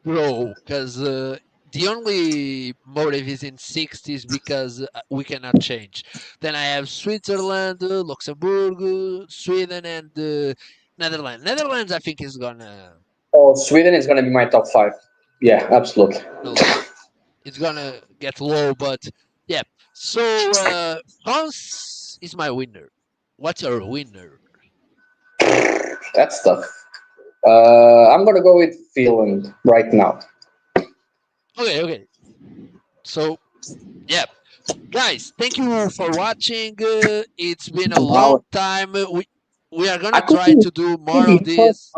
grow because the only motive is in 60s because we cannot change. Then I have Switzerland, Luxembourg, Sweden, and Netherlands. Netherlands, I think, is gonna. Oh, Sweden is gonna be my top five. Yeah, absolutely. It's gonna get low, but yeah. So France is my winner. What's your winner? That's tough. I'm gonna go with Finland right now. Okay. So, yeah. Guys, thank you for watching. It's been a long time. We are gonna try to do more of this.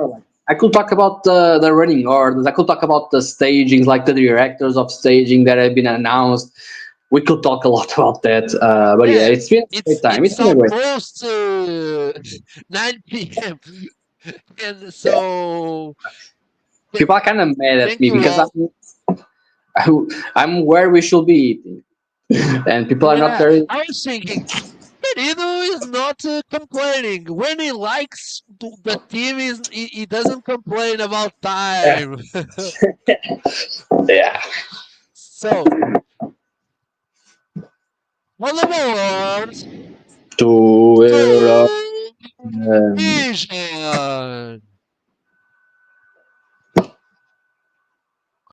I could talk about the running orders. I could talk about the stagings, like the directors of staging that have been announced. we could talk a lot about that. But yeah, Yeah, it's been a great time. it's It's been a great. almost 9 p.m. and so People are kind of mad at thank me you because all. I'm where we should be eating, and people are not Yeah, very. I was thinking, Querido is not complaining. When he likes the team, he doesn't complain about time. Yeah. So, on the board, To to um, Vision.